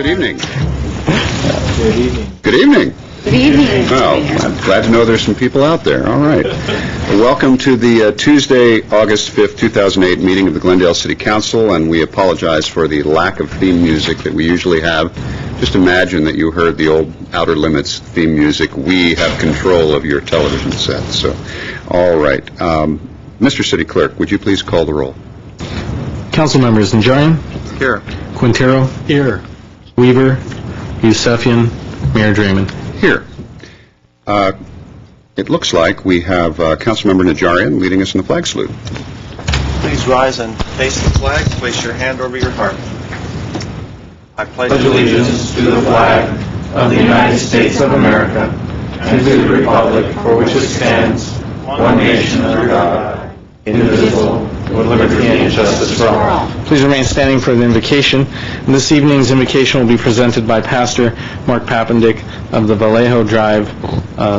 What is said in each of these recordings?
Good evening. Good evening. Good evening. Good evening. Well, I'm glad to know there's some people out there. All right. Welcome to the Tuesday, August 5th, 2008 meeting of the Glendale City Council, and we apologize for the lack of theme music that we usually have. Just imagine that you heard the old Outer Limits theme music. We have control of your television set. So, all right. Mr. City Clerk, would you please call the roll? Council members Najarian, Here. Quintero, Here. Weaver, Yusefian, Mayor Draymond. Here. It looks like we have Councilmember Najarian leading us in the flag salute. Please rise and face the flag. Place your hand over your heart. I pledge Allegiance to the flag of the United States of America and to the republic for which it stands, one nation under God, indivisible, with liberty and justice for all. Please remain standing for the invocation. And this evening's invocation will be presented by Pastor Mark Papendick of the Vallejo Drive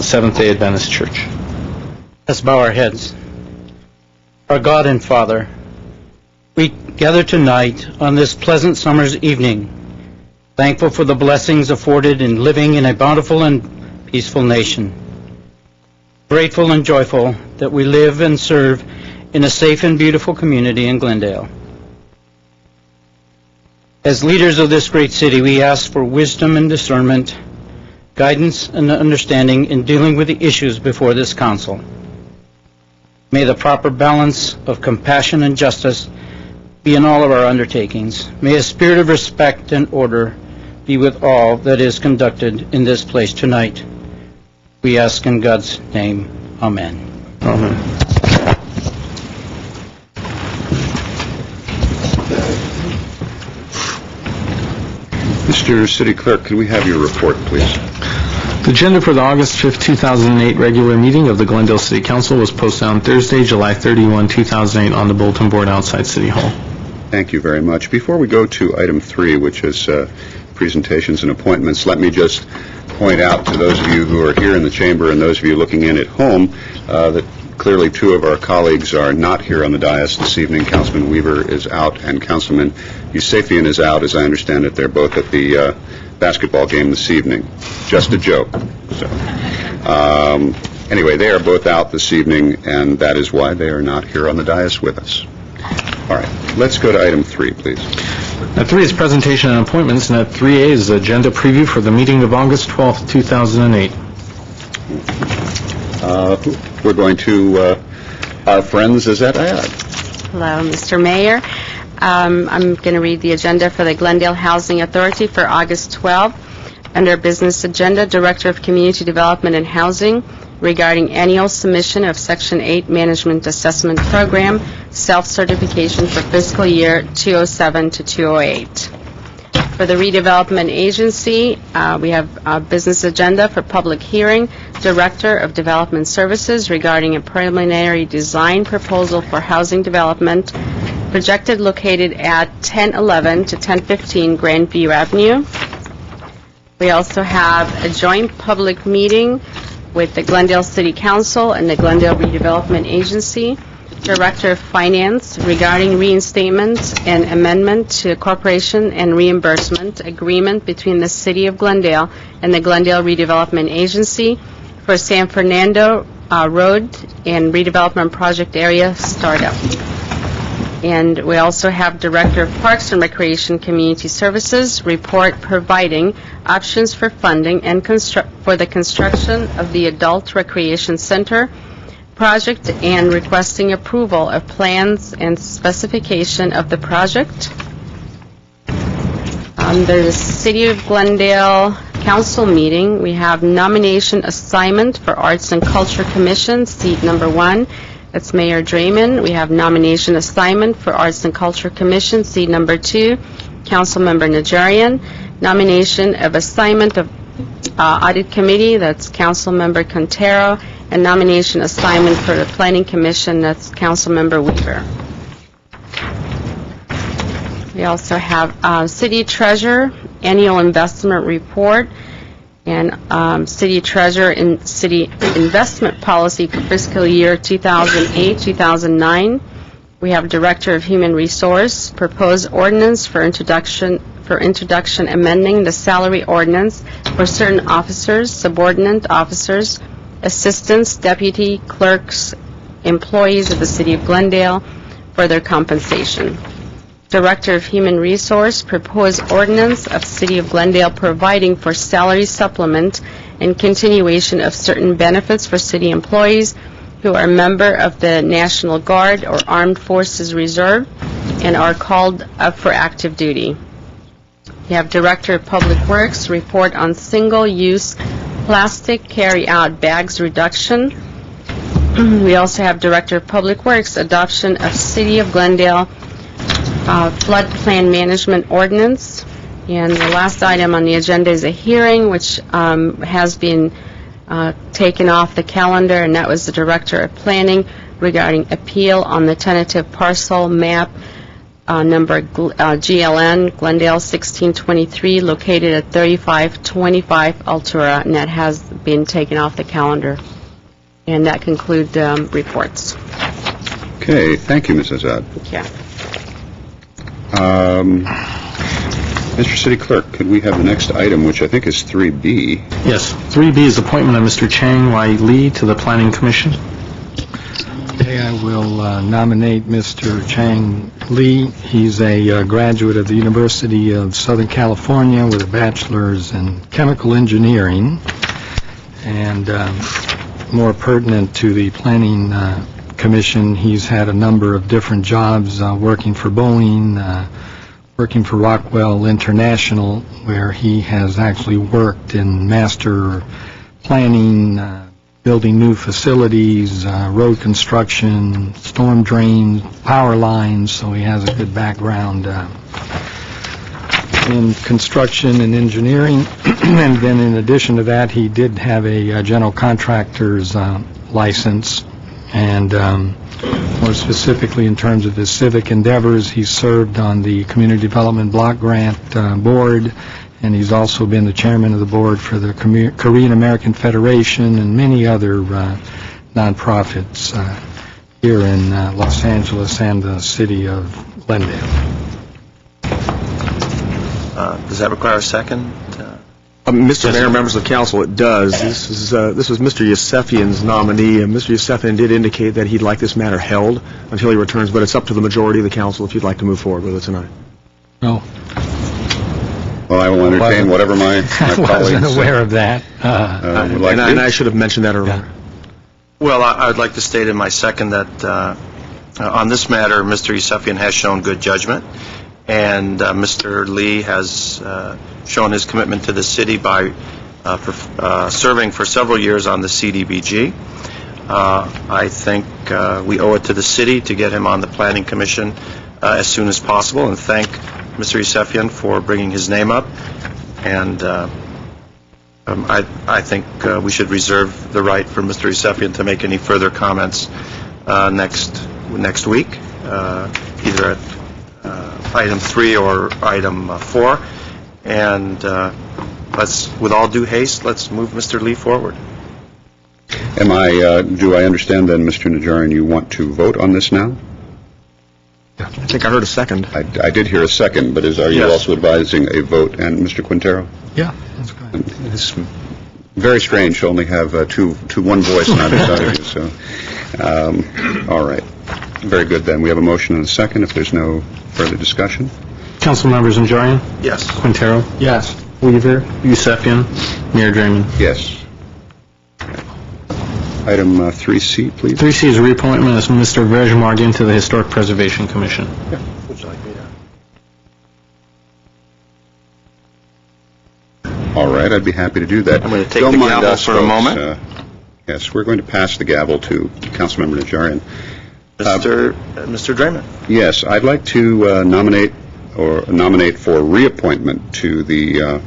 Seventh-day Adventist Church. Let's bow our heads. Our God and Father, we gather tonight on this pleasant summer's evening, thankful for the blessings afforded in living in a bountiful and peaceful nation. Grateful and joyful that we live and serve in a safe and beautiful community in Glendale. As leaders of this great city, we ask for wisdom and discernment, guidance and understanding in dealing with the issues before this council. May the proper balance of compassion and justice be in all of our undertakings. May a spirit of respect and order be with all that is conducted in this place tonight. We ask in God's name. Amen. Amen. Mr. City Clerk, could we have your report, please? The agenda for the August 5th, 2008 regular meeting of the Glendale City Council was posted on Thursday, July 31, 2008 on the bulletin board outside City Hall. Thank you very much. Before we go to item 3, which is presentations and appointments, let me just point out to those of you who are here in the chamber and those of you looking in at home that clearly two of our colleagues are not here on the dais this evening. Councilman Weaver is out and Councilman Yusefian is out. As I understand it, they're both at the basketball game this evening. Just a joke. So, anyway, they are both out this evening, and that is why they are not here on the dais with us. All right, let's go to item 3, please. At 3 is presentation and appointments, and at 3A is agenda preview for the meeting of August 12th, 2008. We're going to our friends Zazette Ayad. Hello, Mr. Mayor. I'm going to read the agenda for the Glendale Housing Authority for August 12th. Under Business Agenda, Director of Community Development and Housing, regarding annual submission of Section 8 Management Assessment Program, self-certification for fiscal year 207 to 208. For the Redevelopment Agency, we have a business agenda for public hearing, Director of Development Services regarding a preliminary design proposal for housing development projected located at 1011 to 1015 Grandview Avenue. We also have a joint public meeting with the Glendale City Council and the Glendale Redevelopment Agency, Director of Finance regarding reinstatement and amendment to corporation and reimbursement agreement between the City of Glendale and the Glendale Redevelopment Agency for San Fernando Road and Redevelopment Project Area Startup. And we also have Director of Parks and Recreation Community Services report providing options for funding and for the construction of the Adult Recreation Center project and requesting approval of plans and specification of the project. Under the City of Glendale Council meeting, we have nomination assignment for Arts and Culture Commission, seat number 1. That's Mayor Draymond. We have nomination assignment for Arts and Culture Commission, seat number 2, Councilmember Najarian. Nomination of assignment of Audit Committee, that's Councilmember Quintero. And nomination assignment for the Planning Commission, that's Councilmember Weaver. We also have City Treasurer Annual Investment Report and City Treasurer and City Investment Policy for fiscal year 2008-2009. We have Director of Human Resource, proposed ordinance for introduction for introduction amending the salary ordinance for certain officers, subordinate officers, assistants, deputy clerks, employees of the City of Glendale for their compensation. Director of Human Resource, proposed ordinance of City of Glendale providing for salary supplement and continuation of certain benefits for city employees who are a member of the National Guard or Armed Forces Reserve and are called up for active duty. You have Director of Public Works, report on single-use plastic carry-out bags reduction. We also have Director of Public Works, adoption of City of Glendale flood plan management ordinance. And the last item on the agenda is a hearing, which has been taken off the calendar, and that was the Director of Planning regarding appeal on the tentative parcel map number GLN, Glendale 1623, located at 3525 Altura, and that has been taken off the calendar. And that concludes reports. Okay, thank you, Mrs. Azad. Yeah. Mr. City Clerk, could we have the next item, which I think is 3B? Yes. 3B is appointment of Mr. Chang Y. Lee to the Planning Commission. Okay, I will nominate Mr. Chang Lee. He's a graduate of the University of Southern California with a bachelor's in chemical engineering. And more pertinent to the Planning Commission, he's had a number of different jobs working for Boeing, working for Rockwell International, where he has actually worked in master planning, building new facilities, road construction, storm drains, power lines, so he has a good background in construction and engineering. And then in addition to that, he did have a general contractor's license, and more specifically in terms of his civic endeavors, he served on the Community Development Block Grant Board, and he's also been the chairman of the board for the Korean American Federation and many other nonprofits here in Los Angeles and the city of Glendale. Does that require a second? Mr. Mayor, members of the council, it does. This was Mr. Yusefian's nominee, and Mr. Yusefian did indicate that he'd like this matter held until he returns, but it's up to the majority of the council if you'd like to move forward with it tonight. No, Well, I will entertain whatever my colleagues... I wasn't aware of that. would like And to. I should have mentioned that earlier. Well, I would like to state in my second that on this matter, Mr. Yusefian has shown good judgment, and Mr. Lee has shown his commitment to the city by serving for several years on the CDBG. I think we owe it to the city to get him on the Planning Commission as soon as possible, and thank Mr. Yusefian for bringing his name up. And I think we should reserve the right for Mr. Yusefian to make any further comments next week, either at item 3 or item 4. And with all due haste, let's move Mr. Lee forward. Do I understand then, Mr. Najarian, you want to vote on this now? I think I heard a second. I did hear a second, but are you Yes. also advising a vote? And Mr. Quintero? Yeah, that's good. It's very strange to only have one voice on either side of you. So, all right. Very good then. We have a motion and a second. If there's no further discussion. Council members Najarian, Yes. Quintero, Yes. Weaver, Yusefian, Mayor Draymond. Yes. Item 3C, please. 3C is a reappointment of Mr. Vrejmardian to the Historic Preservation Commission. Would you like me to? All right, I'd be happy to do that. I'm going to take Don't the mind gavel us, for a folks. moment. Yes, we're going to pass the gavel to Councilmember Najarian. Mr. Draymond. Yes, I'd like to nominate for reappointment to the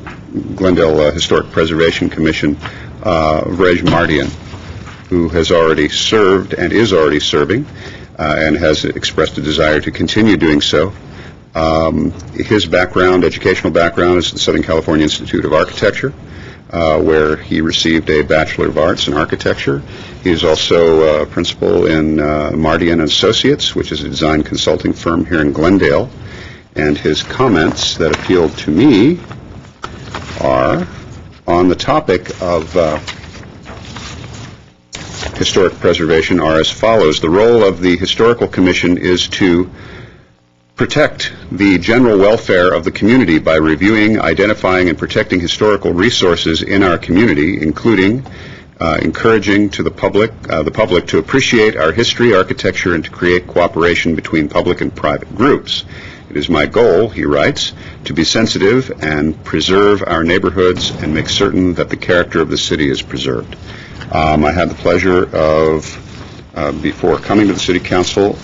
Glendale Historic Preservation Commission, Vrejmardian, who has already served and is already serving and has expressed a desire to continue doing so. His educational background is the Southern California Institute of Architecture, where he received a Bachelor of Arts in Architecture. He is also a principal in Mardian Associates, which is a design consulting firm here in Glendale. And his comments that appealed to me are on the topic of historic preservation are as follows. The role of the Historical Commission is to protect the general welfare of the community by reviewing, identifying, and protecting historical resources in our community, including encouraging to the public to appreciate our history, architecture, and to create cooperation between public and private groups. It is my goal, he writes, to be sensitive and preserve our neighborhoods and make certain that the character of the city is preserved. I had the pleasure of, before coming to the City Council,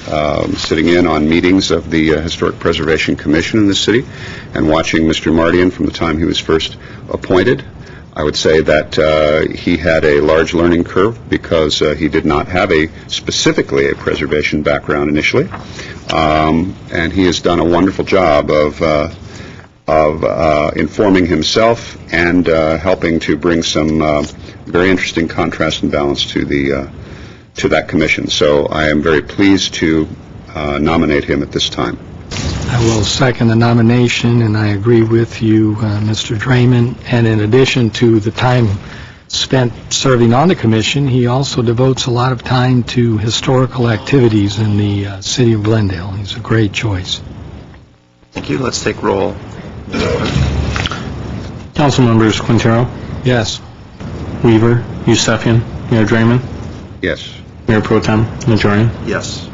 sitting in on meetings of the Historic Preservation Commission in the city and watching Mr. Mardian from the time he was first appointed. I would say that he had a large learning curve because he did not have specifically a preservation background initially, and he has done a wonderful job of informing himself and helping to bring some very interesting contrast and balance to that commission. So I am very pleased to nominate him at this time. I will second the nomination, and I agree with you, Mr. Draymond. And in addition to the time spent serving on the commission, he also devotes a lot of time to historical activities in the city of Glendale. He's a great choice. Thank you. Let's take roll. Council members Quintero, Yes. Weaver, Yusefian, Mayor Draymond, Yes. Mayor Pro Tem Najarian. Yes.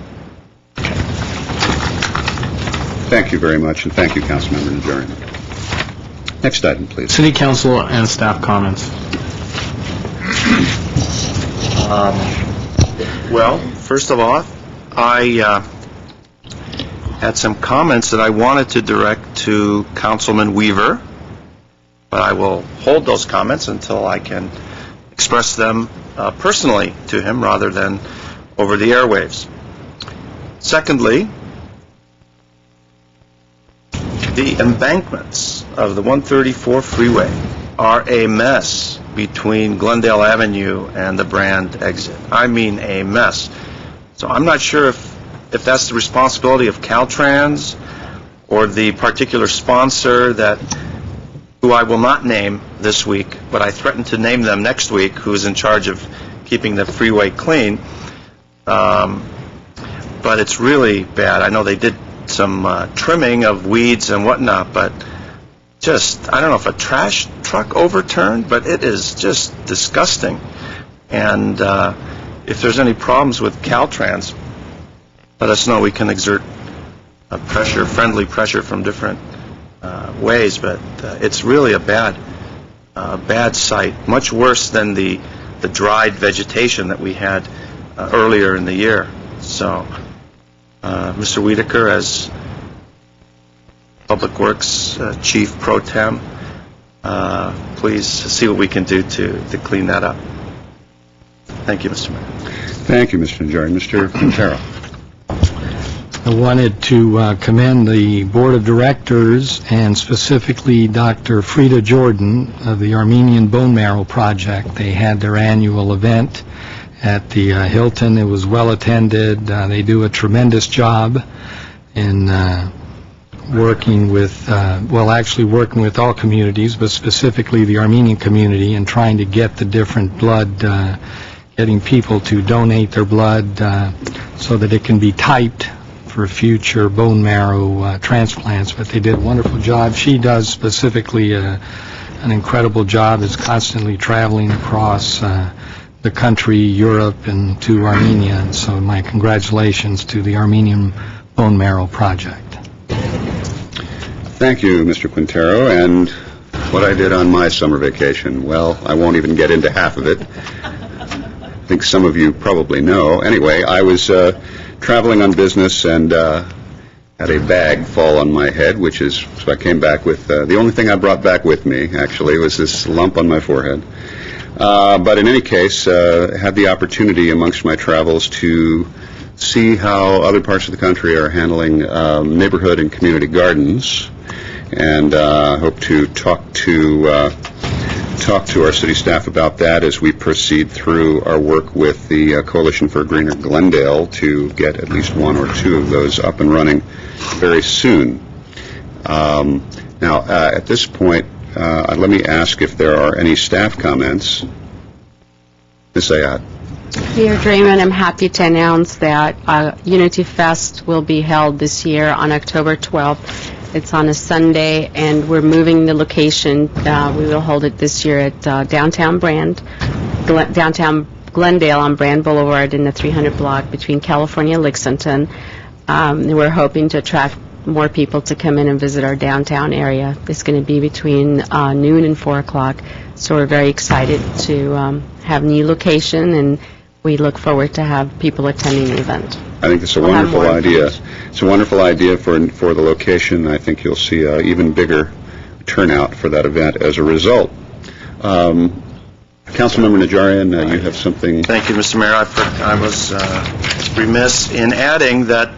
Thank you very much, and thank you, Councilmember Najarian. Next item, please. City Council and staff comments. Well, first of all, I had some comments that I wanted to direct to Councilman Weaver, but I will hold those comments until I can express them personally to him rather than over the airwaves. Secondly, the embankments of the 134 freeway are a mess between Glendale Avenue and the Brand exit. I mean a mess. So I'm not sure if that's the responsibility of Caltrans or the particular sponsor who I will not name this week, but I threaten to name them next week, who is in charge of keeping the freeway clean. But it's really bad. I know they did some trimming of weeds and whatnot, but just, I don't know if a trash truck overturned, but it is just disgusting. And if there's any problems with Caltrans, let us know. We can exert friendly pressure from different ways, but it's really a bad site, much worse than the dried vegetation that we had earlier in the year. So, Mr. Wiedeker, as Public Works Chief Pro Tem, please see what we can do to clean that up. Thank you, Mr. Mayor. Thank you, Mr. Najarian. Mr. Quintero. I wanted to commend the Board of Directors and specifically Dr. Frida Jordan of the Armenian Bone Marrow Project. They had their annual event at the Hilton. It was well attended. They do a tremendous job in working with all communities, but specifically the Armenian community, and trying to get the different blood, getting people to donate their blood so that it can be typed for future bone marrow transplants. But they did a wonderful job. She does specifically an incredible job, is constantly traveling across the country, Europe, and to Armenia. And so my congratulations to the Armenian Bone Marrow Project. Thank you, Mr. Quintero. And what I did on my summer vacation, well, I won't even get into half of it. I think some of you probably know. Anyway, I was traveling on business and had a bag fall on my head, so I came back with, the only thing I brought back with me, actually, was this lump on my forehead. But in any case, had the opportunity amongst my travels to see how other parts of the country are handling neighborhood and community gardens, and hope to talk to our city staff about that as we proceed through our work with the Coalition for a Greener Glendale to get at least one or two of those up and running very soon. Now, at this point, let me ask if there are any staff comments. Ms. Ayat. Mayor Draymond, I'm happy to announce that Unity Fest will be held this year on October 12th. It's on a Sunday, and we're moving the location. We will hold it this year at downtown Glendale on Brand Boulevard in the 300 block between California and Lexington. We're hoping to attract more people to come in and visit our downtown area. It's going to be between noon and 4 o'clock, so we're very excited to have a new location, and we look forward to have people attending the event. I think it's a We'll have wonderful more idea. information. It's a wonderful idea for the location. I think you'll see an even bigger turnout for that event as a result. Councilmember Najarian, you have something. Thank you, Mr. Mayor. I was remiss in adding that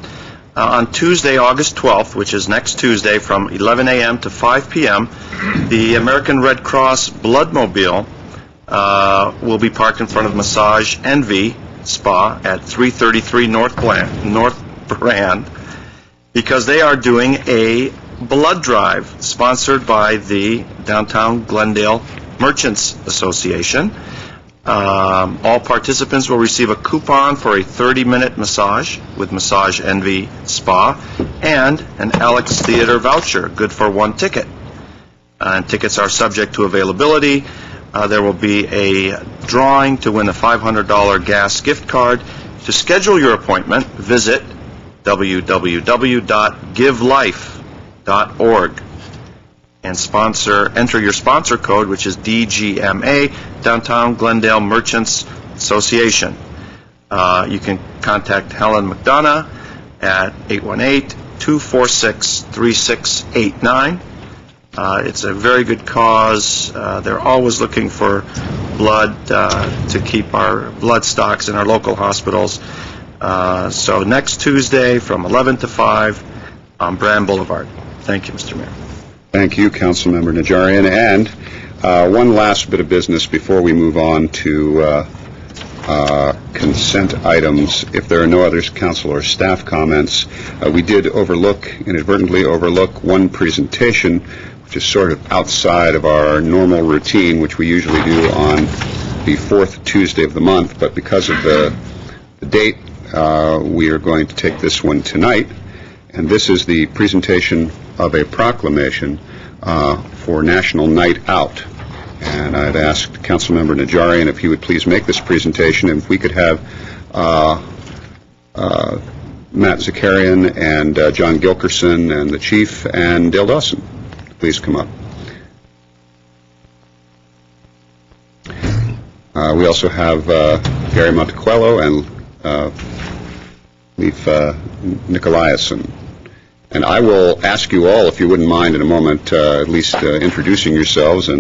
on Tuesday, August 12th, which is next Tuesday from 11 a.m. to 5 p.m., the American Red Cross Bloodmobile will be parked in front of Massage Envy Spa at 333 North Brand because they are doing a blood drive sponsored by the Downtown Glendale Merchants Association. All participants will receive a coupon for a 30-minute massage with Massage Envy Spa and an Alex Theater voucher, good for one ticket. And tickets are subject to availability. There will be a drawing to win a $500 gas gift card. To schedule your appointment, visit www.givelife.org and enter your sponsor code, which is DGMA, Downtown Glendale Merchants Association. You can contact Helen McDonough at 818-246-3689. It's a very good cause. They're always looking for blood to keep our blood stocks in our local hospitals. So next Tuesday from 11 to 5 on Brand Boulevard. Thank you, Mr. Mayor. Thank you, Councilmember Najarian. And one last bit of business before we move on to consent items. If there are no other council or staff comments, we did inadvertently overlook one presentation, which is sort of outside of our normal routine, which we usually do on the fourth Tuesday of the month. But because of the date, we are going to take this one tonight. And this is the presentation of a proclamation for National Night Out. And I'd asked Councilmember Najarian if he would please make this presentation, and if we could have Matt Zakarian and John Gilkerson and the Chief and Dale Dawson please come up. We also have Gary Montequello and Leif Nicolaisen. And I will ask you all, if you wouldn't mind in a moment, at least introducing yourselves.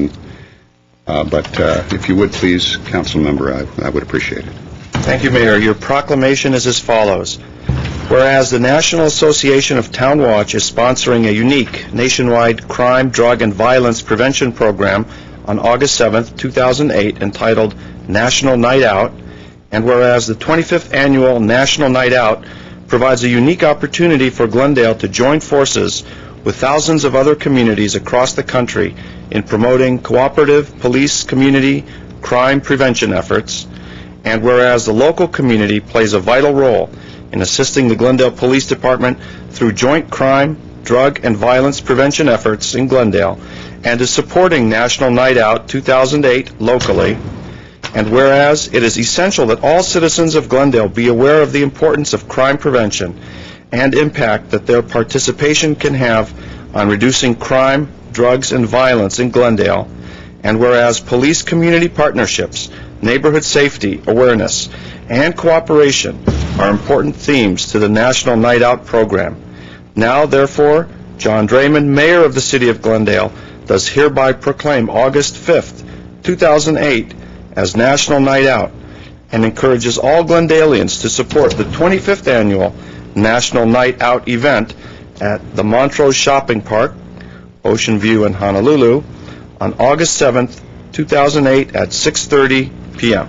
But if you would please, Council Member, I would appreciate it. Thank you, Mayor. Your proclamation is as follows. Whereas the National Association of Town Watch is sponsoring a unique nationwide crime, drug, and violence prevention program on August 7th, 2008, entitled National Night Out, and whereas the 25th Annual National Night Out provides a unique opportunity for Glendale to join forces with thousands of other communities across the country in promoting cooperative police community crime prevention efforts, and whereas the local community plays a vital role in assisting the Glendale Police Department through joint crime, drug, and violence prevention efforts in Glendale, and is supporting National Night Out 2008 locally, and whereas it is essential that all citizens of Glendale be aware of the importance of crime prevention and impact that their participation can have on reducing crime, drugs, and violence in Glendale, and whereas police community partnerships, neighborhood safety, awareness, and cooperation are important themes to the National Night Out program. Now, therefore, John Draymond, Mayor of the City of Glendale, does hereby proclaim August 5th, 2008 as National Night Out and encourages all Glendalians to support the 25th Annual National Night Out event at the Montrose Shopping Park, Ocean View in Honolulu, on August 7th, 2008 at 6:30 p.m.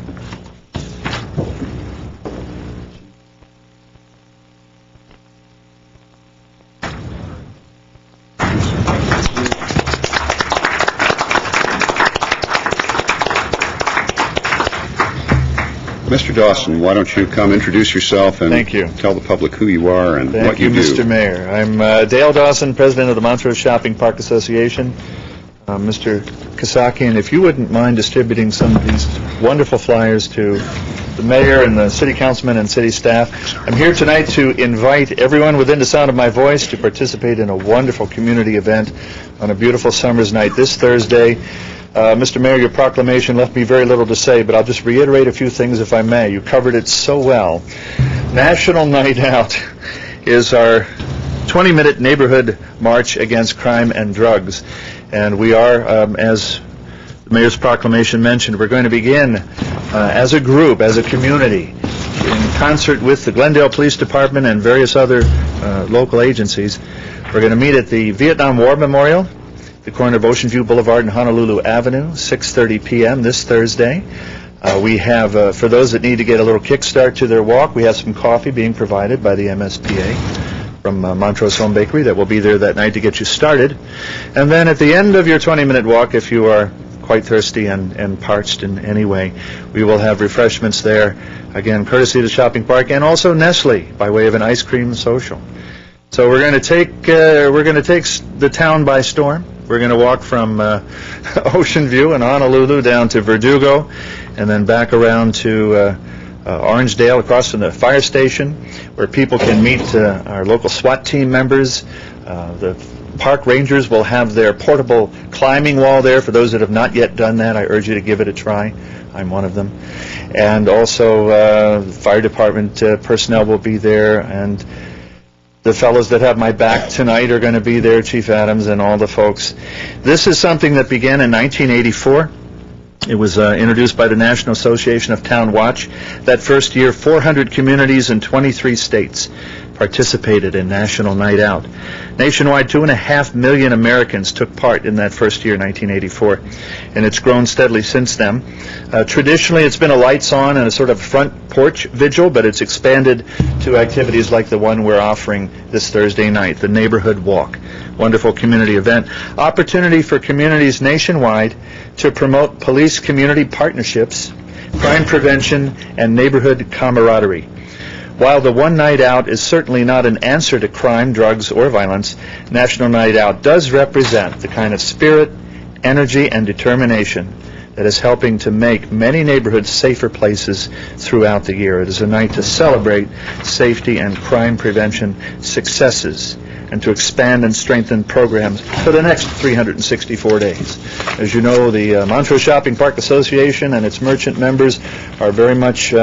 Dawson, why don't you come introduce yourself and Thank you. tell the public who you are and what Thank you you, do. Mr. Mayor. I'm Dale Dawson, President of the Montrose Shopping Park Association. Mr. Kasakian, if you wouldn't mind distributing some of these wonderful flyers to the mayor and the city councilmen and city staff. I'm here tonight to invite everyone within the sound of my voice to participate in a wonderful community event on a beautiful summer's night this Thursday. Mr. Mayor, your proclamation left me very little to say, but I'll just reiterate a few things if I may. You covered it so well. National Night Out is our 20-minute neighborhood march against crime and drugs. And we are, as the Mayor's proclamation mentioned, we're going to begin as a group, as a community, in concert with the Glendale Police Department and various other local agencies. We're going to meet at the Vietnam War Memorial, the corner of Ocean View Boulevard and Honolulu Avenue, 6:30 p.m. this Thursday. We have, for those that need to get a little kickstart to their walk, we have some coffee being provided by the MSPA from Montrose Home Bakery that will be there that night to get you started. And then at the end of your 20-minute walk, if you are quite thirsty and parched in any way, we will have refreshments there, again, courtesy of the shopping park, and also Nestle by way of an ice cream social. So we're going to take the town by storm. We're going to walk from Ocean View and Honolulu down to Verdugo, and then back around to Orangedale, across from the fire station, where people can meet our local SWAT team members. The park rangers will have their portable climbing wall there. For those that have not yet done that, I urge you to give it a try. I'm one of them. And also, the fire department personnel will be there, and the fellows that have my back tonight are going to be there, Chief Adams and all the folks. This is something that began in 1984. It was introduced by the National Association of Town Watch. That first year, 400 communities in 23 states participated in National Night Out. Nationwide, 2.5 million Americans took part in that first year, 1984, and it's grown steadily since then. Traditionally, it's been a lights on and a sort of front porch vigil, but it's expanded to activities like the one we're offering this Thursday night, the Neighborhood Walk. Wonderful community event. Opportunity for communities nationwide to promote police-community partnerships, crime prevention, and neighborhood camaraderie. While the one night out is certainly not an answer to crime, drugs, or violence, National Night Out does represent the kind of spirit, energy, and determination that is helping to make many neighborhoods safer places throughout the year. It is a night to celebrate safety and crime prevention successes and to expand and strengthen programs for the next 364 days. As you know, the Montrose Shopping Park Association and its merchant members are very much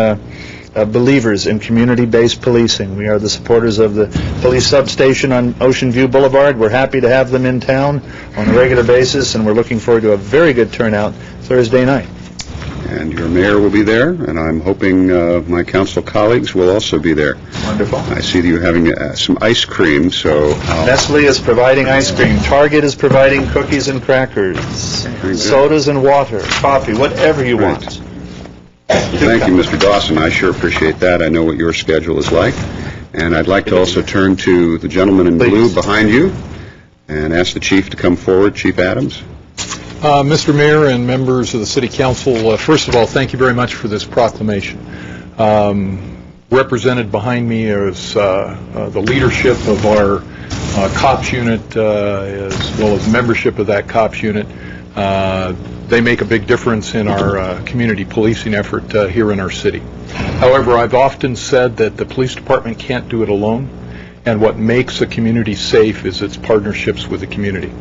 believers in community-based policing. We are the supporters of the police substation on Ocean View Boulevard. We're happy to have them in town on a regular basis, and we're looking forward to a very good turnout Thursday night. And your mayor will be there, and I'm hoping my council colleagues will also be there. Wonderful. I see that you're having some ice cream, so Nestle is providing ice cream. Target is providing cookies and crackers, sodas and water, coffee, whatever you Great. want. Thank you, Mr. Dawson. I sure appreciate that. I know what your schedule is like. And I'd like to also turn to the gentleman in blue Please. behind you and ask the chief to come forward, Chief Adams. Mr. Mayor and members of the City Council, first of all, thank you very much for this proclamation. Represented behind me is the leadership of our COPS unit, as well as membership of that COPS unit. They make a big difference in our community policing effort here in our city. However, I've often said that the police department can't do it alone, and what makes a community safe is its partnerships with the community.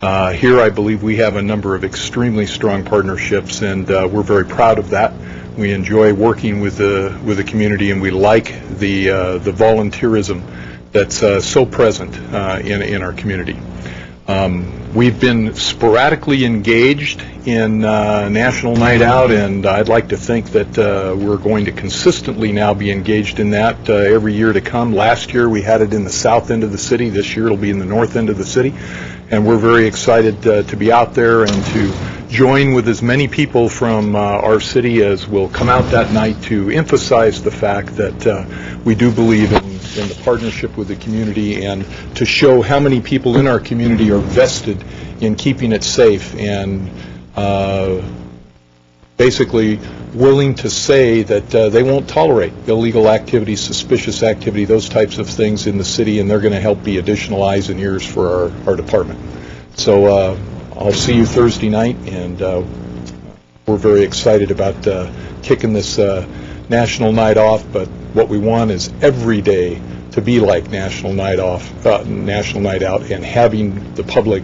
Here, I believe we have a number of extremely strong partnerships, and we're very proud of that. We enjoy working with the community, and we like the volunteerism that's so present in our community. We've been sporadically engaged in National Night Out, and I'd like to think that we're going to consistently now be engaged in that every year to come. Last year we had it in the south end of the city. This year it'll be in the north end of the city, and we're very excited to be out there and to join with as many people from our city as will come out that night to emphasize the fact that we do believe in the partnership with the community, and to show how many people in our community are vested in keeping it safe. And basically willing to say that they won't tolerate illegal activity, suspicious activity, those types of things in the city, and they're going to help be additional eyes and ears for our department. So I'll see you Thursday night, and we're very excited about kicking this National Night off, but what we want is every day to be like National Night Out, and having the public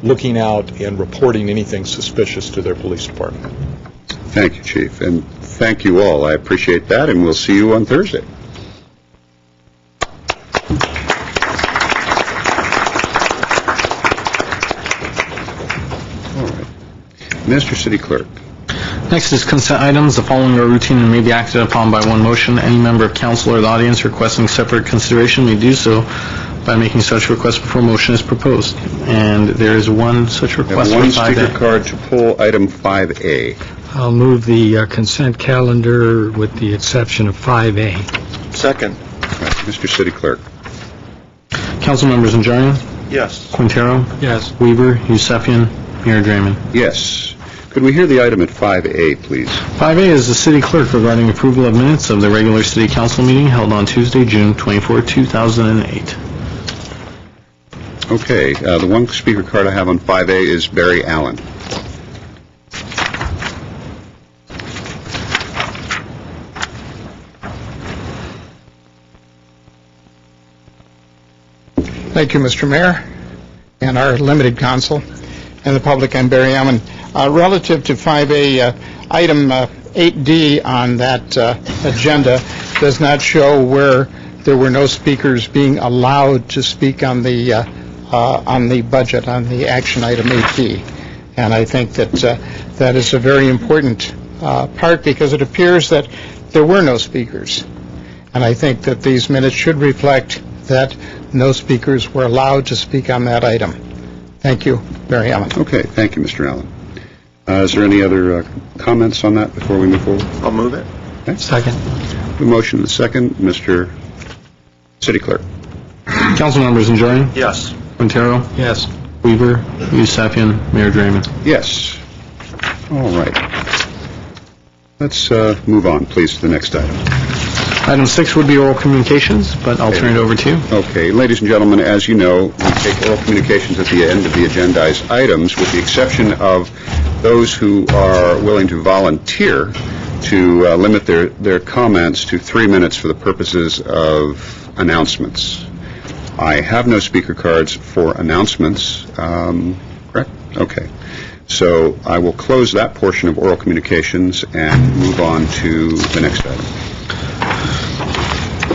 looking out and reporting anything suspicious to their police department. Thank you, Chief, and thank you all. I appreciate that, and we'll see you on Thursday. All right. Mr. City Clerk. Next is consent items. The following are routine and may be acted upon by one motion. Any member of council or the audience requesting separate consideration may do so by making such request before motion is proposed. And there is one such I have request for one 5A. speaker card to pull item 5A. I'll move the consent calendar with the exception of 5A. Second. Right. Mr. City Clerk. Council members Najarian, Yes. Quintero, Yes. Weaver, Yusefian, Mayor Draymond. Yes. Could we hear the item at 5A, please? 5A is the city clerk regarding approval of minutes of the regular city council meeting held on Tuesday, June 24, 2008. Okay. The one speaker card I have on 5A is Barry Allen. Thank you, Mr. Mayor, and our limited council, and the public. I'm Barry Allen. Relative to 5A, item 8D on that agenda does not show where there were no speakers being allowed to speak on the budget, on the action item 8D. And I think that that is a very important part, because it appears that there were no speakers. And I think that these minutes should reflect that no speakers were allowed to speak on that item. Thank you, Barry Allen. Okay. Thank you, Mr. Allen. Is there any other comments on that before we move forward? I'll move it. Okay. Second. The motion and the second. Mr. City Clerk. Council members Najarian, Yes. Quintero, Yes. Weaver, Yusefian, Mayor Draymond. Yes. All right. Let's move on, please, to the next item. Item 6 would be oral communications, but I'll turn it over to you. Okay, ladies and gentlemen, as you know, we take oral communications at the end of the agendized items, with the exception of those who are willing to volunteer to limit their comments to 3 minutes for the purposes of announcements. I have no speaker cards for announcements, correct? Okay. So I will close that portion of oral communications and move on to the next item.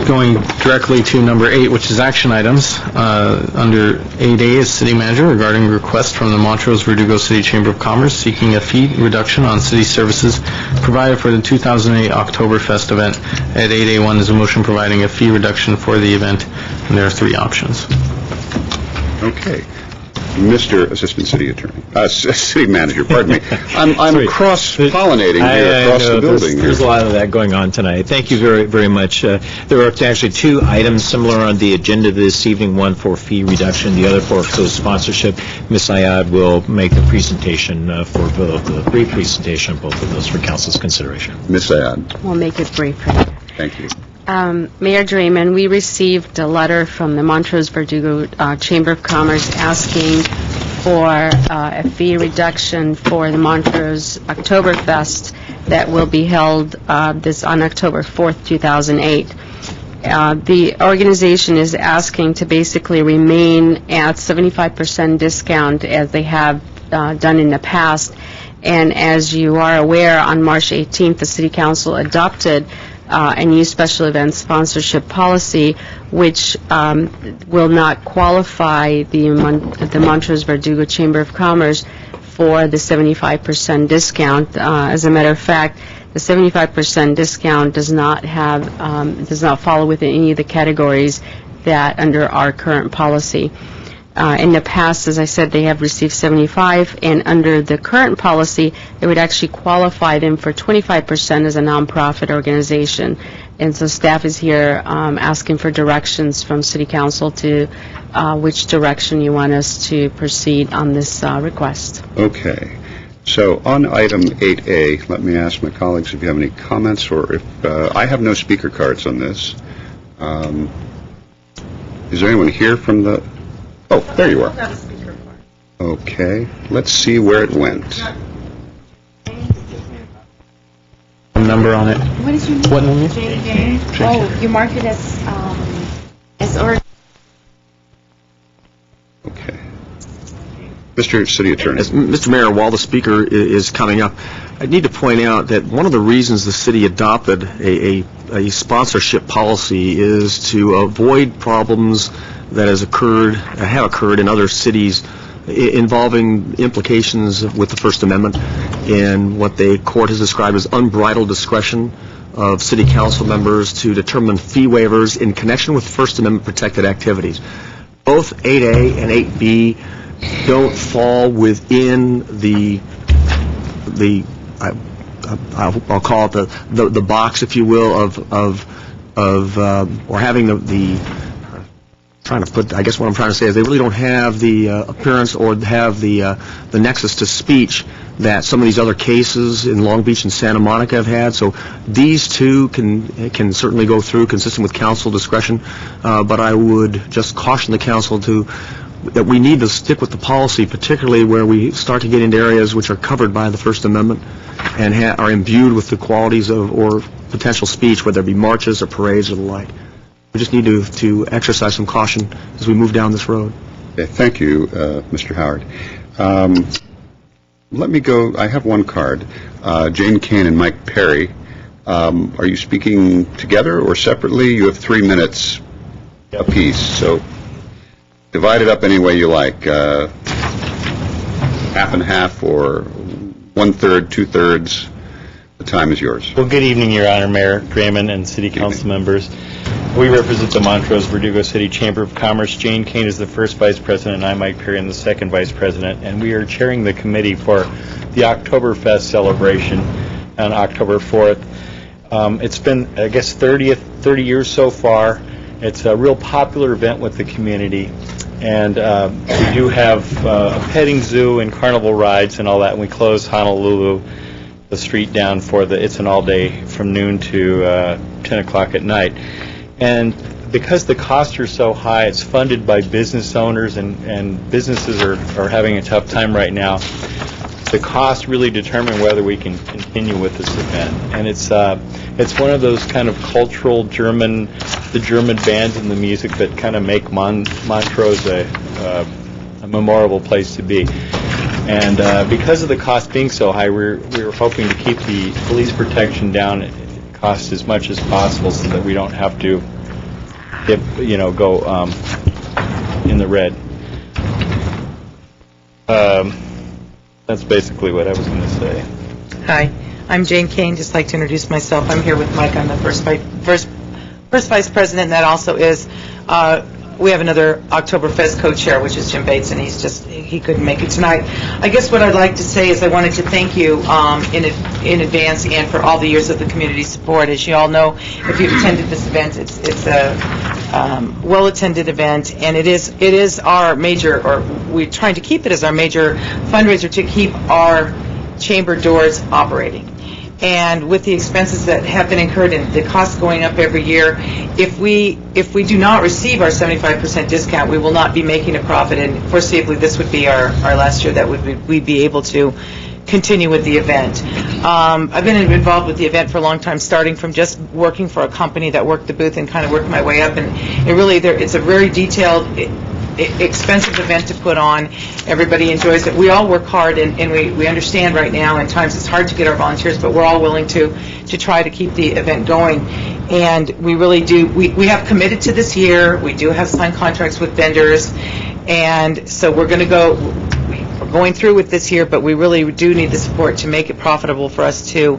Going directly to number 8, which is action items. Under 8A is City Manager regarding request from the Montrose Verdugo City Chamber of Commerce seeking a fee reduction on city services provided for the 2008 Oktoberfest event. At 8A1 is a motion providing a fee reduction for the event, and there are 3 options. Okay. Mr. Assistant City Attorney, City Manager, pardon me. I'm cross-pollinating here across the building. There's a lot of that going on tonight. Thank you very, very much. There are actually 2 items similar on the agenda this evening, one for fee reduction, the other for co-sponsorship. Ms. Ayad will make the presentation for both, the brief presentation, both of those for council's consideration. Ms. Ayad. We'll make it brief. Thank you. Mayor Draymond, we received a letter from the Montrose Verdugo Chamber of Commerce asking for a fee reduction for the Montrose Oktoberfest that will be held on October 4th, 2008. The organization is asking to basically remain at 75% discount as they have done in the past. And as you are aware, on March 18th, the City Council adopted a new special event sponsorship policy, which will not qualify the Montrose Verdugo Chamber of Commerce for the 75% discount. As a matter of fact, the 75% discount does not follow within any of the categories that under our current policy. In the past, as I said, they have received 75, and under the current policy, it would actually qualify them for 25% as a nonprofit organization. And so staff is here asking for directions from City Council to which direction you want us to proceed on this request. Okay. So on item 8A, let me ask my colleagues if you have any comments, or if I have no speaker cards on this. Is there anyone here from the... Oh, there you are. Okay, let's see where it went. Number on it. What is your name? What number? Jane. Oh, you marked it as urgent. Okay. Mr. City Attorney. Mr. Mayor, while the speaker is coming up, I need to point out that one of the reasons the city adopted a sponsorship policy is to avoid problems that have occurred in other cities involving implications with the First Amendment and what the court has described as unbridled discretion of city council members to determine fee waivers in connection with First Amendment protected activities. Both 8A and 8B don't fall within I'll call it the box, if you will, or having I guess what I'm trying to say is they really don't have the appearance or have the nexus to speech that some of these other cases in Long Beach and Santa Monica have had. So these two can certainly go through consistent with council discretion, but I would just caution the council that we need to stick with the policy, particularly where we start to get into areas which are covered by the First Amendment and are imbued with the qualities or potential speech, whether it be marches or parades or the like. We just need to exercise some caution as we move down this road. Okay, thank you, Mr. Howard. Let me go. I have one card. Jane Kane and Mike Perry. Are you speaking together or separately? You have 3 minutes apiece, so divide it up any way you like. Half and half, or 1/3, 2/3. The time is yours. Well, good evening, Your Honor, Mayor Draymond and City Council members. We represent the Montrose Verdugo City Chamber of Commerce. Jane Kane is the first Vice President, and I, Mike Perry, am the second Vice President, and we are chairing the committee for the Oktoberfest celebration on October 4th. It's been, I guess, 30 years so far. It's a real popular event with the community, and we do have a petting zoo and carnival rides and all that, and we close Honolulu, the street down for it's an all-day from noon to 10 o'clock at night. And because the costs are so high, it's funded by business owners, and businesses are having a tough time right now. The costs really determine whether we can continue with this event. And it's one of those kind of cultural the German bands and the music that kind of make Montrose a memorable place to be. And because of the cost being so high, we were hoping to keep the police protection down at cost as much as possible so that we don't have to go in the red. That's basically what I was going to say. Hi, I'm Jane Kane. Just like to introduce myself. I'm here with Mike. I'm the first Vice President, and that also is we have another Oktoberfest co-chair, which is Jim Bates, and he couldn't make it tonight. I guess what I'd like to say is I wanted to thank you in advance and for all the years of the community support. As you all know, if you've attended this event, it's a well-attended event, and it is our major, or we're trying to keep it as our major fundraiser to keep our chamber doors operating. And with the expenses that have been incurred and the costs going up every year, if we do not receive our 75% discount, we will not be making a profit, and foreseeably this would be our last year that we'd be able to continue with the event. I've been involved with the event for a long time, starting from just working for a company that worked the booth and kind of worked my way up, and it's a very detailed, expensive event to put on. Everybody enjoys it. We all work hard, and we understand right now, at times it's hard to get our volunteers, but we're all willing to try to keep the event going. And we really do, we have committed to this year. We do have signed contracts with vendors, and so we're going through with this year, but we really do need the support to make it profitable for us to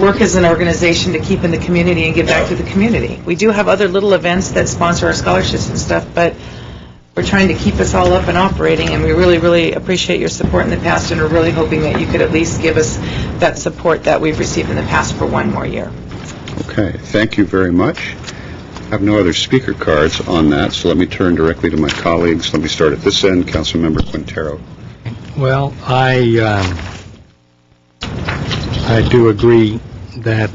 work as an organization to keep in the community and give back to the community. We do have other little events that sponsor our scholarships and stuff, but we're trying to keep us all up and operating, and we really, really appreciate your support in the past, and we're really hoping that you could at least give us that support that we've received in the past for one more year. Okay, thank you very much. I have no other speaker cards on that, so let me turn directly to my colleagues. Let me start at this end. Councilmember Quintero. Well, I I do agree that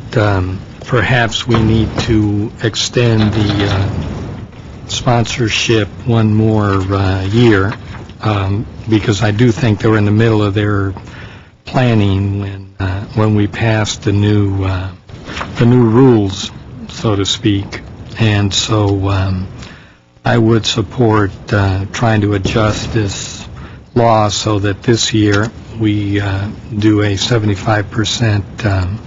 perhaps we need to extend the sponsorship one more year, because I do think they were in the middle of their planning when we passed the new rules, so to speak. And so I would support trying to adjust this law so that this year we do a 75%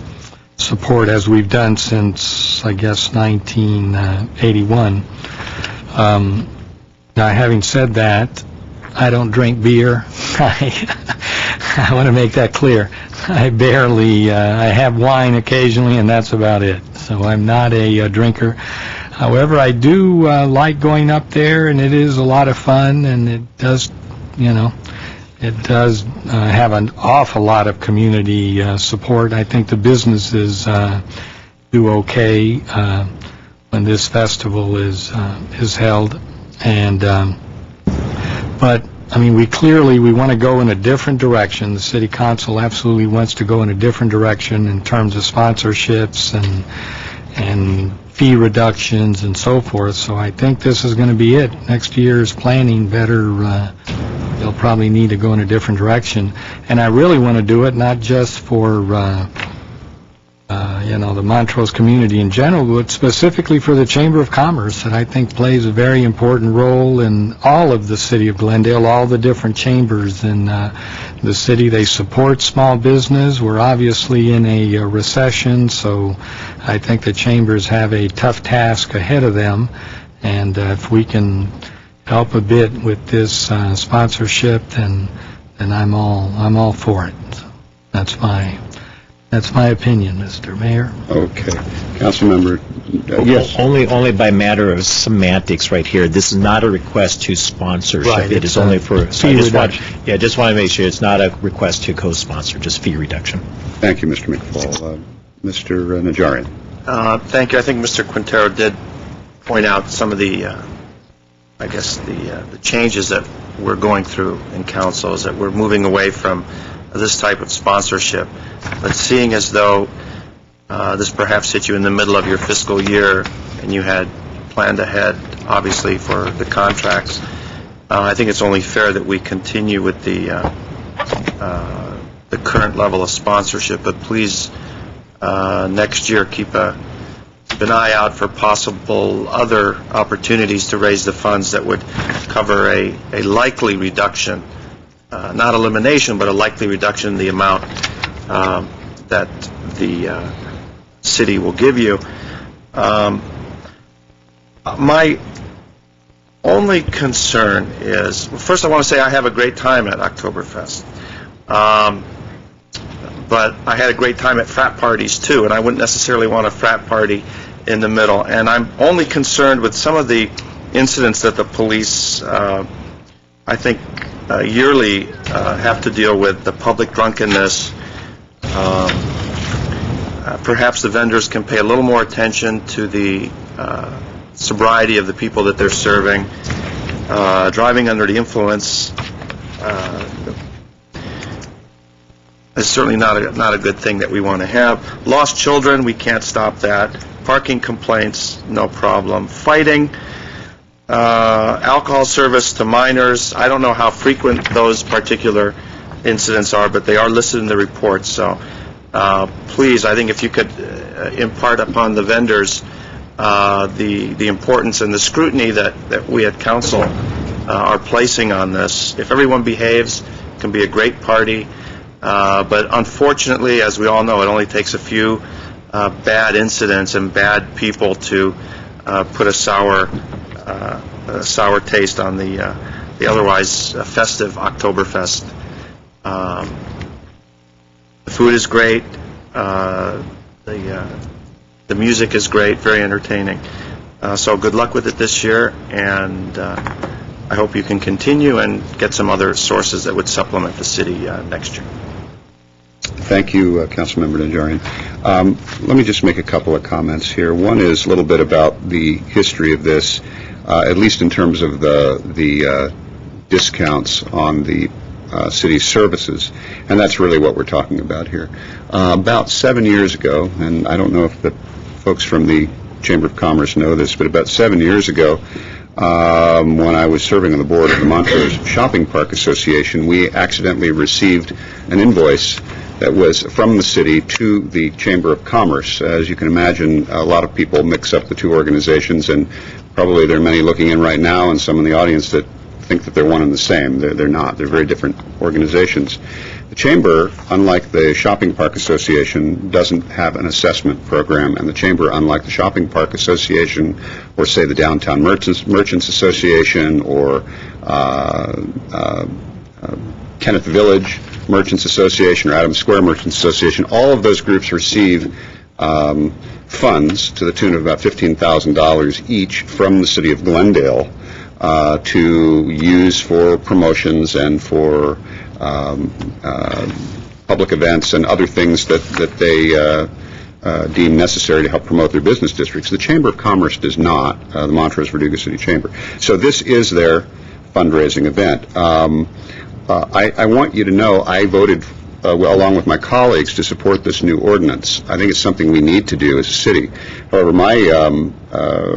support, as we've done since, I guess, 1981. Now, having said that, I don't drink beer. I want to make that clear. I have wine occasionally, and that's about it. So I'm not a drinker. However, I do like going up there, and it is a lot of fun, and it does, have an awful lot of community support. I think the businesses do okay when this festival is held, and but I mean, we want to go in a different direction. The city council absolutely wants to go in a different direction in terms of sponsorships and fee reductions and so forth. So I think this is going to be it. Next year's planning they'll probably need to go in a different direction. And I really want to do it not just for the Montrose community in general, but specifically for the Chamber of Commerce, that I think plays a very important role in all of the city of Glendale, all the different chambers in the city. They support small business. We're obviously in a recession, so I think the chambers have a tough task ahead of them. And if we can help a bit with this sponsorship, then I'm all for it. So that's my opinion, Mr. Mayor. Okay. Councilmember, yes. Only by matter of semantics right here. This is not a request to sponsorship. Right, It is only for... So fee reduction. I just want to make sure it's not a request to co-sponsor, just fee reduction. Thank you, Mr. McFall. Mr. Najarian. Thank you. I think Mr. Quintero did point out some of the, the changes that we're going through in council, is that we're moving away from this type of sponsorship. But seeing as though this perhaps hit you in the middle of your fiscal year and you had planned ahead, obviously, for the contracts, I think it's only fair that we continue with the current level of sponsorship. But please, next year, keep an eye out for possible other opportunities to raise the funds that would cover a likely reduction, not elimination, but a likely reduction in the amount that the city will give you. My only concern is, first I want to say I have a great time at Oktoberfest. But I had a great time at frat parties too, and I wouldn't necessarily want a frat party in the middle. And I'm only concerned with some of the incidents that the police, I think, yearly have to deal with, the public drunkenness. Perhaps the vendors can pay a little more attention to the sobriety of the people that they're serving. Driving under the influence is certainly not a good thing that we want to have. Lost children, we can't stop that. Parking complaints, no problem. Fighting, alcohol service to minors, I don't know how frequent those particular incidents are, but they are listed in the report. So please, I think if you could impart upon the vendors the importance and the scrutiny that we at council are placing on this. If everyone behaves, it can be a great party. But unfortunately, as we all know, it only takes a few bad incidents and bad people to put a sour taste on the otherwise festive Oktoberfest. The food is great. The music is great, very entertaining. So good luck with it this year, and I hope you can continue and get some other sources that would supplement the city next year. Thank you, Councilmember Najarian. Let me just make a couple of comments here. One is a little bit about the history of this, at least in terms of the discounts on the city services. And that's really what we're talking about here. About 7 years ago, and I don't know if the folks from the Chamber of Commerce know this, but about 7 years ago, when I was serving on the board of the Montrose Shopping Park Association, we accidentally received an invoice that was from the city to the Chamber of Commerce. As you can imagine, a lot of people mix up the two organizations, and probably there are many looking in right now and some in the audience that think that they're one and the same. They're not. They're very different organizations. The Chamber, unlike the Shopping Park Association, doesn't have an assessment program, and the Chamber, unlike the Shopping Park Association, or say the Downtown Merchants Association, or Kenneth Village Merchants Association, or Adams Square Merchants Association, all of those groups receive funds to the tune of about $15,000 each from the city of Glendale to use for promotions and for public events and other things that they deem necessary to help promote their business districts. The Chamber of Commerce does not, the Montrose Verdugo City Chamber. So this is their fundraising event. I want you to know I voted, along with my colleagues, to support this new ordinance. I think it's something we need to do as a city. However, my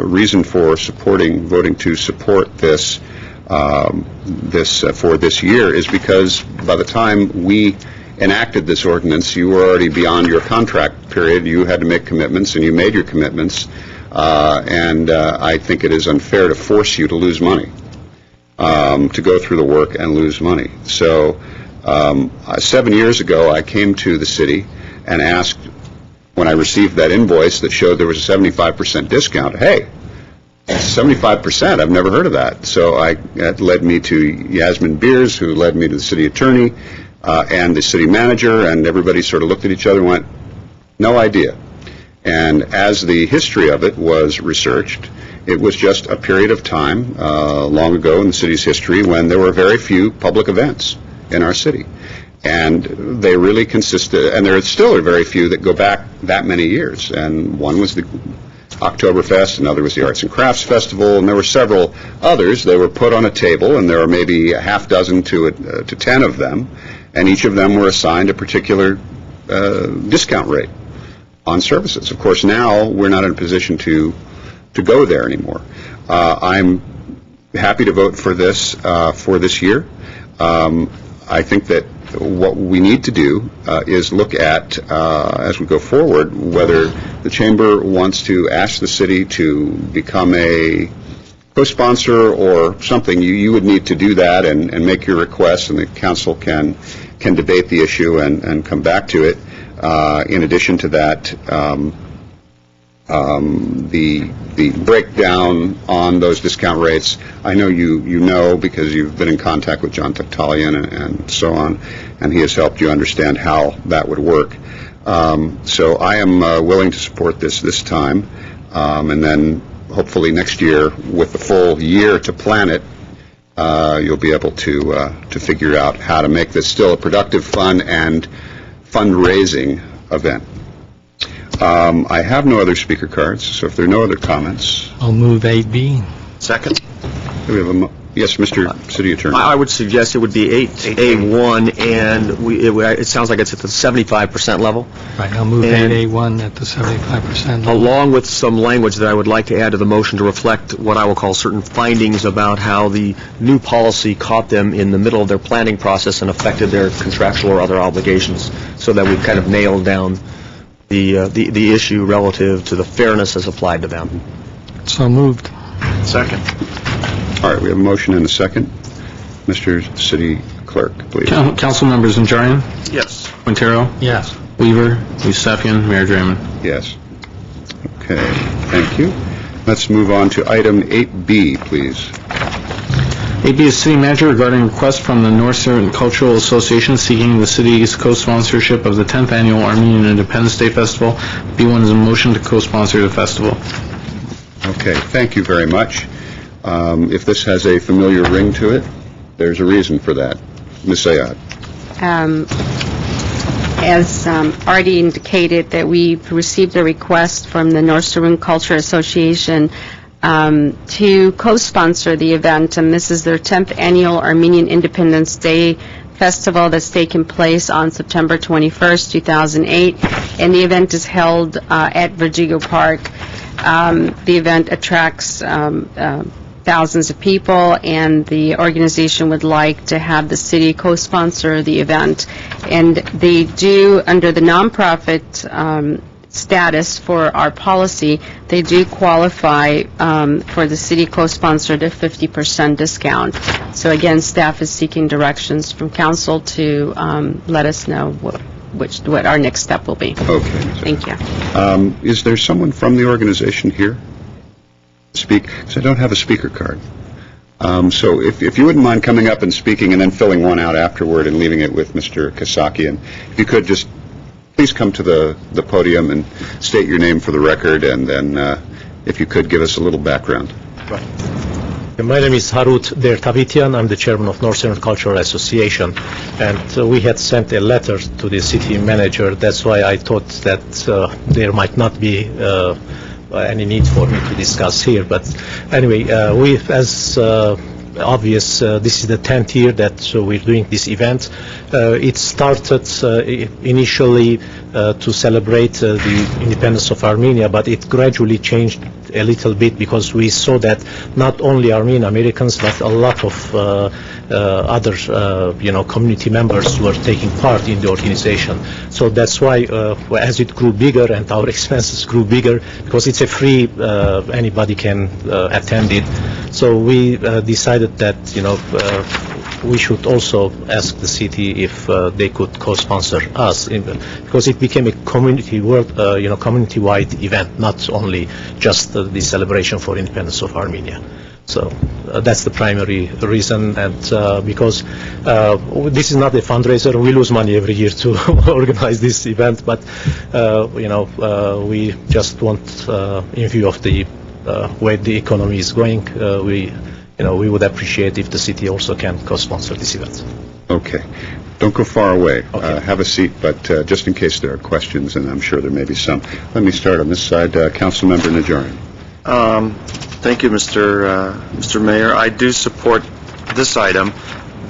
reason for voting to support this for this year is because by the time we enacted this ordinance, you were already beyond your contract period. You had to make commitments, and you made your commitments, and I think it is unfair to force you to lose money, to go through the work and lose money. So 7 years ago, I came to the city and asked, when I received that invoice that showed there was a 75% discount, hey, 75%, I've never heard of that. So that led me to Yasmin Beers, who led me to the city attorney and the city manager, and everybody sort of looked at each other and went, no idea. And as the history of it was researched, it was just a period of time long ago in the city's history when there were very few public events in our city. And they really consisted, and there still are very few that go back that many years. And one was the Oktoberfest, another was the Arts and Crafts Festival, and there were several others. They were put on a table, and there were maybe a half dozen to 10 of them, and each of them were assigned a particular discount rate on services. Of course, now we're not in a position to go there anymore. I'm happy to vote for this year. I think that what we need to do is look at, as we go forward, whether the Chamber wants to ask the city to become a co-sponsor or something. You would need to do that and make your request, and the council can debate the issue and come back to it. In addition to that, the breakdown on those discount rates, I know you know because you've been in contact with John Tuktalian and so on, and he has helped you understand how that would work. So I am willing to support this time, and then hopefully next year, with the full year to plan it, you'll be able to figure out how to make this still a productive, fun, and fundraising event. I have no other speaker cards, so if there are no other comments. I'll move 8B. Second. Do we have yes, Mr. City Attorney. I would suggest it would be 8A1, and it sounds like it's at the 75% level. Right, I'll move 8A1 at the 75% level. Along with some language that I would like to add to the motion to reflect what I will call certain findings about how the new policy caught them in the middle of their planning process and affected their contractual or other obligations, so that we've kind of nailed down the issue relative to the fairness as applied to them. So moved. Second. All right, we have a motion and a second. Mr. City Clerk, please. Council members Najarian? Yes. Quintero? Yes. Weaver? Yusefian? Mayor Draymond? Yes. Okay, thank you. Let's move on to item 8B, please. 8B is City Manager regarding request from the Northern Cultural Association seeking the city's co-sponsorship of the 10th Annual Armenian Independence Day Festival. B1 is a motion to co-sponsor the festival. Okay, thank you very much. If this has a familiar ring to it, there's a reason for that. Ms. Sayad. As already indicated, that we've received a request from the North Saroon Culture Association to co-sponsor the event, and this is their 10th Annual Armenian Independence Day festival that's taking place on September 21st, 2008, and the event is held at Verdugo Park. The event attracts thousands of people, and the organization would like to have the city co-sponsor the event. And they do, under the nonprofit status for our policy, they do qualify for the city co-sponsored a 50% discount. So again, staff is seeking directions from council to let us know what our next step will be. Okay. Thank you. Is there someone from the organization here to speak? Because I don't have a speaker card. So if you wouldn't mind coming up and speaking and then filling one out afterward and leaving it with Mr. Kasakian, if you could just please come to the podium and state your name for the record, and then if you could give us a little background. My name is Harut Dertavitian. I'm the chairman of Northern Cultural Association, and we had sent a letter to the city manager. That's why I thought that there might not be any need for me to discuss here. But anyway, as obvious, this is the 10th year that we're doing this event. It started initially to celebrate the independence of Armenia, but it gradually changed a little bit because we saw that not only Armenian Americans but a lot of other community members were taking part in the organization. So that's why as it grew bigger and our expenses grew bigger, because it's a free, anybody can attend it. So we decided that we should also ask the city if they could co-sponsor us, because it became a community-wide event, not only just the celebration for independence of Armenia. So that's the primary reason, and because this is not a fundraiser, we lose money every year to organize this event, but we just want, in view of the way the economy is going, we would appreciate if the city also can co-sponsor this event. Okay. Don't go far away. Okay. Have a seat, but just in case there are questions, and I'm sure there may be some. Let me start on this side. Councilmember Najarian. Thank you, Mr. Mayor. I do support this item.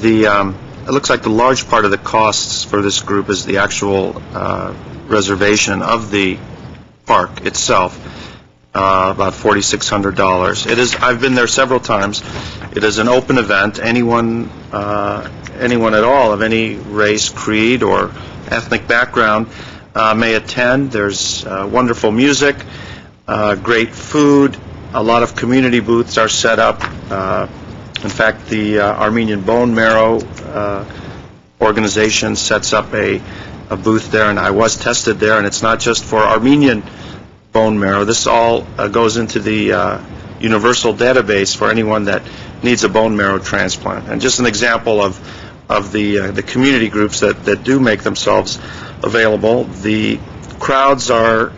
It looks like the large part of the costs for this group is the actual reservation of the park itself. About $4,600. It is. I've been there several times. It is an open event. Anyone at all of any race, creed, or ethnic background may attend. There's wonderful music, great food. A lot of community booths are set up. In fact, the Armenian Bone Marrow organization sets up a booth there, and I was tested there. And it's not just for Armenian bone marrow. This all goes into the universal database for anyone that needs a bone marrow transplant. And just an example of the community groups that do make themselves available. The crowds are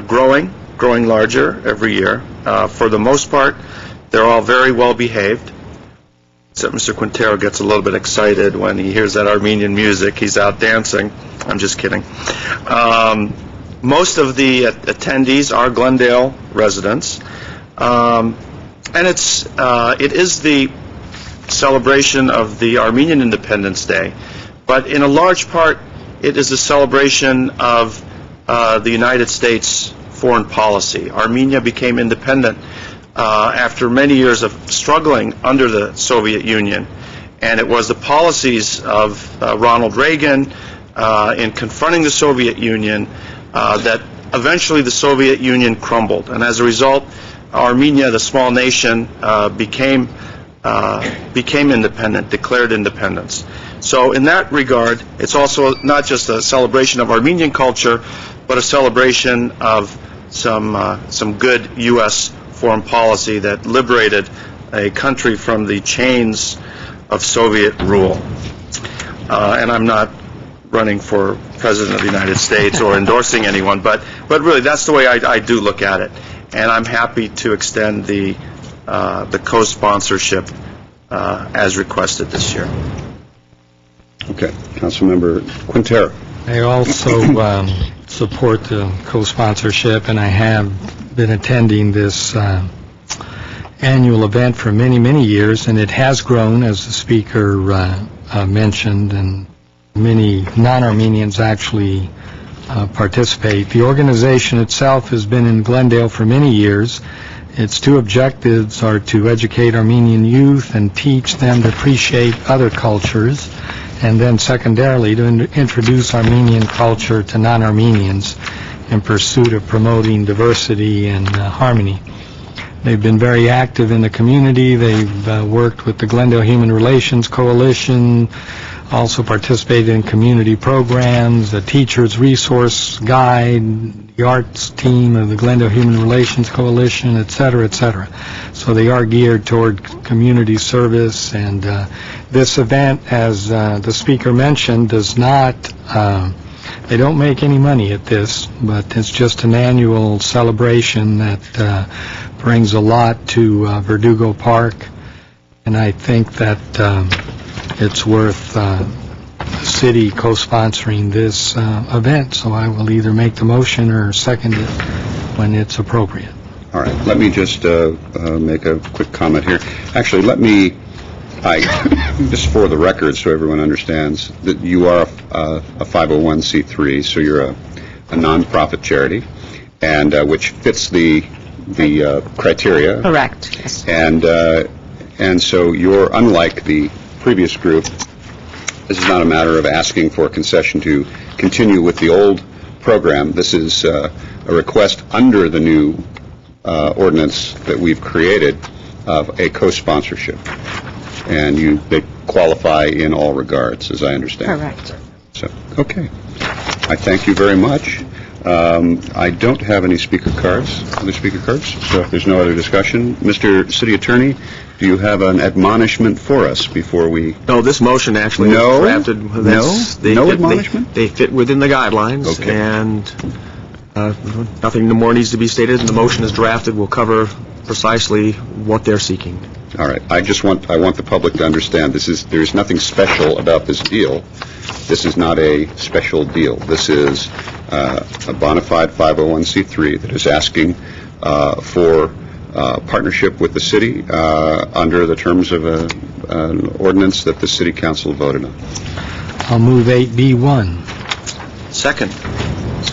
growing larger every year. For the most part, they're all very well behaved, except Mr. Quintero gets a little bit excited when he hears that Armenian music. He's out dancing. I'm just kidding. Most of the attendees are Glendale residents, and it is the celebration of the Armenian Independence Day, but in a large part it is a celebration of the United States foreign policy. Armenia became independent after many years of struggling under the Soviet Union, and it was the policies of Ronald Reagan in confronting the Soviet Union that eventually the Soviet Union crumbled, and as a result, Armenia, the small nation, became independent, declared independence. So in that regard, it's also not just a celebration of Armenian culture, but a celebration of some good U.S. foreign policy that liberated a country from the chains of Soviet rule. And I'm not running for President of the United States or endorsing anyone, but really that's the way I do look at it. And I'm happy to extend the co-sponsorship as requested this year. Okay. Councilmember Quintero. I also support the co-sponsorship, and I have been attending this annual event for many, many years, and it has grown, as the speaker mentioned, and many non-Armenians actually participate. The organization itself has been in Glendale for many years. Its two objectives are to educate Armenian youth and teach them to appreciate other cultures, and then secondarily to introduce Armenian culture to non-Armenians in pursuit of promoting diversity and harmony. They've been very active in the community. They've worked with the Glendale Human Relations Coalition, also participated in community programs, the Teacher's Resource Guide, the arts team of the Glendale Human Relations Coalition, et cetera, et cetera. So they are geared toward community service, and this event, as the speaker mentioned, does not, they don't make any money at this, but it's just an annual celebration that brings a lot to Verdugo Park, and I think that it's worth the city co-sponsoring this event, so I will either make the motion or second it when it's appropriate. All right, let me just make a quick comment here. Actually, just for the record, so everyone understands, that you are a 501c3, so you're a nonprofit charity, and which fits the criteria. Correct, yes. And so you're, unlike the previous group, this is not a matter of asking for a concession to continue with the old program. This is a request under the new ordinance that we've created of a co-sponsorship. And they qualify in all regards, as I understand. Correct. So, okay. I thank you very much. I don't have any other speaker cards, so if there's no other discussion, Mr. City Attorney, do you have an admonishment for us before we... No, this motion actually is drafted... No admonishment? They fit within the guidelines, okay. And nothing more needs to be stated, and the motion is drafted will cover precisely what they're seeking. All right. I want the public to understand there's nothing special about this deal. This is not a special deal. This is a bona fide 501c3 that is asking for partnership with the city under the terms of an ordinance that the City Council voted on. I'll move 8B1. Second.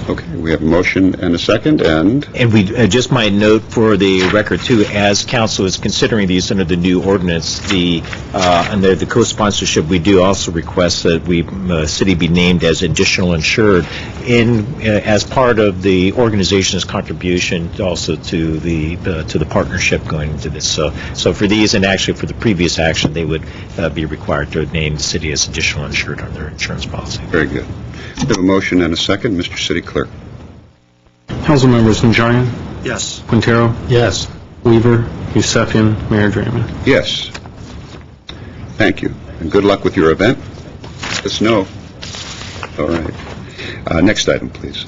Okay, we have a motion and a second, and we just might note for the record, too, as council is considering these under the new ordinance, under the co-sponsorship, we do also request that city be named as additional insured as part of the organization's contribution also to the partnership going into this. So for these, and actually for the previous action, they would be required to name the city as additional insured on their insurance policy. Very good. We have a motion and a second. Mr. City Clerk. Council members Najarian, Yes. Quintero, Yes. Weaver, Yusefian, Mayor Draymond. Yes. Thank you. And good luck with your event. Let us know. All right. Next item, please.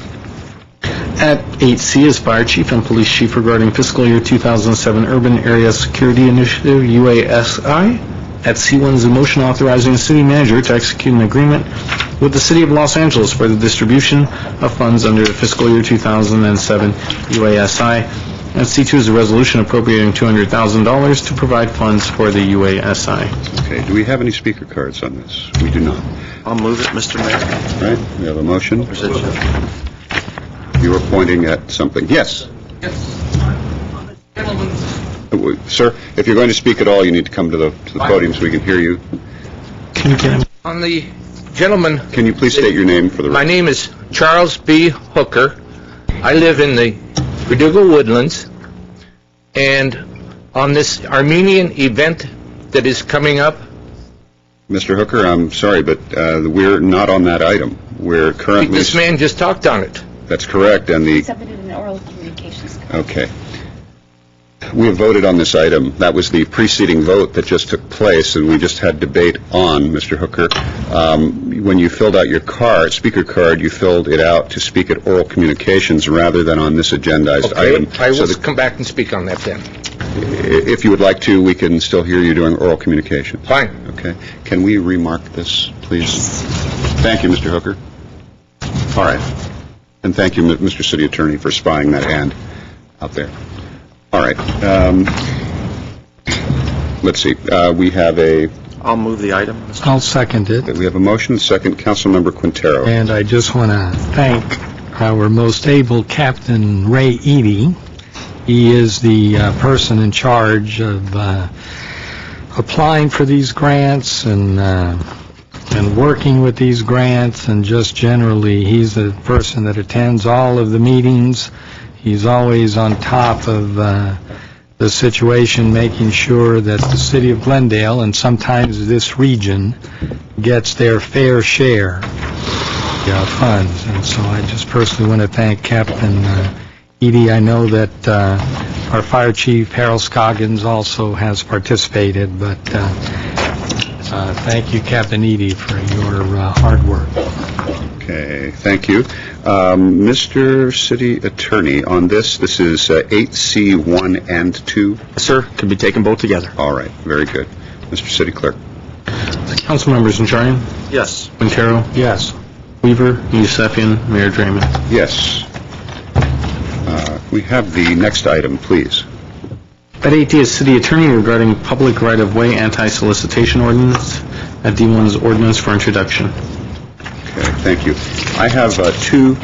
At 8C is Fire Chief and Police Chief regarding fiscal year 2007 Urban Area Security Initiative, UASI. At C1 is a motion authorizing the city manager to execute an agreement with the City of Los Angeles for the distribution of funds under the fiscal year 2007 UASI. At C2 is a resolution appropriating $200,000 to provide funds for the UASI. Okay, do we have any speaker cards on this? We do not. I'll move it, Mr. Mayor. All right, we have a motion. Or is it- You were pointing at something. Yes. Sir, if you're going to speak at all, you need to come to the podium so we can hear you. Can you get him? On the gentleman, Can you please state your name for the my record? name is Charles B. Hooker. I live in the Verdugo Woodlands, and on this Armenian event that is coming up, Mr. Hooker, I'm sorry, but we're not on that item. We're currently... this man just talked on it. That's correct, and the... Submitted an oral communications. Okay. We have voted on this item. That was the preceding vote that just took place, and we just had debate on, Mr. Hooker. When you filled out your speaker card, you filled it out to speak at oral communications rather than on this agendized item. I will come back and speak on that then. If you would like to, we can still hear you doing oral communications. Fine. Okay. Can we remark this, please? Thank you, Mr. Hooker. All right. And thank you, Mr. City Attorney, for spying that hand out there. All right. Let's see. We have a I'll move the item. I'll second it. We have a motion, second, Councilmember Quintero. And I just want to thank our most able Captain Ray Eady. He is the person in charge of applying for these grants and working with these grants, and just generally, he's the person that attends all of the meetings. He's always on top of the situation, making sure that the city of Glendale, and sometimes this region, gets their fair share of funds. And so I just personally want to thank Captain Eady. I know that our Fire Chief, Harold Scoggins, also has participated, but thank you, Captain Eady, for your hard work. Okay, thank you. Mr. City Attorney, on this is 8C1 and 2? Sir, can be taken both together. All right, very good. Mr. City Clerk? Council members Najarian? Yes. Quintero? Yes. Weaver? Yusefian? Mayor Draymond? Yes. We have the next item, please. At 8D is City Attorney regarding public right-of-way anti-solicitation ordinance. At D1 is ordinance for introduction. Okay, thank you. I have two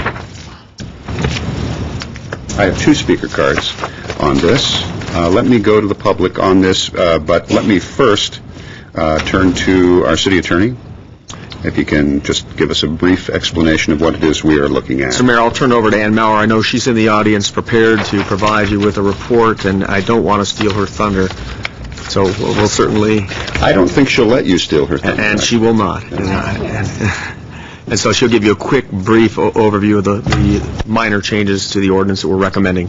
speaker cards on this. Let me go to the public on this, but let me first turn to our city attorney. If you can just give us a brief explanation of what it is we are looking at. Mr. Mayor, I'll turn over to Ann Maurer. I know she's in the audience prepared to provide you with a report, and I don't want to steal her thunder. So we'll certainly... I don't think she'll let you steal her thunder. And she will not. And so she'll give you a quick, brief overview of the minor changes to the ordinance that we're recommending.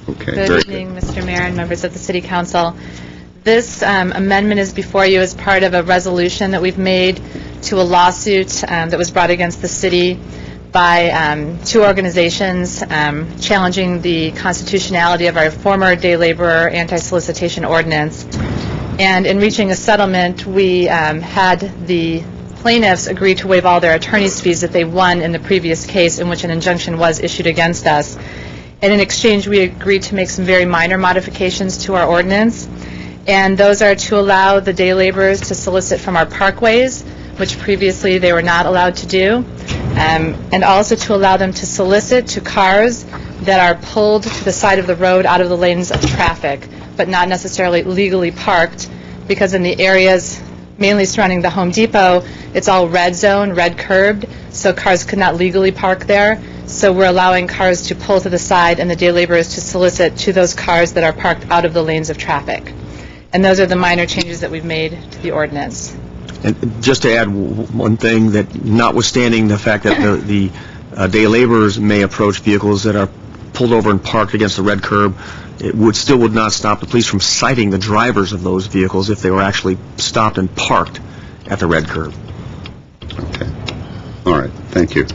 Okay. Good evening, Mr. Mayor and members of the City Council. This amendment is before you as part of a resolution that we've made to a lawsuit that was brought against the city by two organizations challenging the constitutionality of our former day laborer anti-solicitation ordinance. And in reaching a settlement, we had the plaintiffs agree to waive all their attorney's fees that they won in the previous case in which an injunction was issued against us. And in exchange, we agreed to make some very minor modifications to our ordinance. And those are to allow the day laborers to solicit from our parkways, which previously they were not allowed to do, and also to allow them to solicit to cars that are pulled to the side of the road out of the lanes of traffic, but not necessarily legally parked, because in the areas mainly surrounding the Home Depot, it's all red zone, red curbed, so cars could not legally park there. So we're allowing cars to pull to the side and the day laborers to solicit to those cars that are parked out of the lanes of traffic. And those are the minor changes that we've made to the ordinance. And just to add one thing, that notwithstanding the fact that the day laborers may approach vehicles that are pulled over and parked against the red curb, it still would not stop the police from citing the drivers of those vehicles if they were actually stopped and parked at the red curb. Okay. All right. Thank you.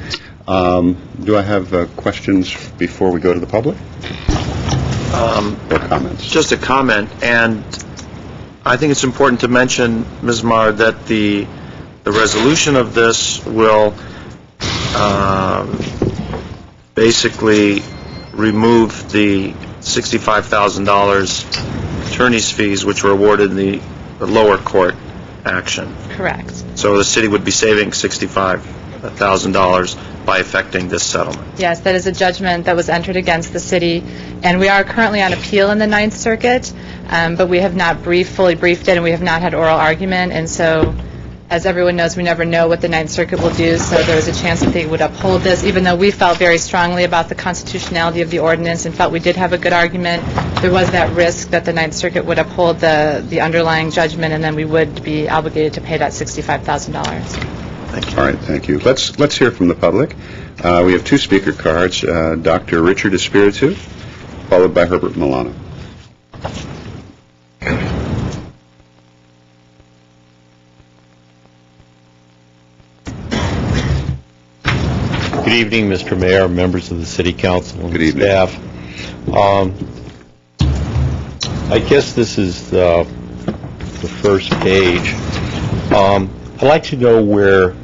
Do I have questions before we go to the public? Or comments? Just a comment, and I think it's important to mention, Ms. Marr, that the resolution of this will basically remove the $65,000 attorney's fees which were awarded in the lower court action. Correct. So the city would be saving $65,000 by effecting this settlement. Yes, that is a judgment that was entered against the city, and we are currently on appeal in the Ninth Circuit, but we have not fully briefed it, and we have not had oral argument, and so, as everyone knows, we never know what the Ninth Circuit will do, so there's a chance that they would uphold this, even though we felt very strongly about the constitutionality of the ordinance and felt we did have a good argument. There was that risk that the Ninth Circuit would uphold the underlying judgment, and then we would be obligated to pay that $65,000. Thank you. All right, thank you. Let's hear from the public. We have two speaker cards, Dr. Richard Espiritu, followed by Herbert Milano. Good evening, Mr. Mayor, members of the City Council and staff. I guess this is the first page. I'd like to know where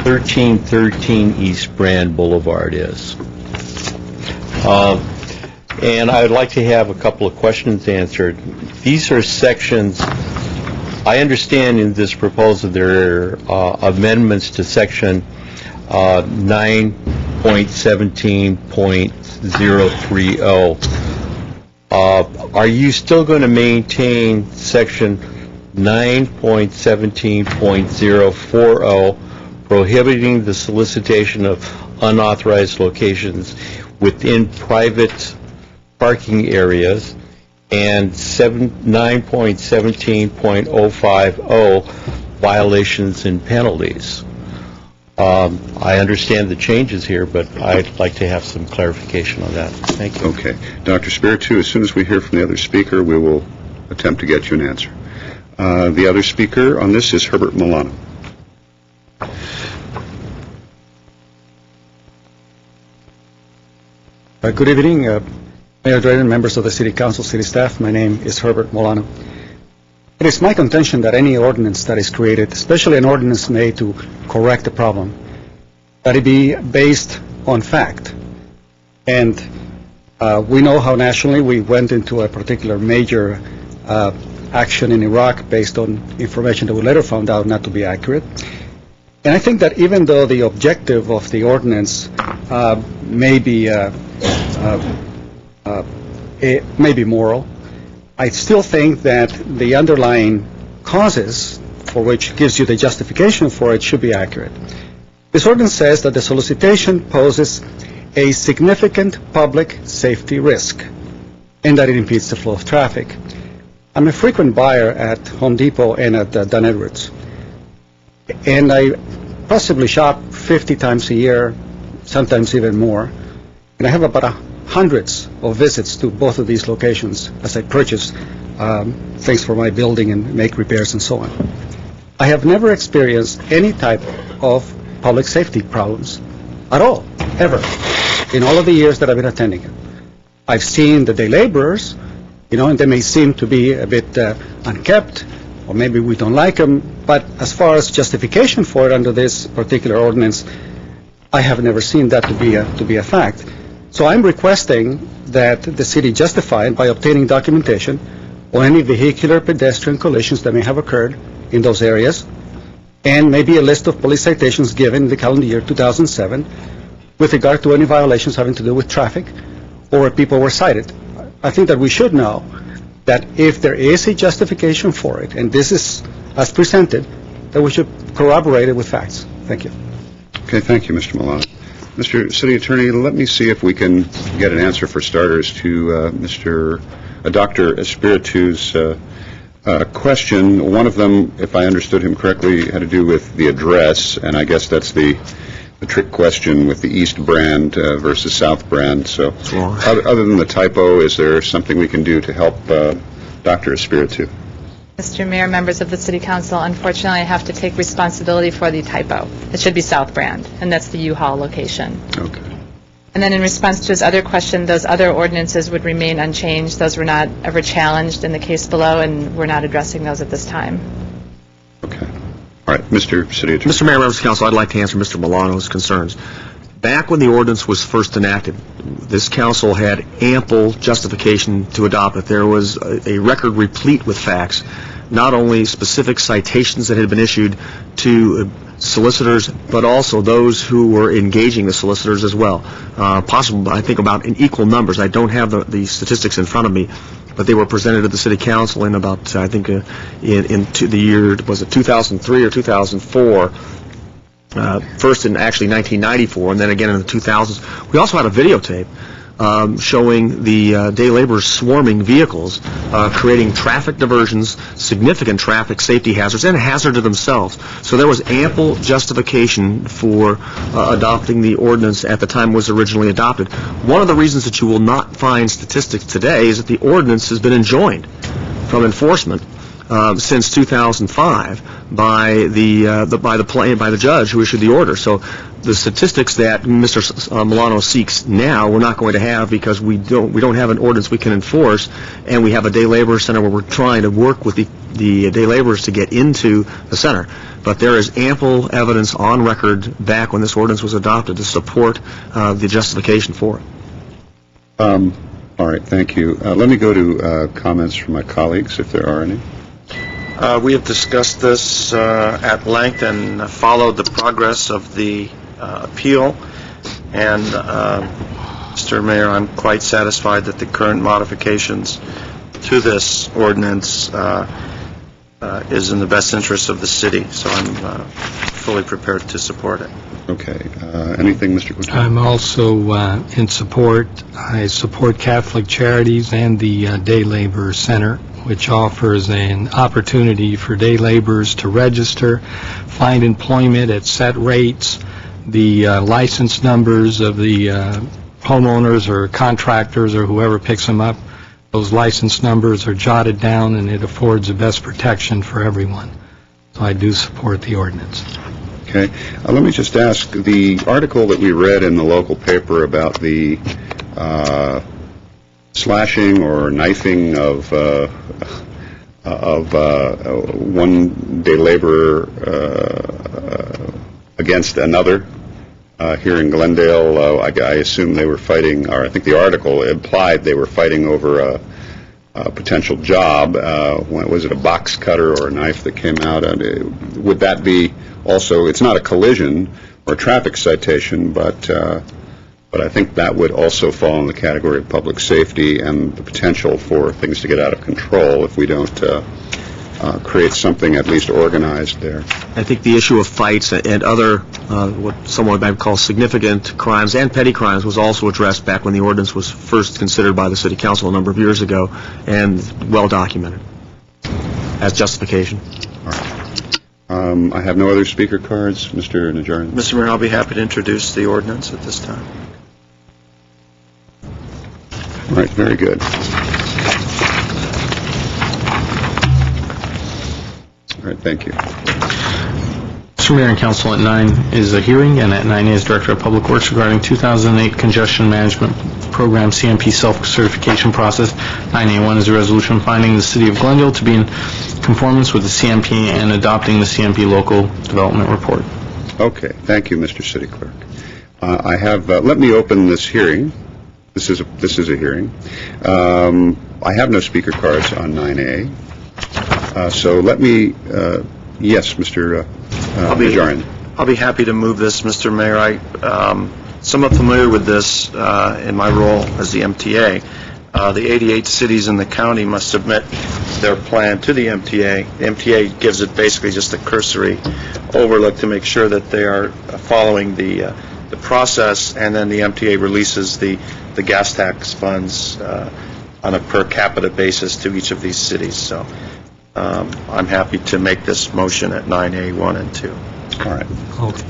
1313 East Brand Boulevard is. And I'd like to have a couple of questions answered. These are sections I understand in this proposal there are amendments to section 9.17.030. Are you still going to maintain section 9.17.040, prohibiting the solicitation of unauthorized locations within private parking areas, and 9.17.050, violations and penalties? I understand the changes here, but I'd like to have some clarification on that. Thank you. Okay. Dr. Spiritu, as soon as we hear from the other speaker, we will attempt to get you an answer. The other speaker on this is Herbert Milano. Good evening, Mayor Drayden, members of the City Council, City staff. My name is Herbert Milano. It is my contention that any ordinance that is created, especially an ordinance made to correct a problem, that it be based on fact. And we know how nationally we went into a particular major action in Iraq based on information that we later found out not to be accurate. And I think that even though the objective of the ordinance may be moral, I still think that the underlying causes for which gives you the justification for it should be accurate. This ordinance says that the solicitation poses a significant public safety risk and that it impedes the flow of traffic. I'm a frequent buyer at Home Depot and at Dunn Edwards, and I possibly shop 50 times a year, sometimes even more, and I have about hundreds of visits to both of these locations as I purchase things for my building and make repairs and so on. I have never experienced any type of public safety problems at all, ever, in all of the years that I've been attending it. I've seen the day laborers, and they may seem to be a bit unkept, or maybe we don't like them, but as far as justification for it under this particular ordinance, I have never seen that to be a fact. So I'm requesting that the city justify it by obtaining documentation on any vehicular pedestrian collisions that may have occurred in those areas, and maybe a list of police citations given in the calendar year 2007 with regard to any violations having to do with traffic or where people were cited. I think that we should know that if there is a justification for it, and this is as presented, that we should corroborate it with facts. Thank you. Okay, thank you, Mr. Milano. Mr. City Attorney, let me see if we can get an answer for starters to Dr. Espiritu's question. One of them, if I understood him correctly, had to do with the address, and I guess that's the trick question with the East Brand versus South Brand. So other than the typo, is there something we can do to help Dr. Espiritu? Mr. Mayor, members of the City Council, unfortunately, I have to take responsibility for the typo. It should be South Brand, and that's the U-Haul location. Okay. And then in response to his other question, those other ordinances would remain unchanged. Those were not ever challenged in the case below, and we're not addressing those at this time. Okay. All right, Mr. City Attorney. Mr. Mayor, members of the council, I'd like to answer Mr. Milano's concerns. Back when the ordinance was first enacted, this council had ample justification to adopt it. There was a record replete with facts, not only specific citations that had been issued to solicitors, but also those who were engaging the solicitors as well. Possible, I think, about in equal numbers. I don't have the statistics in front of me, but they were presented to the City Council in about, I think, into the year, was it 2003 or 2004? First in actually 1994, and then again in the 2000s. We also had a videotape showing the day laborers swarming vehicles, creating traffic diversions, significant traffic safety hazards, and a hazard to themselves. So there was ample justification for adopting the ordinance at the time it was originally adopted. One of the reasons that you will not find statistics today is that the ordinance has been enjoined from enforcement since 2005 by the judge who issued the order. So the statistics that Mr. Milano seeks now, we're not going to have because we don't have an ordinance we can enforce, and we have a day labor center where we're trying to work with the day laborers to get into the center. But there is ample evidence on record back when this ordinance was adopted to support the justification for it. All right, thank you. Let me go to comments from my colleagues, if there are any. We have discussed this at length and followed the progress of the appeal, and Mr. Mayor, I'm quite satisfied that the current modifications to this ordinance is in the best interest of the city, so I'm fully prepared to support it. Okay. Anything, Mr. Quintero? I'm also in support. I support Catholic Charities and the Day Labor Center, which offers an opportunity for day laborers to register, find employment at set rates. The license numbers of the homeowners or contractors or whoever picks them up, those license numbers are jotted down, and it affords the best protection for everyone. So I do support the ordinance. Okay. Let me just ask, the article that we read in the local paper about the slashing or knifing of one day laborer against another here in Glendale, I assume they were fighting, or I think the article implied they were fighting over a potential job. Was it a box cutter or a knife that came out? Would that be also, it's not a collision or a traffic citation, but I think that would also fall in the category of public safety and the potential for things to get out of control if we don't create something at least organized there. I think the issue of fights and other, what someone might call significant crimes and petty crimes was also addressed back when the ordinance was first considered by the City Council a number of years ago, and well documented as justification. All right. I have no other speaker cards. Mr. Najarian. Mr. Mayor, I'll be happy to introduce the ordinance at this time. All right, very good. All right, thank you. Mr. Mayor and Council, at 9 is a hearing, and at 9A is Director of Public Works regarding 2008 Congestion Management Program CMP self-certification process. 9A1 is a resolution finding the City of Glendale to be in conformance with the CMP and adopting the CMP local development report. Okay, thank you, Mr. City Clerk. I have, let me open this hearing. This is a hearing. I have no speaker cards on 9A. So let me, yes, Mr. Najarian. I'll be happy to move this, Mr. Mayor. I'm somewhat familiar with this in my role as the MTA. The 88 cities in the county must submit their plan to the MTA. The MTA gives it basically just a cursory overlook to make sure that they are following the process, and then the MTA releases the gas tax funds on a per capita basis to each of these cities. So I'm happy to make this motion at 9A1 and 2. All right. Okay.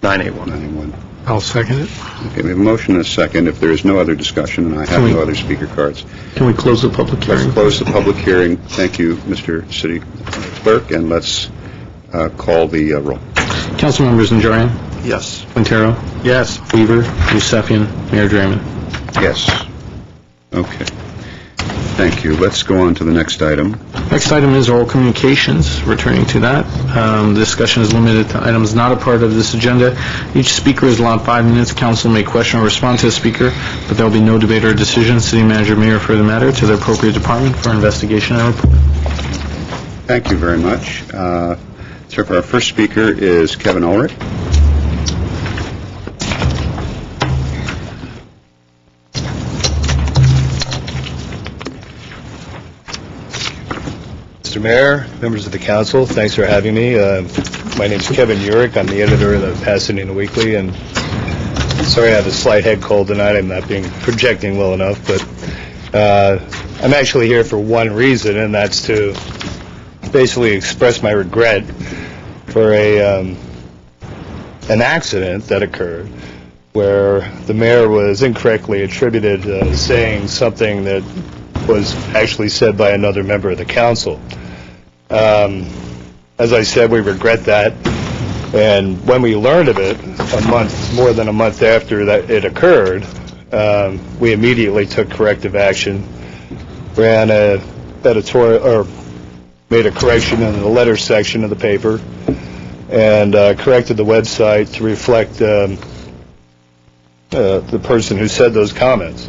9A1. 9A1. I'll second it. Okay, we have a motion and a second. If there is no other discussion, and I have no other speaker cards. Can we close the public hearing? Let's close the public hearing. Thank you, Mr. City Clerk, and let's call the roll. Council members Najarian? Yes. Quintero? Yes. Weaver? Yusefian? Mayor Draymond? Yes. Okay. Thank you. Let's go on to the next item. Next item is oral communications. Returning to that, the discussion is limited to items not a part of this agenda. Each speaker is allowed 5 minutes. Council may question or respond to the speaker, but there will be no debate or decision. City manager may refer the matter to the appropriate department for investigation and report. Thank you very much. So our first speaker is Kevin Ulrich. Mr. Mayor, members of the council, thanks for having me. My name is Kevin Urich. I'm the editor of the Pasadena Weekly, and sorry I have a slight head cold tonight. I'm not being projecting well enough, but I'm actually here for one reason, and that's to basically express my regret for an accident that occurred where the mayor was incorrectly attributed saying something that was actually said by another member of the council. As I said, we regret that, and when we learned of it more than a month after that it occurred, we immediately took corrective action, ran a editorial, or made a correction in the letter section of the paper, and corrected the website to reflect the person who said those comments.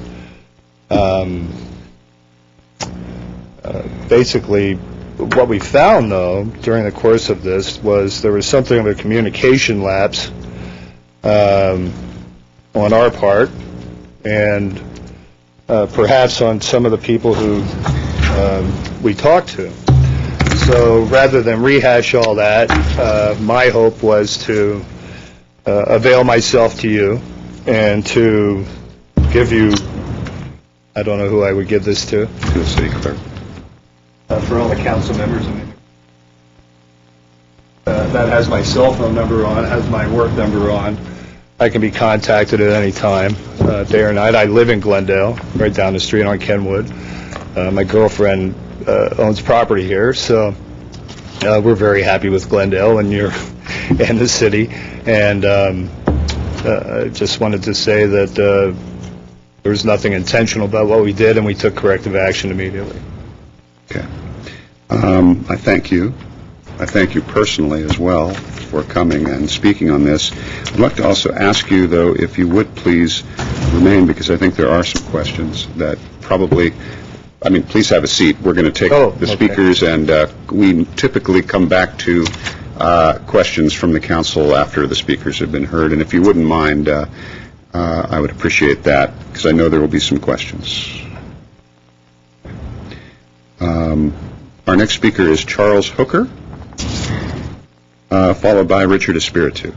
Basically, what we found, though, during the course of this was there was something of a communication lapse on our part, and perhaps on some of the people who we talked to. So rather than rehash all that, my hope was to avail myself to you and to give you, I don't know who I would give this to. To the city clerk. For all the council members. That has my cell phone number on, has my work number on. I can be contacted at any time, day or night. I live in Glendale, right down the street on Kenwood. My girlfriend owns property here, so we're very happy with Glendale and the city. And I just wanted to say that there was nothing intentional about what we did, and we took corrective action immediately. Okay. I thank you. I thank you personally as well for coming and speaking on this. I'd like to also ask you, though, if you would please remain, because I think there are some questions that probably, please have a seat. We're going to take the speakers, and we typically come back to questions from the council after the speakers have been heard. And if you wouldn't mind, I would appreciate that, because I know there will be some questions. Our next speaker is Charles Hooker, followed by Richard Espiritu.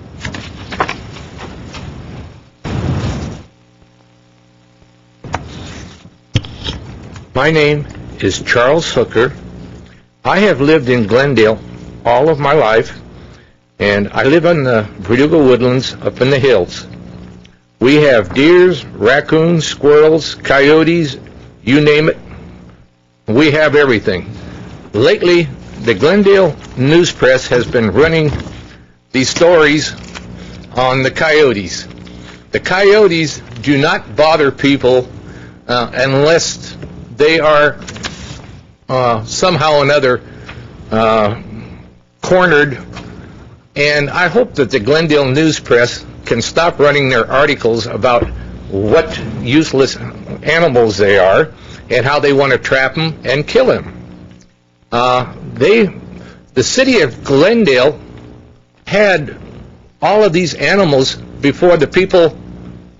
My name is Charles Hooker. I have lived in Glendale all of my life, and I live in the Verdugo Woodlands up in the hills. We have deers, raccoons, squirrels, coyotes, you name it. We have everything. Lately, the Glendale news press has been running these stories on the coyotes. The coyotes do not bother people unless they are somehow or another cornered. And I hope that the Glendale news press can stop running their articles about what useless animals they are and how they want to trap them and kill them. The city of Glendale had all of these animals before the people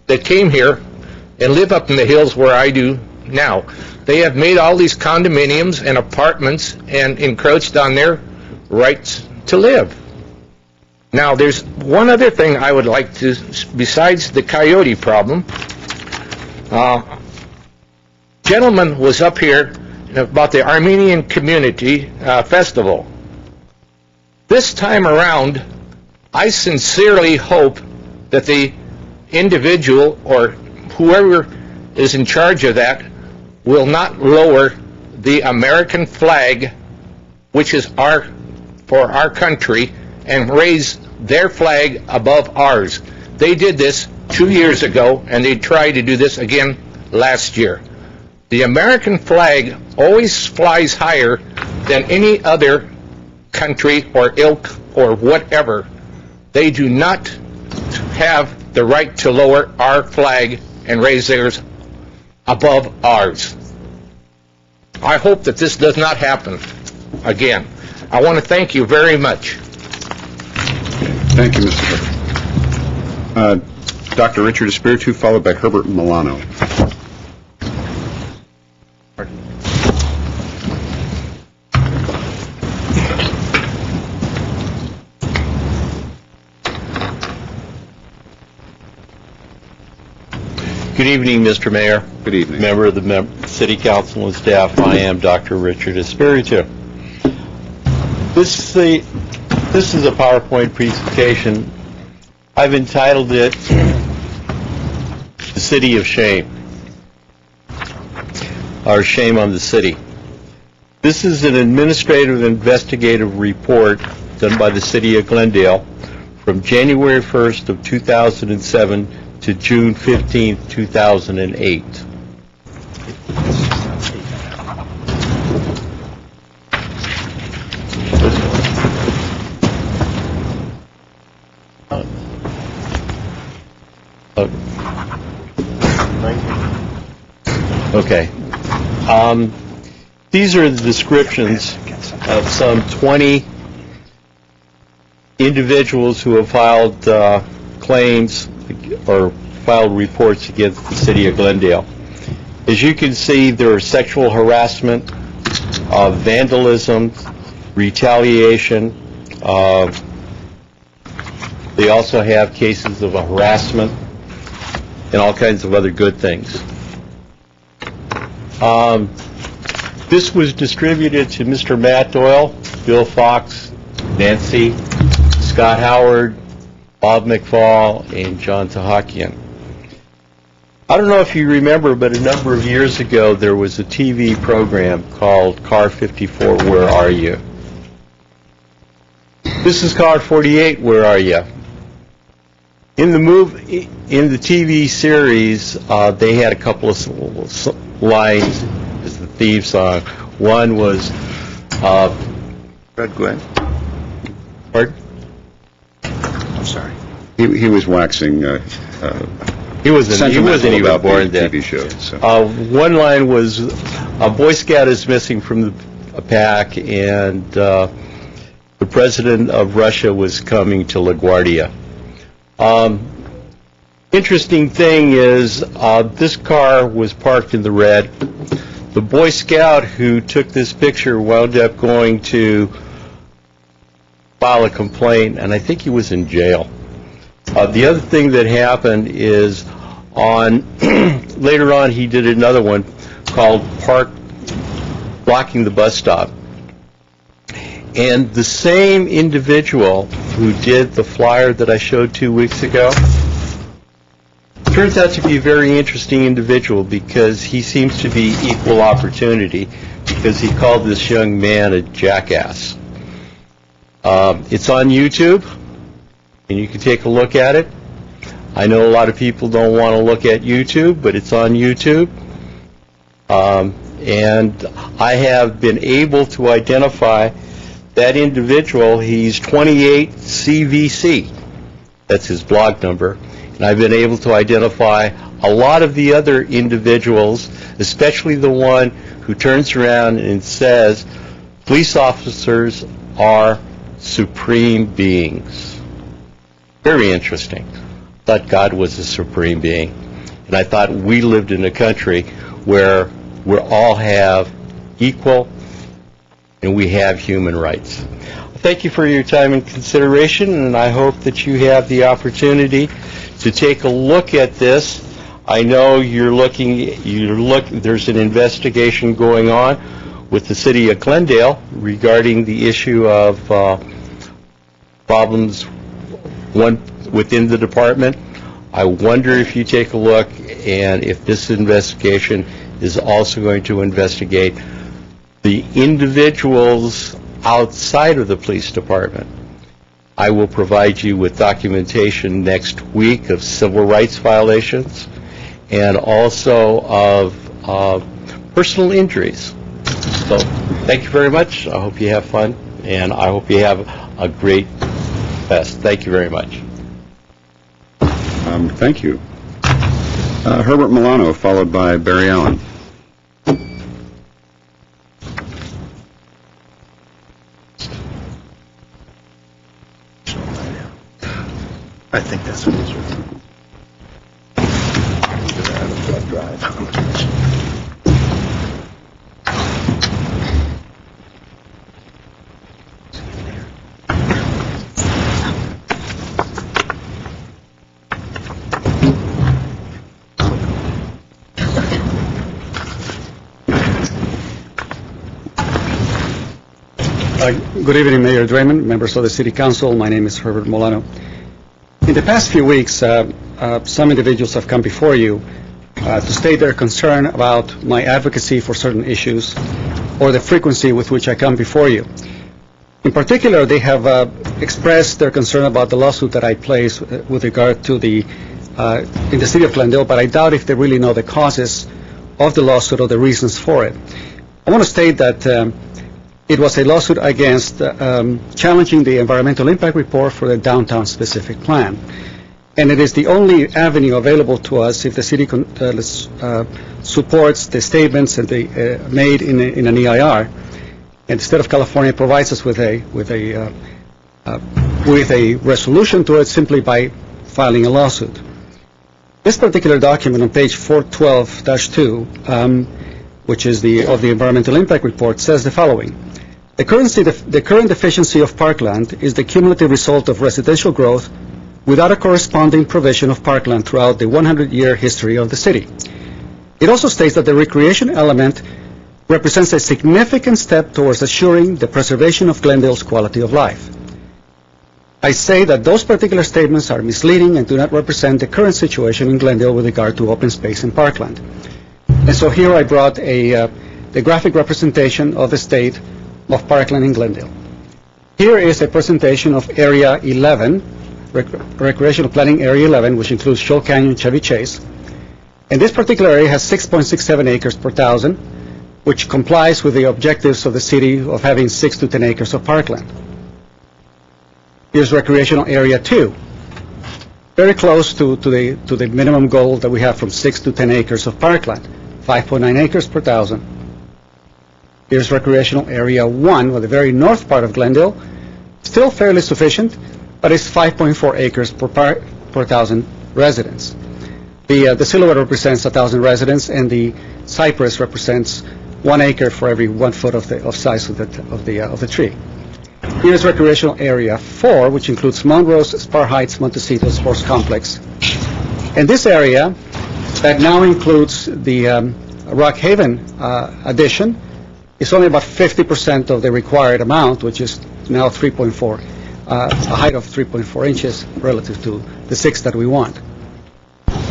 that came here and live up in the hills where I do now. They have made all these condominiums and apartments and encroached on their rights to live. Now, there's one other thing I would like to, besides the coyote problem. Gentleman was up here about the Armenian Community Festival. This time around, I sincerely hope that the individual or whoever is in charge of that will not lower the American flag, which is for our country, and raise their flag above ours. They did this 2 years ago, and they tried to do this again last year. The American flag always flies higher than any other country or ilk or whatever. They do not have the right to lower our flag and raise theirs above ours. I hope that this does not happen again. I want to thank you very much. Thank you, Mr. Hooker. Dr. Richard Espiritu, followed by Herbert Milano. Good evening, Mr. Mayor. Good evening. Member of the City Council and staff, I am Dr. Richard Espiritu. This is a PowerPoint presentation. I've entitled it The City of Shame, or Shame on the City. This is an administrative investigative report done by the City of Glendale from January 1st of 2007 to June 15th, 2008. Okay. These are the descriptions of some 20 individuals who have filed claims or filed reports against the city of Glendale. As you can see, there are sexual harassment, vandalism, retaliation. They also have cases of harassment and all kinds of other good things. This was distributed to Mr. Matt Doyle, Bill Fox, Nancy, Scott Howard, Bob McFall, and John Tahakian. I don't know if you remember, but a number of years ago there was a TV program called Car 54, Where Are You? This is Car 48, Where Are You? In the TV series, they had a couple of lines as the theme song. One was Red Gwen. Pardon? I'm sorry. He was waxing He wasn't even about born the then. TV show. So. One line was, a Boy Scout is missing from a pack, and the president of Russia was coming to LaGuardia. Interesting thing is, this car was parked in the red. The Boy Scout who took this picture wound up going to file a complaint, and I think he was in jail. The other thing that happened is later on he did another one called Blocking the Bus Stop. And the same individual who did the flyer that I showed 2 weeks ago turns out to be a very interesting individual because he seems to be equal opportunity because he called this young man a jackass. It's on YouTube, and you can take a look at it. I know a lot of people don't want to look at YouTube, but it's on YouTube. And I have been able to identify that individual. He's 28 CVC. That's his blog number. And I've been able to identify a lot of the other individuals, especially the one who turns around and says, police officers are supreme beings. Very interesting. I thought God was a supreme being. And I thought we lived in a country where we all have equal and we have human rights. Thank you for your time and consideration, and I hope that you have the opportunity to take a look at this. I know there's an investigation going on with the city of Glendale regarding the issue of problems within the department. I wonder if you take a look and if this investigation is also going to investigate the individuals outside of the police department. I will provide you with documentation next week of civil rights violations and also of personal injuries. So thank you very much. I hope you have fun, and I hope you have a great fest. Thank you very much. Thank you. Herbert Milano, followed by Barry Allen. I think that's what it is. Good evening, Mayor Draymond, members of the City Council. My name is Herbert Milano. In the past few weeks, some individuals have come before you to state their concern about my advocacy for certain issues or the frequency with which I come before you. In particular, they have expressed their concern about the lawsuit that I placed with regard to in the city of Glendale, but I doubt if they really know the causes of the lawsuit or the reasons for it. I want to state that it was a lawsuit against challenging the environmental impact report for the downtown specific plan. And it is the only avenue available to us if the city supports the statements that they made in an EIR And the state of California provides us with a resolution to it simply by filing a lawsuit. This particular document on page 412-2, which is of the Environmental Impact Report, says the following. The current deficiency of parkland is the cumulative result of residential growth without a corresponding provision of parkland throughout the 100-year history of the city. It also states that the recreation element represents a significant step towards assuring the preservation of Glendale's quality of life. I say that those particular statements are misleading and do not represent the current situation in Glendale with regard to open space and parkland. And so here I brought the graphic representation of the state of parkland in Glendale. Here is a presentation of Area 11, Recreational Planning Area 11, which includes Shoal Canyon, Chevy Chase. And this particular area has 6.67 acres per thousand, which complies with the objectives of the city of having 6 to 10 acres of parkland. Here's Recreational Area 2, very close to the minimum goal that we have from 6 to 10 acres of parkland, 5.9 acres per thousand. Here's Recreational Area 1, with the very north part of Glendale, still fairly sufficient, but it's 5.4 acres per thousand residents. The silhouette represents 1,000 residents, and the cypress represents 1 acre for every 1 foot of size of the tree. Here's Recreational Area 4, which includes Monrose, Spar Heights, Montecito Sports Complex. And this area that now includes the Rock Haven addition is only about 50% of the required amount, which is now 3.4, a height of 3.4 inches relative to the 6 that we want.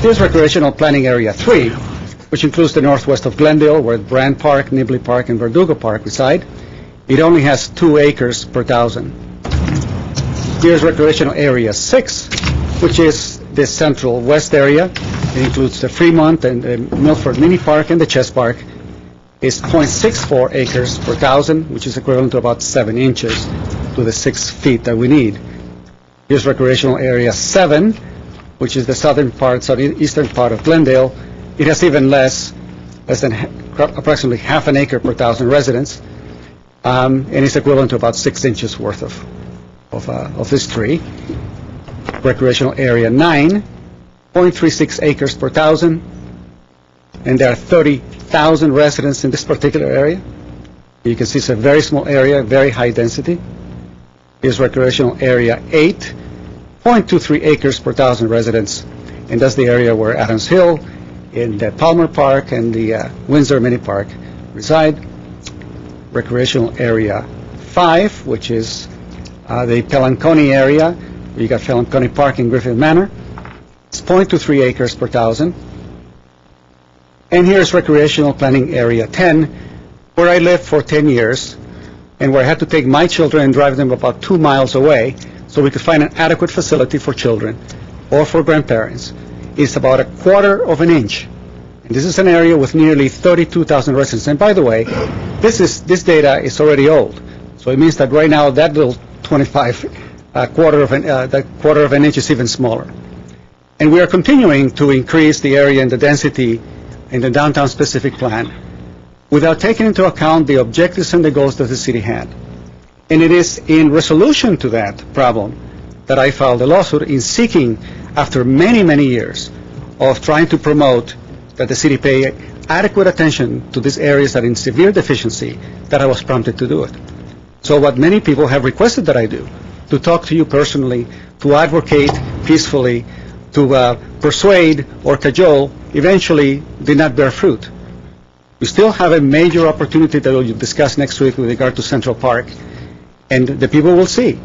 Here's Recreational Planning Area 3, which includes the northwest of Glendale, where Brand Park, Nibley Park, and Verdugo Park reside. It only has 2 acres per thousand. Here's Recreational Area 6, which is the central west area. It includes the Fremont and the Milford Mini Park and the Chess Park. It's 0.64 acres per thousand, which is equivalent to about 7 inches to the 6 feet that we need. Here's Recreational Area 7, which is the southeastern part of Glendale. It has even less than approximately half an acre per thousand residents, and it's equivalent to about 6 inches worth of this tree. Recreational Area 9, 0.36 acres per thousand, and there are 30,000 residents in this particular area. You can see it's a very small area, very high density. Here's Recreational Area 8, 0.23 acres per thousand residents, and that's the area where Adams Hill and the Palmer Park and the Windsor Mini Park reside. Recreational Area 5, which is the Pelanconi area, where you got Pelanconi Park in Griffith Manor. It's 0.23 acres per thousand. And here's Recreational Planning Area 10, where I lived for 10 years, and where I had to take my children and drive them about 2 miles away so we could find an adequate facility for children or for grandparents. It's about 1/4 of an inch. And this is an area with nearly 32,000 residents. And by the way, this data is already old. So it means that right now that little 1/4 of an inch is even smaller. And we are continuing to increase the area and the density in the downtown specific plan without taking into account the objectives and the goals that the city had. And it is in resolution to that problem that I filed a lawsuit in seeking, after many, many years of trying to promote that the city pay adequate attention to these areas that are in severe deficiency, that I was prompted to do it. So what many people have requested that I do, to talk to you personally, to advocate peacefully, to persuade or cajole, eventually did not bear fruit. We still have a major opportunity that we'll discuss next week with regard to Central Park. And the people will see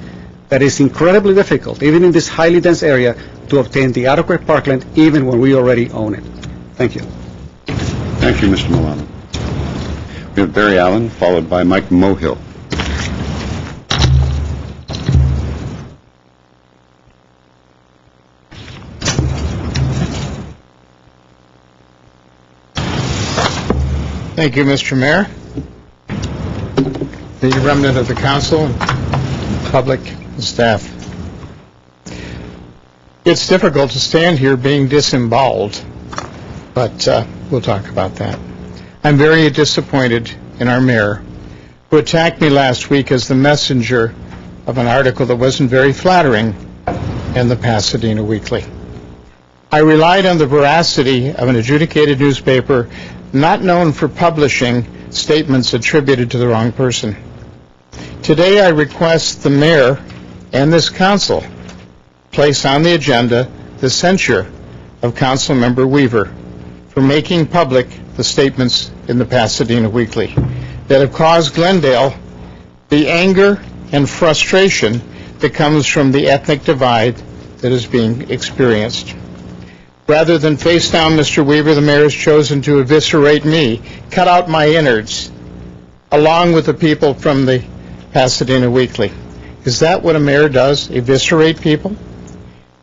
that it's incredibly difficult, even in this highly dense area, to obtain the adequate parkland, even when we already own it. Thank you. Thank you, Mr. Milano. We have Barry Allen, followed by Mike Mohill. Thank you, Mr. Mayor, the remnant of the council, public, and staff. It's difficult to stand here being disemboweled, but we'll talk about that. I'm very disappointed in our mayor who attacked me last week as the messenger of an article that wasn't very flattering in the Pasadena Weekly. I relied on the veracity of an adjudicated newspaper not known for publishing statements attributed to the wrong person. Today I request the mayor and this council place on the agenda the censure of Councilmember Weaver for making public the statements in the Pasadena Weekly that have caused Glendale the anger and frustration that comes from the ethnic divide that is being experienced. Rather than face down Mr. Weaver, the mayor has chosen to eviscerate me, cut out my innards, along with the people from the Pasadena Weekly. Is that what a mayor does, eviscerate people?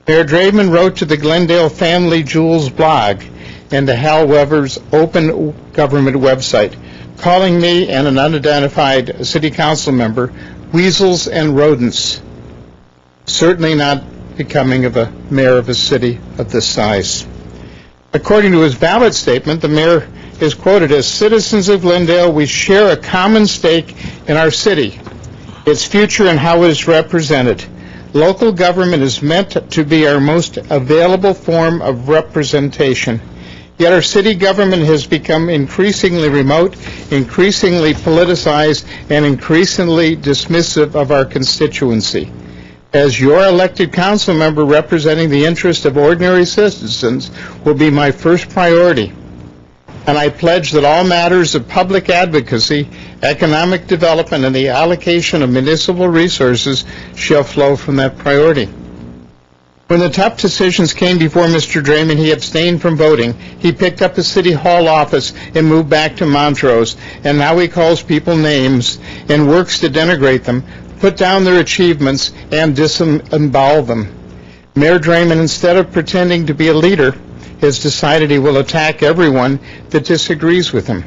Mayor Draven wrote to the Glendale Family Jewels blog and to Hal Weber's open government website, calling me and an unidentified city council member weasels and rodents. Certainly not becoming of a mayor of a city of this size. According to his ballot statement, the mayor is quoted as, "Citizens of Glendale, we share a common stake in our city, its future and how it is represented. Local government is meant to be our most available form of representation. Yet our city government has become increasingly remote, increasingly politicized, and increasingly dismissive of our constituency. As your elected council member representing the interest of ordinary citizens will be my first priority. And I pledge that all matters of public advocacy, economic development, and the allocation of municipal resources shall flow from that priority." When the tough decisions came before Mr. Draymond, he abstained from voting. He picked up a city hall office and moved back to Montrose, and now he calls people names and works to denigrate them, put down their achievements, and disembowel them. Mayor Draymond, instead of pretending to be a leader, has decided he will attack everyone that disagrees with him.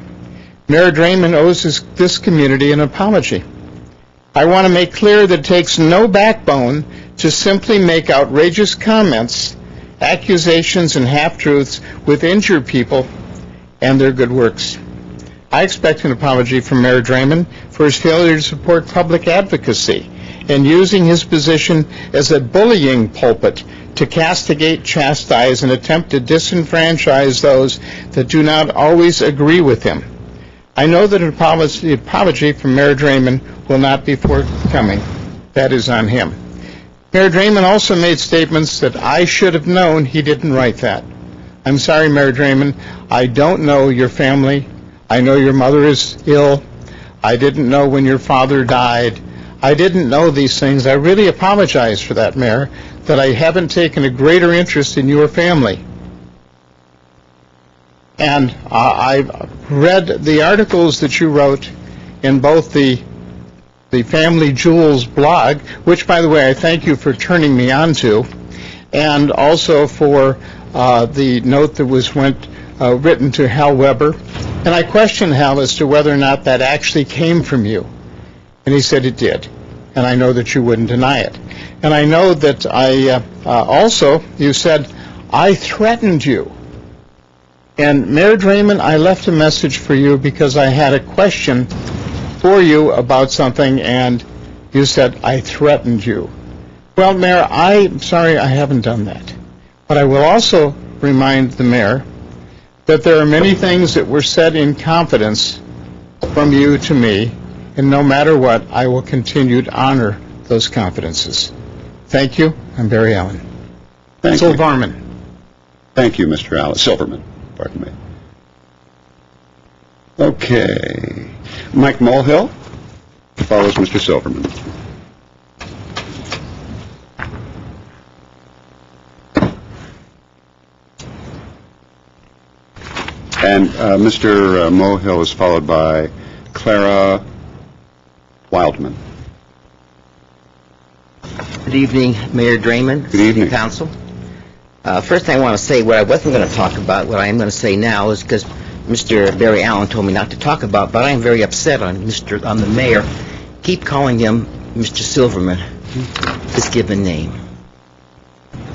Mayor Draymond owes this community an apology. I want to make clear that it takes no backbone to simply make outrageous comments, accusations, and half-truths with injured people and their good works. I expect an apology from Mayor Draymond for his failure to support public advocacy and using his position as a bullying pulpit to castigate, chastise, and attempt to disenfranchise those that do not always agree with him. I know that an apology from Mayor Draymond will not be forthcoming. That is on him. Mayor Draymond also made statements that I should have known he didn't write that. I'm sorry, Mayor Draymond. I don't know your family. I know your mother is ill. I didn't know when your father died. I didn't know these things. I really apologize for that, Mayor, that I haven't taken a greater interest in your family. And I've read the articles that you wrote in both the Family Jewels blog, which, by the way, I thank you for turning me on to, and also for the note that was written to Hal Weber. And I questioned Hal as to whether or not that actually came from you. And he said it did. And I know that you wouldn't deny it. And I know that you said, I threatened you. And Mayor Draymond, I left a message for you because I had a question for you about something, and you said, I threatened you. Well, Mayor, I'm sorry I haven't done that. But I will also remind the mayor that there are many things that were said in confidence from you to me, and no matter what, I will continue to honor those confidences. Thank you. I'm Barry Allen. Thank you. Silverman. Thank you, Mr. Allen. Silverman, pardon me. Okay. Mike Mulhill follows Mr. Silverman. And Mr. Mulhill is followed by Clara Wildman. Good evening, Mayor Draymond. Good evening. City Council. First, I want to say what I wasn't going to talk about, what I am going to say now, is because Mr. Barry Allen told me not to talk about, but I am very upset on the mayor. Keep calling him Mr. Silverman, his given name.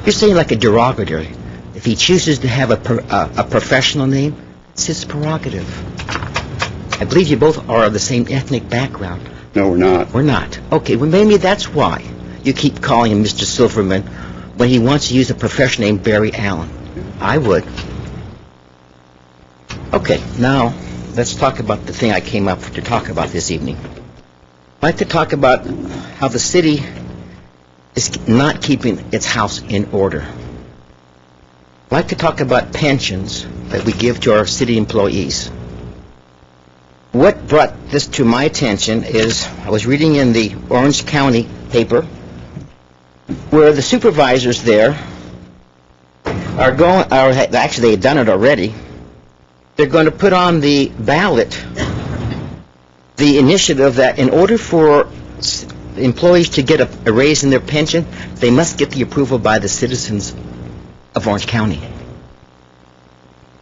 You're saying like a derogatory. If he chooses to have a professional name, it's his prerogative. I believe you both are of the same ethnic background. No, we're not. We're not. Okay, well, maybe that's why you keep calling him Mr. Silverman when he wants to use a profession named Barry Allen. I would. Okay, now let's talk about the thing I came up to talk about this evening. I'd like to talk about how the city is not keeping its house in order. I'd like to talk about pensions that we give to our city employees. What brought this to my attention is I was reading in the Orange County paper where the supervisors there actually they had done it already. They're going to put on the ballot the initiative that in order for employees to get a raise in their pension, they must get the approval by the citizens of Orange County.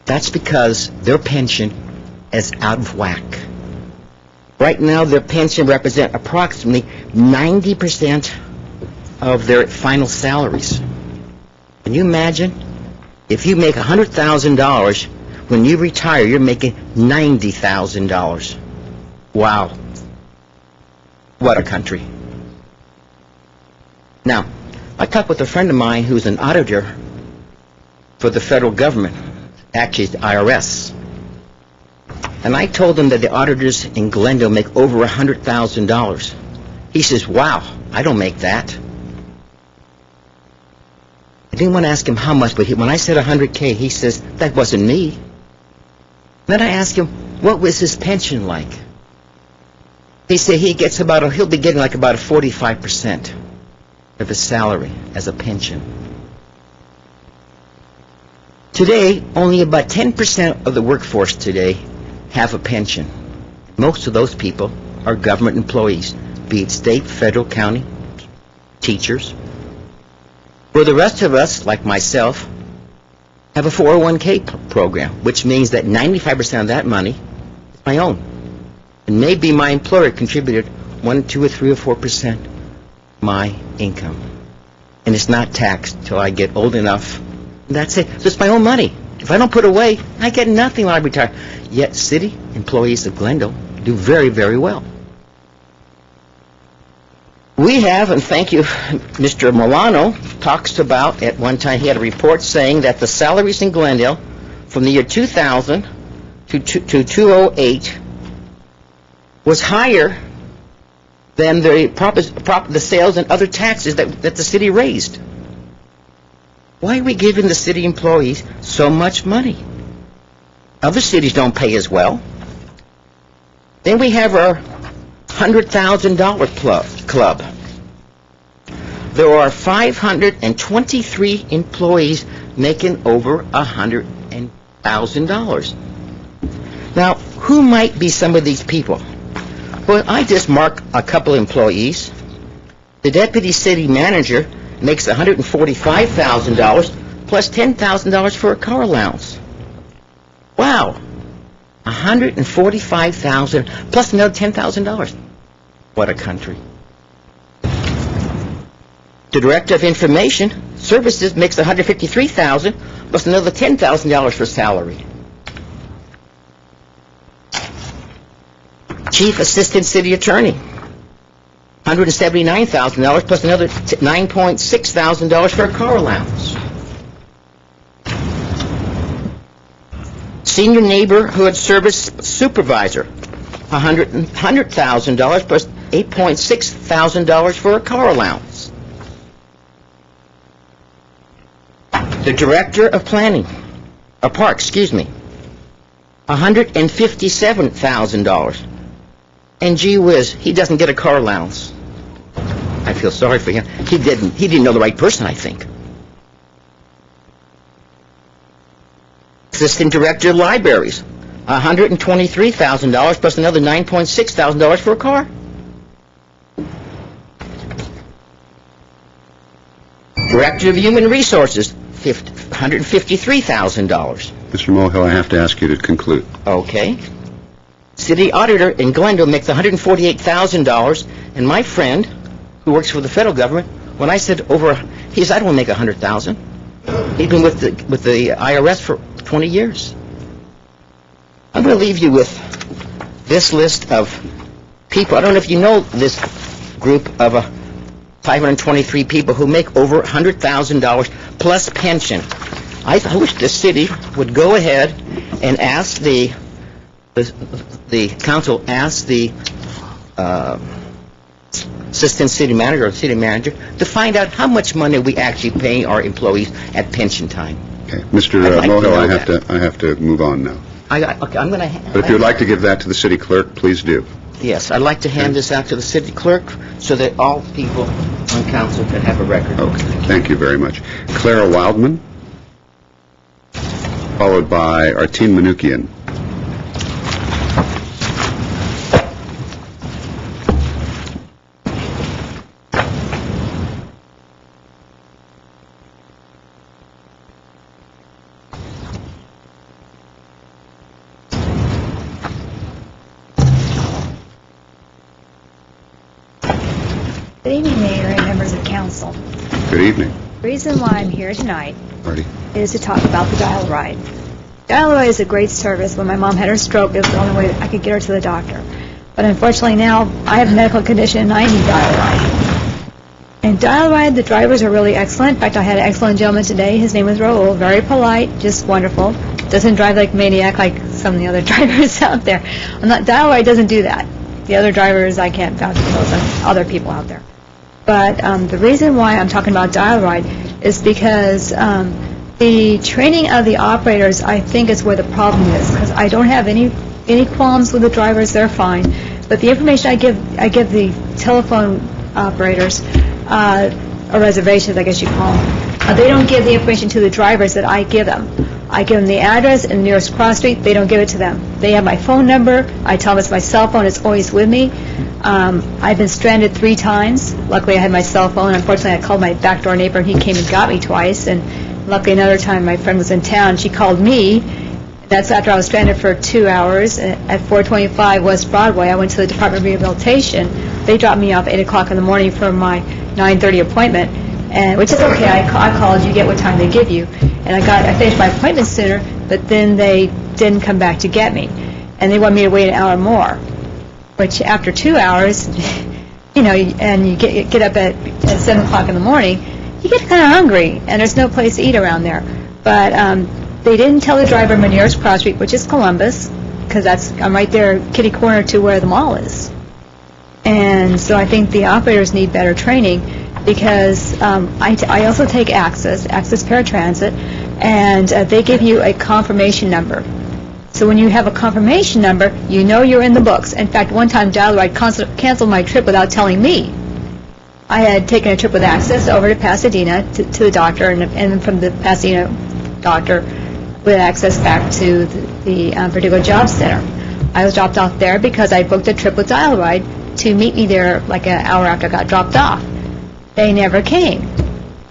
That's because their pension is out of whack. Right now, their pension represents approximately 90% of their final salaries. Can you imagine? If you make $100,000, when you retire, you're making $90,000. Wow. What a country. Now, I talked with a friend of mine who's an auditor for the federal government, actually it's the IRS. And I told him that the auditors in Glendale make over $100,000. He says, wow, I don't make that. I didn't want to ask him how much, but when I said $100K, he says, that wasn't me. Then I asked him, what was his pension like? He said he'll be getting like about 45% of his salary as a pension. Today, only about 10% of the workforce today have a pension. Most of those people are government employees, be it state, federal, county, teachers. For the rest of us, like myself, have a 401k program, which means that 95% of that money is my own. And maybe my employer contributed 1, 2, or 3, or 4% of my income. And it's not taxed till I get old enough. And that's it. So it's my own money. If I don't put away, I get nothing when I retire. Yet city employees of Glendale do very, very well. We have, and thank you, Mr. Milano talks about, at one time he had a report saying that the salaries in Glendale from the year 2000 to 2008 was higher than the sales and other taxes that the city raised. Why are we giving the city employees so much money? Other cities don't pay as well. Then we have our $100,000 club. There are 523 employees making over $100,000. Now, who might be some of these people? Well, I just mark a couple employees. The deputy city manager makes $145,000 plus $10,000 for a car allowance. Wow. $145,000 plus another $10,000. What a country. The director of information services makes $153,000 plus another $10,000 for salary. Chief assistant city attorney, $179,000 plus another $9,600 for a car allowance. Senior neighborhood service supervisor, $100,000 plus $8,600 for a car allowance. The director of planning, $157,000. And gee whiz, he doesn't get a car allowance. I feel sorry for him. He didn't know the right person, I think. Assistant director of libraries, $123,000 plus another $9,600 for a car. Director of human resources, $153,000. Mr. Mulhill, I have to ask you to conclude. Okay. City auditor in Glendale makes $148,000, and my friend, who works for the federal government, when I said he said, I don't want to make $100,000. He's been with the IRS for 20 years. I'm going to leave you with this list of people. I don't know if you know this group of 523 people who make over $100,000 plus pension. I wish the city would go ahead and ask the council, ask the assistant city manager or city manager to find out how much money we actually pay our employees at pension time. Okay, Mr. Mohill, I have to move on now. Okay, I'm going to... But if you'd like to give that to the city clerk, please do. Yes, I'd like to hand this out to the city clerk so that all people on council can have a record. Okay, thank you very much. Clara Wildman, followed by Artine Manukian. Good evening, Mayor and members of council. Good evening. The reason why I'm here tonight Marty. is to talk about the dial ride. Dial ride is a great service. When my mom had her stroke, it was the only way I could get her to the doctor. But unfortunately now, I have a medical condition and I need dial ride. And dial ride, the drivers are really excellent. In fact, I had an excellent gentleman today. His name was Raul. Very polite, just wonderful. Doesn't drive like a maniac like some of the other drivers out there. Dial ride doesn't do that. The other drivers, I can't vouch for those other people out there. But the reason why I'm talking about dial ride is because the training of the operators, I think, is where the problem is. Because I don't have any qualms with the drivers; they're fine. But the information I give the telephone operators, or reservations, I guess you call them, they don't give the information to the drivers that I give them. I give them the address and the nearest cross street. They don't give it to them. They have my phone number. I tell them it's my cell phone. It's always with me. I've been stranded 3 times. Luckily, I had my cell phone. Unfortunately, I called my backdoor neighbor, and he came and got me twice. And luckily, another time, my friend was in town. She called me. That's after I was stranded for 2 hours at 425 West Broadway. I went to the Department of Rehabilitation. They dropped me off at 8 o'clock in the morning for my 9:30 appointment, which is okay. I called. You get what time they give you. And I finished my appointment sooner, but then they didn't come back to get me. And they wanted me to wait an hour more, which after 2 hours, and you get up at 7 o'clock in the morning, you get kind of hungry, and there's no place to eat around there. But they didn't tell the driver my nearest cross street, which is Columbus, because I'm right there, kitty corner to where the mall is. And so I think the operators need better training, because I also take Access Paratransit, and they give you a confirmation number. So when you have a confirmation number, you know you're in the books. In fact, one time Dial Ride canceled my trip without telling me. I had taken a trip with Access over to Pasadena to the doctor, and then from the Pasadena doctor with Access back to the Verdugo Job Center. I was dropped off there because I booked a trip with Dial Ride to meet me there like an hour after I got dropped off. They never came.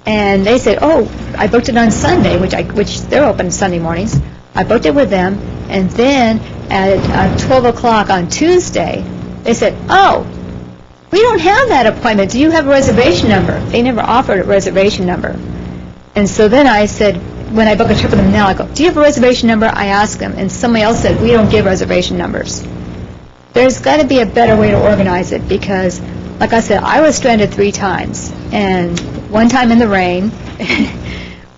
And they said, oh, I booked it on Sunday, which they're open Sunday mornings. I booked it with them, and then at 12 o'clock on Tuesday, they said, oh, we don't have that appointment. Do you have a reservation number? They never offered a reservation number. And so then I said, when I book a trip with them now, I go, do you have a reservation number? I asked them, and somebody else said, we don't give reservation numbers. There's got to be a better way to organize it, because, like I said, I was stranded 3 times, and one time in the rain,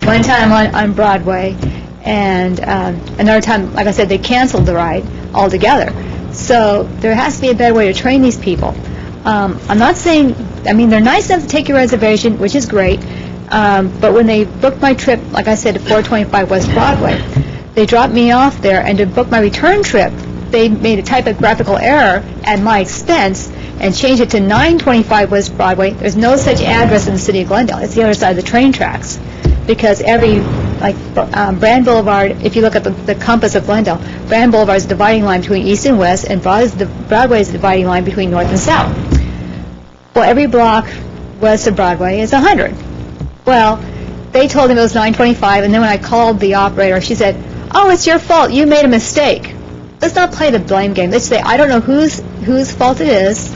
one time on Broadway, and another time, like I said, they canceled the ride altogether. So there has to be a better way to train these people. I'm not saying, they're nice enough to take your reservation, which is great, but when they booked my trip, like I said, to 425 West Broadway, they dropped me off there, and to book my return trip, they made a typographical error at my expense and changed it to 925 West Broadway. There's no such address in the city of Glendale. It's the other side of the train tracks. Because Brand Boulevard, if you look at the compass of Glendale, Brand Boulevard is the dividing line between east and west, and Broadway is the dividing line between north and south. Well, every block west of Broadway is 100. Well, they told him it was 925, and then when I called the operator, she said, oh, it's your fault. You made a mistake. Let's not play the blame game. Let's say, I don't know whose fault it is,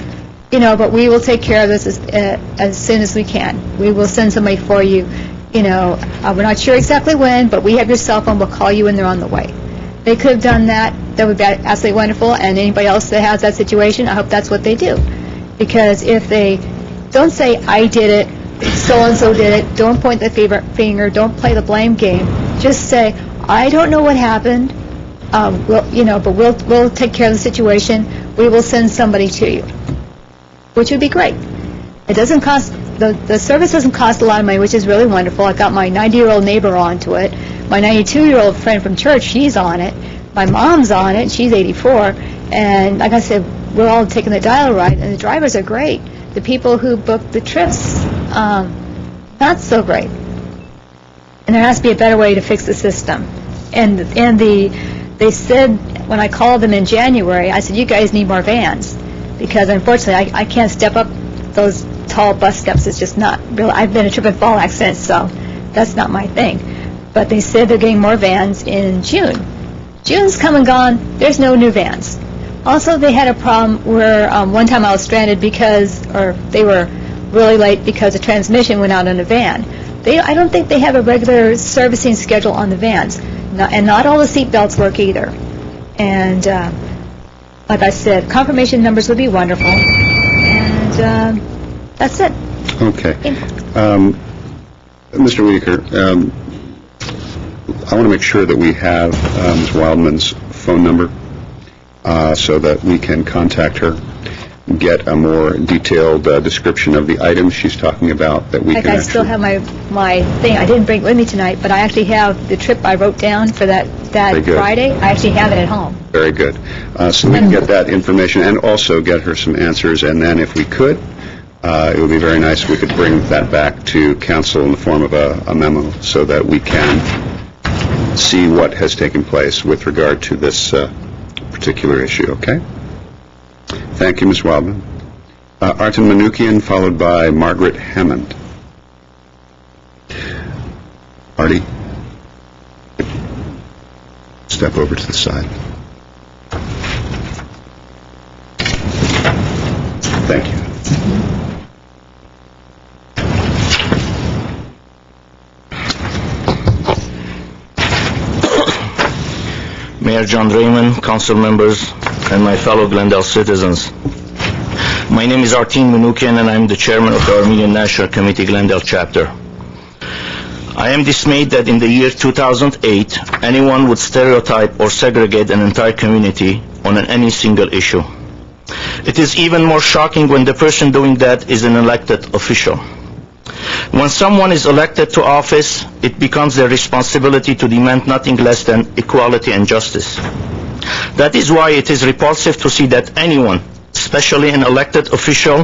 but we will take care of this as soon as we can. We will send somebody for you. We're not sure exactly when, but we have your cell phone. We'll call you when they're on the way. They could have done that that would be absolutely wonderful, and anybody else that has that situation, I hope that's what they do. Because if they don't say, I did it, so-and-so did it, don't point the finger, don't play the blame game, just say, I don't know what happened, but we'll take care of the situation, we will send somebody to you, which would be great. It doesn't cost, the service doesn't cost a lot of money, which is really wonderful. I got my 90-year-old neighbor onto it. My 92-year-old friend from church, she's on it. My mom's on it. She's 84. And like I said, we're all taking the dial ride, and the drivers are great. The people who book the trips, not so great. And there has to be a better way to fix the system. And they said, when I called them in January, I said, you guys need more vans. Because unfortunately, I can't step up those tall bus steps. It's just not really. I've been a trip and fall accident, so that's not my thing. But they said they're getting more vans in June. June's come and gone. There's no new vans. Also, they had a problem where one time I was stranded they were really late because the transmission went out on the van. I don't think they have a regular servicing schedule on the vans. And not all the seat belts work either. And like I said, confirmation numbers would be wonderful. And that's it. Okay. Mr. Weaker, I want to make sure that we have Ms. Wildman's phone number so that we can contact her, get a more detailed description of the items she's talking about that we can I still have my thing. I didn't bring it with me tonight, but I actually have the trip I wrote down for that Friday. I actually have it at home. Very good. So we can get that information and also get her some answers, and then if we could, it would be very nice if we could bring that back to council in the form of a memo so that we can see what has taken place with regard to this particular issue, okay? Thank you, Ms. Wildman. Artin Manukian, followed by Margaret Hammond. Artie, step over to the side. Thank you. Mayor John Raymond, council members, and my fellow Glendale citizens. My name is Artin Manukian, and I'm the chairman of the Armenian National Committee Glendale chapter. I am dismayed that in the year 2008, anyone would stereotype or segregate an entire community on any single issue. It is even more shocking when the person doing that is an elected official. When someone is elected to office, it becomes their responsibility to demand nothing less than equality and justice. That is why it is repulsive to see that anyone, especially an elected official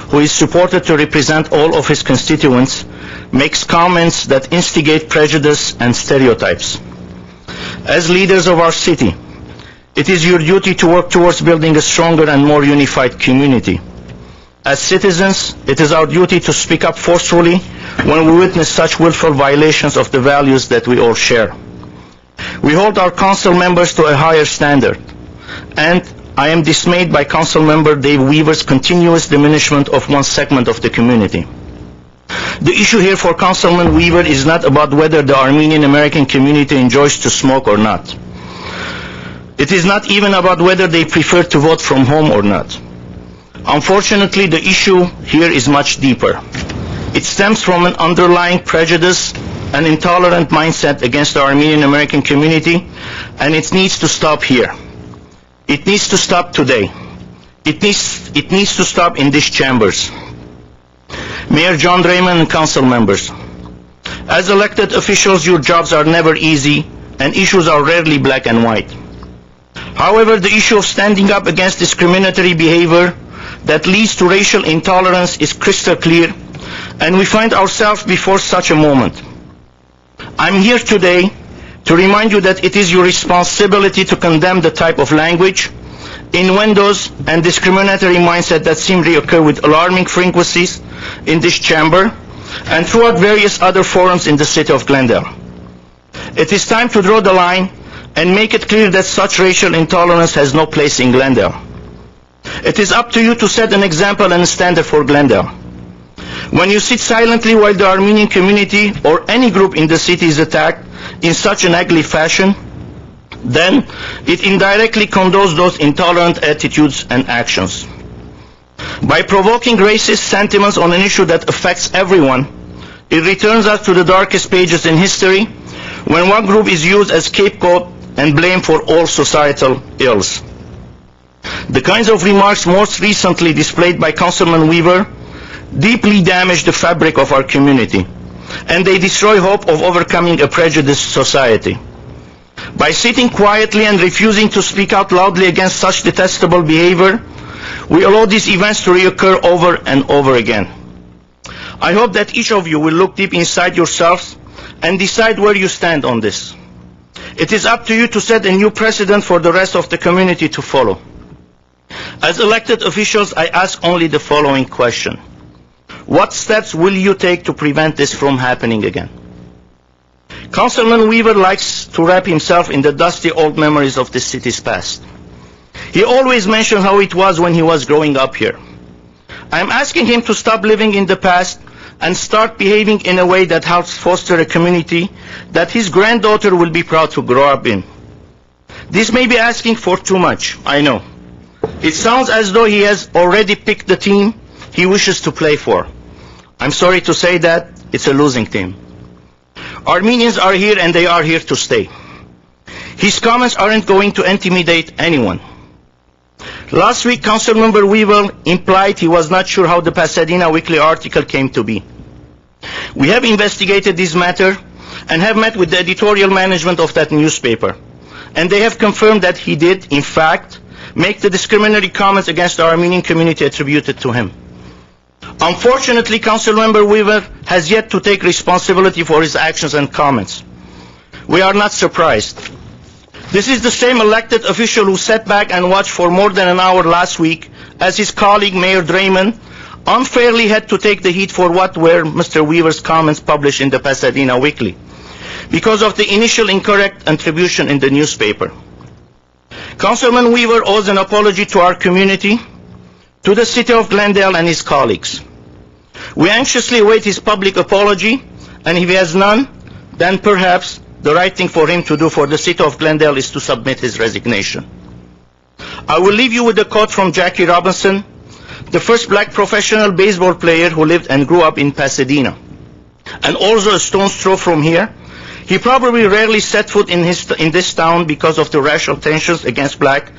who is supported to represent all of his constituents, makes comments that instigate prejudice and stereotypes. As leaders of our city, it is your duty to work towards building a stronger and more unified community. As citizens, it is our duty to speak up forcefully when we witness such willful violations of the values that we all share. We hold our council members to a higher standard, and I am dismayed by Council Member Dave Weaver's continuous diminishment of one segment of the community. The issue here for Councilman Weaver is not about whether the Armenian American community enjoys to smoke or not. It is not even about whether they prefer to vote from home or not. Unfortunately, the issue here is much deeper. It stems from an underlying prejudice, an intolerant mindset against the Armenian American community, and it needs to stop here. It needs to stop today. It needs to stop in these chambers. Mayor John Raymond and council members, as elected officials, your jobs are never easy, and issues are rarely black and white. However, the issue of standing up against discriminatory behavior that leads to racial intolerance is crystal clear, and we find ourselves before such a moment. I'm here today to remind you that it is your responsibility to condemn the type of language, innuendos, and discriminatory mindset that seem to occur with alarming frequencies in this chamber and throughout various other forums in the city of Glendale. It is time to draw the line and make it clear that such racial intolerance has no place in Glendale. It is up to you to set an example and a standard for Glendale. When you sit silently while the Armenian community or any group in the city is attacked in such an ugly fashion, then it indirectly condones those intolerant attitudes and actions. By provoking racist sentiments on an issue that affects everyone, it returns us to the darkest pages in history, when one group is used as scapegoat and blamed for all societal ills. The kinds of remarks most recently displayed by Councilman Weaver deeply damage the fabric of our community, and they destroy hope of overcoming a prejudiced society. By sitting quietly and refusing to speak out loudly against such detestable behavior, we allow these events to reoccur over and over again. I hope that each of you will look deep inside yourselves and decide where you stand on this. It is up to you to set a new precedent for the rest of the community to follow. As elected officials, I ask only the following question. What steps will you take to prevent this from happening again? Councilman Weaver likes to wrap himself in the dusty old memories of the city's past. He always mentioned how it was when he was growing up here. I'm asking him to stop living in the past and start behaving in a way that helps foster a community that his granddaughter will be proud to grow up in. This may be asking for too much, I know. It sounds as though he has already picked the team he wishes to play for. I'm sorry to say that, it's a losing team. Armenians are here and they are here to stay. His comments aren't going to intimidate anyone. Last week, Councilmember Weaver implied he was not sure how the Pasadena Weekly article came to be. We have investigated this matter and have met with the editorial management of that newspaper, and they have confirmed that he did, in fact, make the discriminatory comments against the Armenian community attributed to him. Unfortunately, Councilmember Weaver has yet to take responsibility for his actions and comments. We are not surprised. This is the same elected official who sat back and watched for more than an hour last week as his colleague Mayor Draymond unfairly had to take the heat for what were Mr. Weaver's comments published in the Pasadena Weekly because of the initial incorrect attribution in the newspaper. Councilman Weaver owes an apology to our community, to the city of Glendale and his colleagues. We anxiously await his public apology, and if he has none, then perhaps the right thing for him to do for the city of Glendale is to submit his resignation. I will leave you with a quote from Jackie Robinson, the first black professional baseball player who lived and grew up in Pasadena, and also a stone's throw from here. He probably rarely set foot in this town because of the racial tensions against black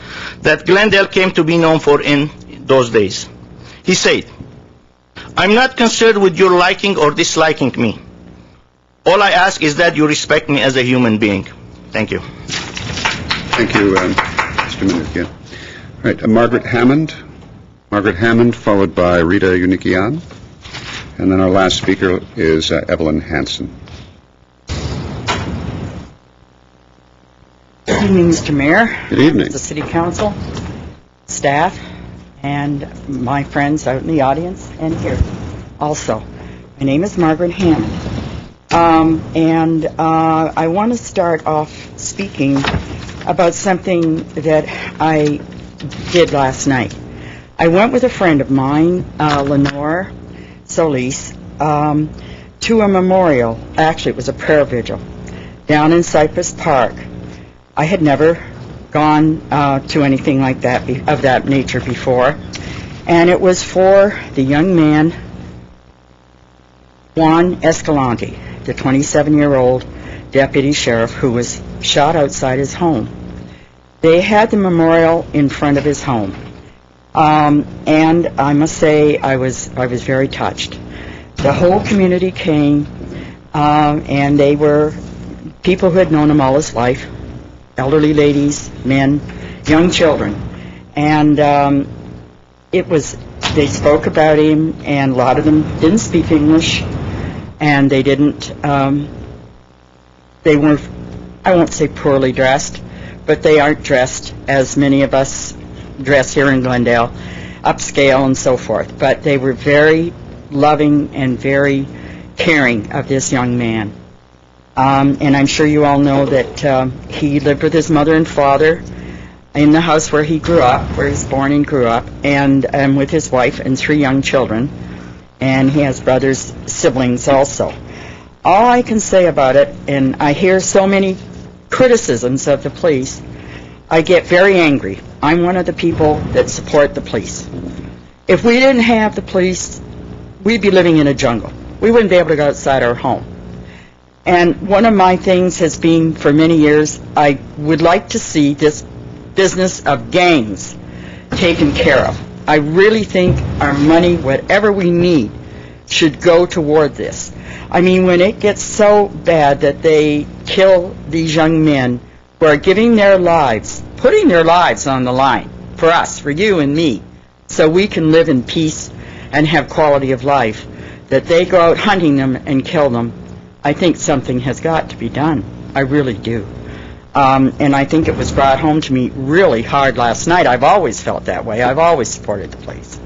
that Glendale came to be known for in those days. He said, "I'm not concerned with your liking or disliking me. All I ask is that you respect me as a human being." Thank you. Thank you, Mr. Minuchin. All right, Margaret Hammond. Margaret Hammond, followed by Rita Unikian. And then our last speaker is Evelyn Hansen. Good evening, Mr. Mayor. Good evening. The City Council, staff, and my friends out in the audience and here also. My name is Margaret Hammond. I want to start off speaking about something that I did last night. I went with a friend of mine, Lenore Solis, to a memorial. Actually, it was a prayer vigil down in Cypress Park. I had never gone to anything like that, of that nature before, and it was for the young man, Juan Escalante, the 27-year-old deputy sheriff who was shot outside his home. They had the memorial in front of his home, and I must say I was very touched. The whole community came, and they were people who had known him all his life, elderly ladies, men, young children, and they spoke about him, and a lot of them didn't speak English, and they weren't, I won't say poorly dressed, but they aren't dressed as many of us dress here in Glendale, upscale and so forth, but they were very loving and very caring of this young man. And I'm sure you all know that he lived with his mother and father in the house where he grew up, where he was born and grew up, and with his wife and 3 young children. And he has brothers, siblings also. All I can say about it, and I hear so many criticisms of the police, I get very angry. I'm one of the people that support the police. If we didn't have the police, we'd be living in a jungle. We wouldn't be able to go outside our home. And one of my things has been for many years, I would like to see this business of gangs taken care of. I really think our money, whatever we need, should go toward this. I mean, when it gets so bad that they kill these young men who are giving their lives, putting their lives on the line for us, for you and me, so we can live in peace and have quality of life, that they go out hunting them and kill them, I think something has got to be done. I really do. And I think it was brought home to me really hard last night. I've always felt that way. I've always supported the police.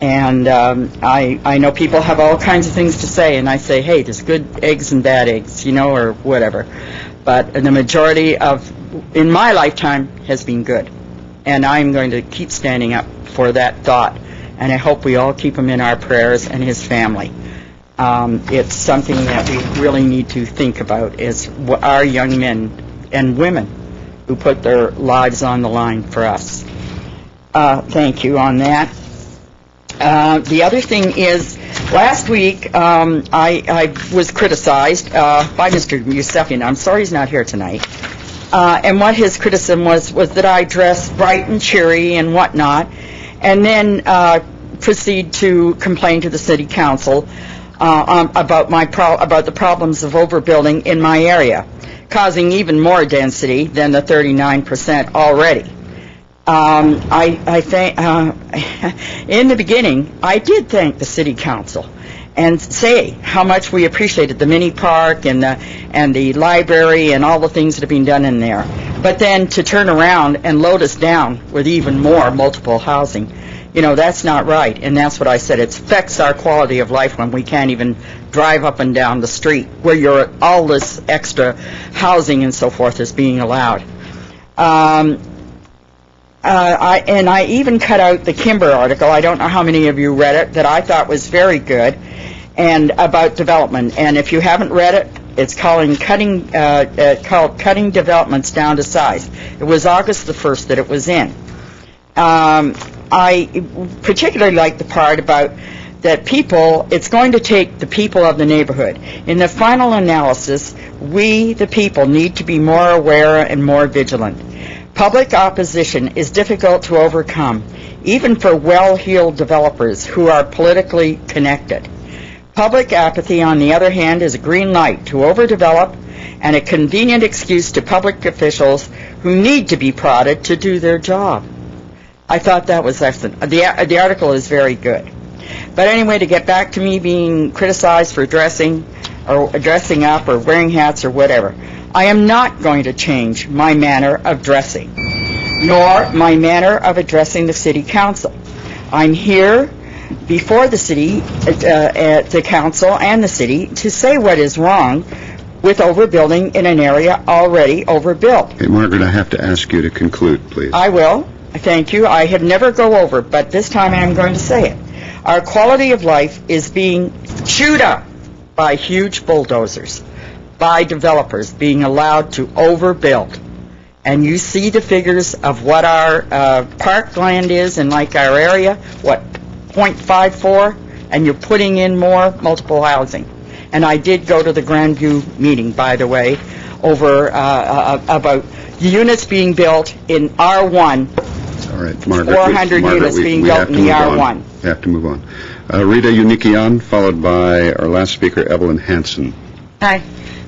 And I know people have all kinds of things to say, and I say, hey, there's good eggs and bad eggs, you know, or whatever. But the majority of, in my lifetime, has been good. And I'm going to keep standing up for that thought. And I hope we all keep him in our prayers and his family. It's something that we really need to think about, is our young men and women who put their lives on the line for us. Thank you on that. The other thing is, last week I was criticized by Mr. Yusefian. I'm sorry he's not here tonight. And what his criticism was that I dress bright and cheery and whatnot, and then proceed to complain to the city council about the problems of overbuilding in my area, causing even more density than the 39% already. I think in the beginning, I did thank the city council and say how much we appreciated the mini park and the library and all the things that have been done in there. But then to turn around and load us down with even more multiple housing, you know, that's not right. And that's what I said. It affects our quality of life when we can't even drive up and down the street where all this extra housing and so forth is being allowed. I even cut out the Kimber article. I don't know how many of you read it, that I thought was very good, and about development. And if you haven't read it, it's called Cutting Developments Down to Size. It was August the 1st that it was in. I particularly like the part about that it's going to take the people of the neighborhood. In the final analysis, we, the people, need to be more aware and more vigilant. Public opposition is difficult to overcome, even for well-heeled developers who are politically connected. Public apathy, on the other hand, is a green light to overdevelop and a convenient excuse to public officials who need to be prodded to do their job. I thought that was excellent. The article is very good. But anyway, to get back to me being criticized for dressing up or wearing hats or whatever, I am not going to change my manner of dressing, nor my manner of addressing the city council. I'm here before the city, the council and the city, to say what is wrong with overbuilding in an area already overbuilt. Hey, Margaret, I have to ask you to conclude, please. I will. Thank you. I have never go over, but this time I'm going to say it. Our quality of life is being chewed up by huge bulldozers, by developers being allowed to overbuild. And you see the figures of what our parkland is in like our area, what, 0.54, and you're putting in more multiple housing. And I did go to the Grandview meeting, by the way, over about units being built in R1. All right, Margaret. 400 units being built in the R1. We have to move on. Rita Unikian, followed by our last speaker, Evelyn Hansen. Hi.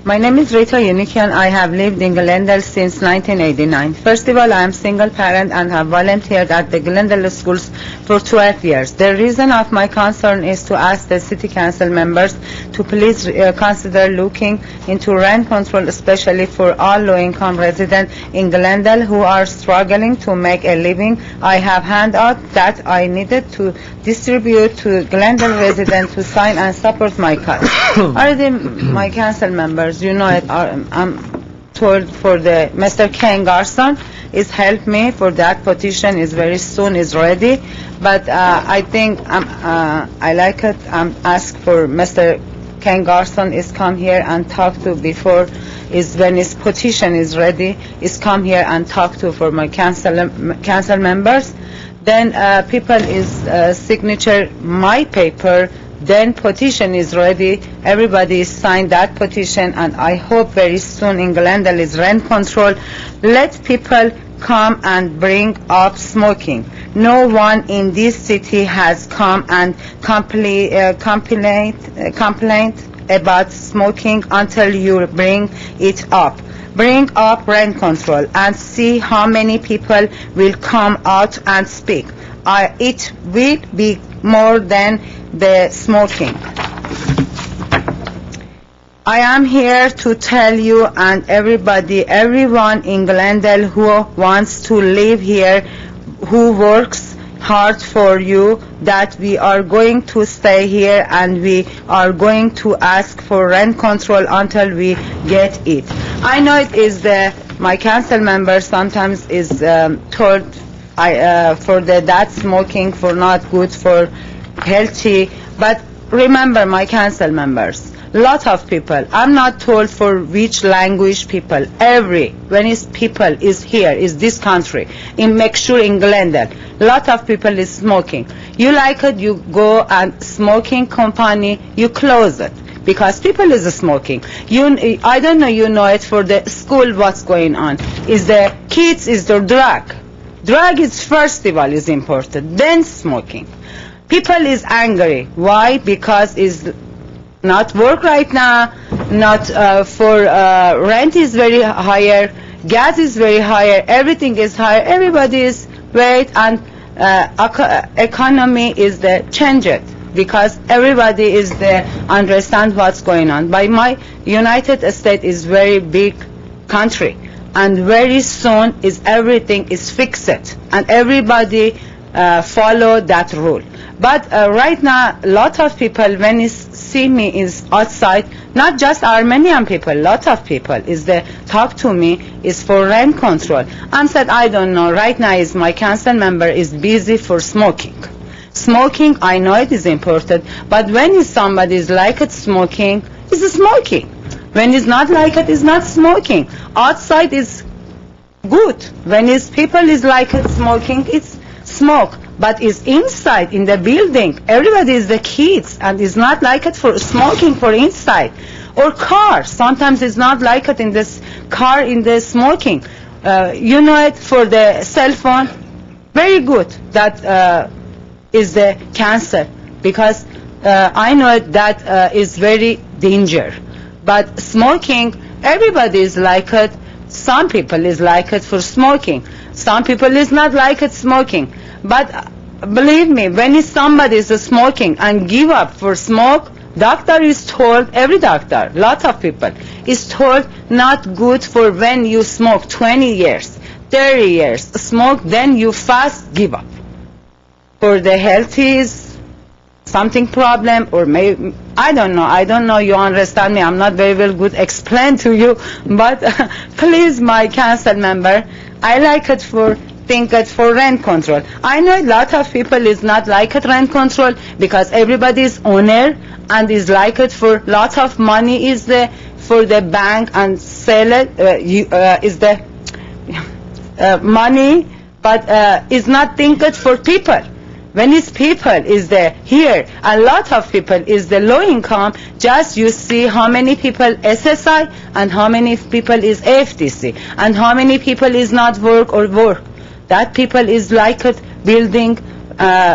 My name is Rita Unikian. I have lived in Glendale since 1989. First of all, I am single parent and have volunteered at the Glendale schools for 12 years. The reason of my concern is to ask the city council members to please consider looking into rent control, especially for all low-income residents in Glendale who are struggling to make a living. I have handouts that I needed to distribute to Glendale residents to sign and support my cause. Already, my council members, you know it, I'm told for the Mr. Ken Garson is help me for that petition is very soon is ready, but I think I like it. I'm ask for Mr. Ken Garson is come here and talk to before is when his petition is ready, is come here and talk to for my council members. Then people is signature my paper, then petition is ready, everybody signed that petition, and I hope very soon in Glendale is rent control. Let people come and bring up smoking. No one in this city has come and complain about smoking until you bring it up. Bring up rent control and see how many people will come out and speak. It will be more than the smoking. I am here to tell you and everyone in Glendale who wants to live here, who works hard for you, that we are going to stay here and we are going to ask for rent control until we get it. I know it is my council member sometimes is told for that smoking for not good for healthy, but remember my council members, lot of people, I'm not told for which language people, when is people is here, is this country, make sure in Glendale, lot of people is smoking. You like it, you go and smoking company, you close it, because people is smoking. I don't know, you know it for the school, what's going on. Is the kids, is the drug. Drug is first of all is important, then smoking. People is angry. Why? Because is not work right now, not for rent is very higher, gas is very higher, everything is higher, everybody is wait, and economy is the change it, because everybody is the understand what's going on. By my United States is very big country, and very soon is everything is fixed, and everybody follow that rule. But right now, a lot of people, when you see me is outside, not just Armenian people, lot of people is they talk to me is for rent control. I said, I don't know. Right now, is my council member is busy for smoking. Smoking, I know it is important, but when is somebody is like it smoking, is smoking. When it's not like it, is not smoking. Outside is good. When is people is like it smoking, it's smoke. But is inside in the building, everybody is the kids, and is not like it for smoking for inside. Or car, sometimes it's not like it in this car in the smoking. You know it for the cell phone, very good. That is the cancer, because I know it, that is very danger. But smoking, everybody is like it. Some people is like it for smoking. Some people is not like it smoking. But believe me, when somebody is smoking and give up for smoke, doctor is told, every doctor, lot of people, is told not good for when you smoke 20 years, 30 years, smoke, then you fast give up. For the health is something problem, or maybe, I don't know, you understand me, I'm not very well good explain to you, but please, my council member, I like it for think it for rent control. I know a lot of people is not like it rent control, because everybody is owner and is like it for lot of money is the for the bank and sell it is the money, but is not think it for people. When it's people is there here, a lot of people is the low income. Just you see how many people SSI and how many people is FTC and how many people is not work or work. That people is like it building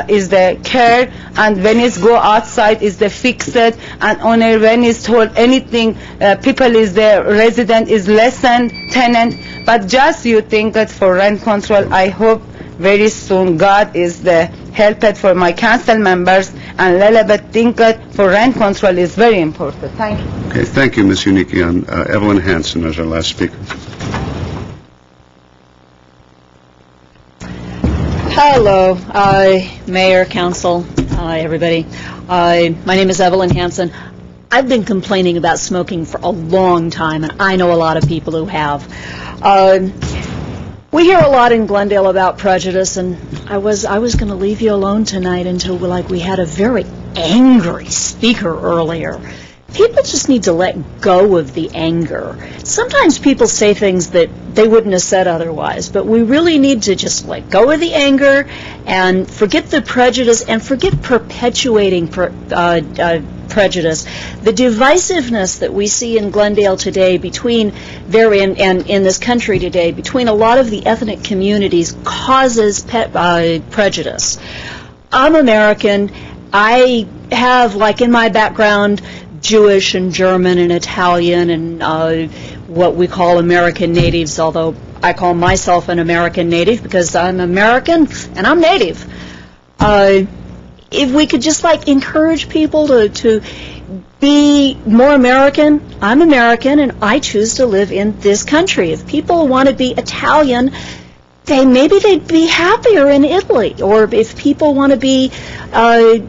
is the care, and when it's go outside is the fix it, and owner when is told anything people is the resident is less than tenant. But just you think that for rent control, I hope very soon God is the help it for my council members, and little bit think it for rent control is very important. Thank you. Okay, thank you, Ms. Unikian. Evelyn Hansen is our last speaker. Hello, Mayor, Council, everybody. My name is Evelyn Hansen. I've been complaining about smoking for a long time, and I know a lot of people who have. We hear a lot in Glendale about prejudice, and I was going to leave you alone tonight until we had a very angry speaker earlier people just need to let go of the anger. Sometimes people say things that they wouldn't have said otherwise, but we really need to just let go of the anger and forget the prejudice and forget perpetuating prejudice. The divisiveness that we see in Glendale today and in this country today between a lot of the ethnic communities causes prejudice. I'm American. I have, like in my background, Jewish and German and Italian and what we call American natives, although I call myself an American native because I'm American and I'm native. If we could just encourage people to be more American, I'm American and I choose to live in this country. If people want to be Italian, maybe they'd be happier in Italy. Or if people want to be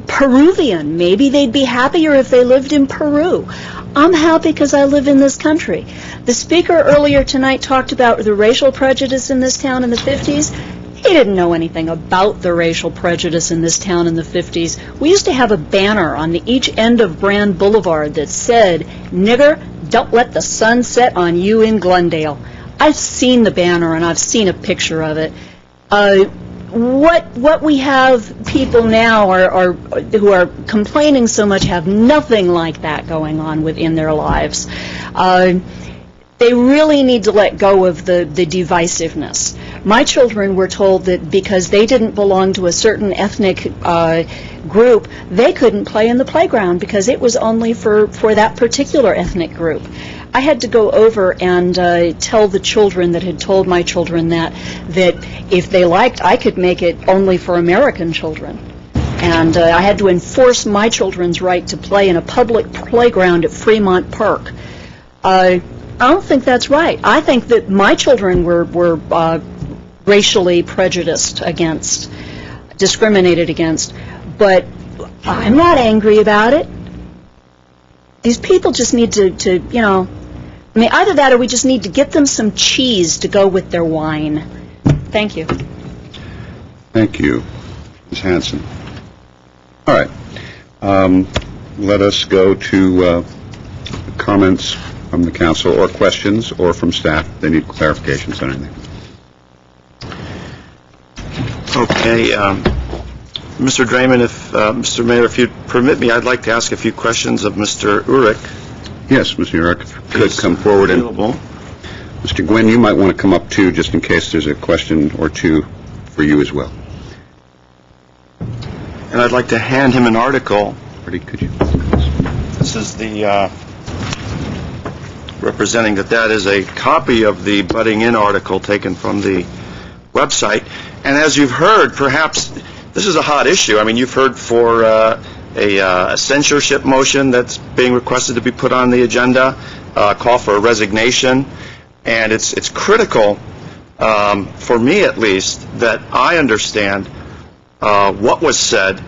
Peruvian, maybe they'd be happier if they lived in Peru. I'm happy because I live in this country. The speaker earlier tonight talked about the racial prejudice in this town in the 50s. He didn't know anything about the racial prejudice in this town in the 50s. We used to have a banner on each end of Brand Boulevard that said, "Nigger, don't let the sun set on you in Glendale." I've seen the banner and I've seen a picture of it. What we have people now who are complaining so much have nothing like that going on within their lives. They really need to let go of the divisiveness. My children were told that because they didn't belong to a certain ethnic group, they couldn't play in the playground because it was only for that particular ethnic group. I had to go over and tell the children that had told my children that if they liked, I could make it only for American children. And I had to enforce my children's right to play in a public playground at Fremont Park. I don't think that's right. I think that my children were racially prejudiced against, discriminated against, but I'm not angry about it. These people just need to either that or we just need to get them some cheese to go with their wine. Thank you. Thank you, Ms. Hanson. All right. Let us go to comments from the council or questions or from staff if they need clarifications on anything. Okay. Mr. Draymond, Mr. Mayor, if you'd permit me, I'd like to ask a few questions of Mr. Urich. Yes, Mr. Urich, if you could come forward. And Mr. Gwynn, you might want to come up too, just in case there's a question or two for you as well. And I'd like to hand him an article. Could you? This is the representing that is a copy of the Butting In article taken from the website. And as you've heard, perhaps this is a hot issue. I mean, you've heard for a censorship motion that's being requested to be put on the agenda, call for a resignation, and it's critical, for me at least, that I understand what was said.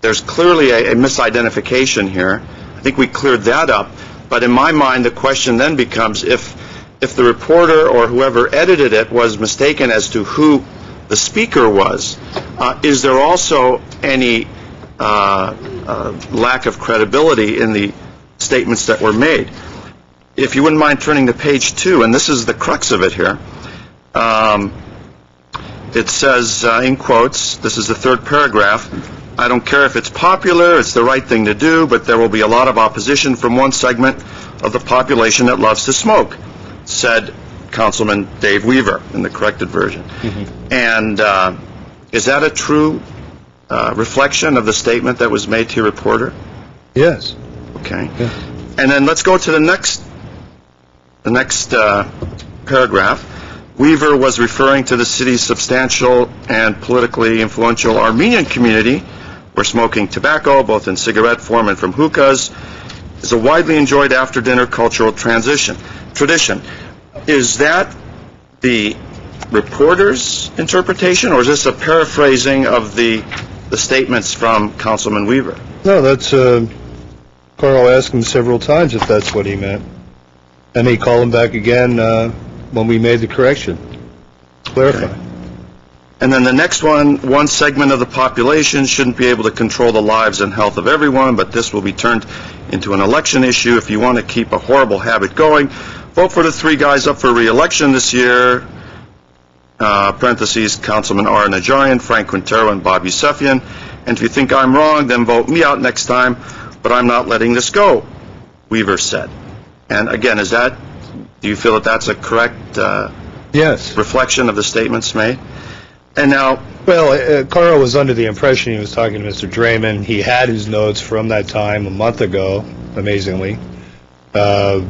There's clearly a misidentification here. I think we cleared that up, but in my mind the question then becomes if the reporter or whoever edited it was mistaken as to who the speaker was, is there also any lack of credibility in the statements that were made? If you wouldn't mind turning to page 2, and this is the crux of it here. It says, in quotes, this is the third paragraph, "I don't care if it's popular, it's the right thing to do, but there will be a lot of opposition from one segment of the population that loves to smoke," said Councilman Dave Weaver in the corrected version. Mm-hmm. And is that a true reflection of the statement that was made to your reporter? Yes. Okay. Yeah. And then let's go to the next paragraph. Weaver was referring to the city's substantial and politically influential Armenian community, where smoking tobacco, both in cigarette form and from hookahs, is a widely enjoyed after-dinner cultural tradition. Is that the reporter's interpretation, or is this a paraphrasing of the statements from Councilman Weaver? No, that's, Carl asked him several times if that's what he meant. And he called him back again when we made the correction. Clarify. Okay. And then the next one segment of the population shouldn't be able to control the lives and health of everyone, but this will be turned into an election issue. If you want to keep a horrible habit going, vote for the three guys up for re-election this year, parentheses, Councilman R. Najarian, Frank Quintero, and Bob Yusefian. And if you think I'm wrong, then vote me out next time, but I'm not letting this go, Weaver said. And again, do you feel that that's a correct Yes. reflection of the statements made? And now, Well, Carl was under the impression he was talking to Mr. Draymond. He had his notes from that time a month ago, amazingly. And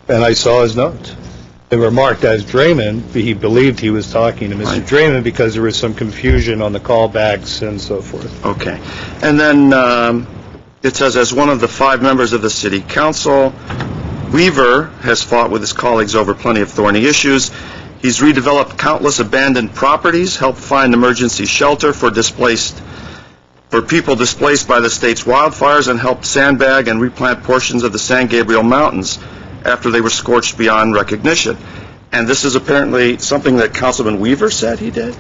I saw his notes. They were marked as Draymond, but he believed he was talking to Mr. Draymond because there was some confusion on the callbacks and so forth. okay. And then it says, as one of the 5 members of the City Council, Weaver has fought with his colleagues over plenty of thorny issues. He's redeveloped countless abandoned properties, helped find emergency shelter for people displaced by the state's wildfires, and helped sandbag and replant portions of the San Gabriel Mountains after they were scorched beyond recognition. And this is apparently something that Councilman Weaver said he did?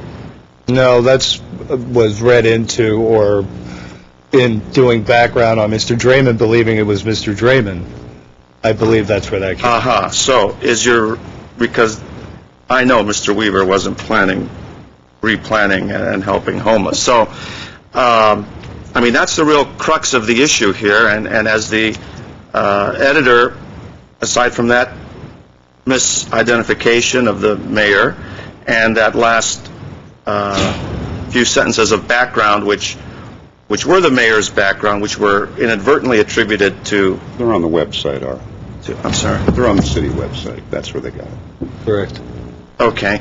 No, that's was read into or in doing background on Mr. Draymond believing it was Mr. Draymond. I believe that's where that came from. So because I know Mr. Weaver wasn't replanting and helping homeless. So, that's the real crux of the issue here, and as the editor, aside from that misidentification of the mayor and that last few sentences of background, which were the mayor's background, which were inadvertently attributed to... They're on the website, I'm sorry? They're on the city website. That's where they got it. Correct. Okay.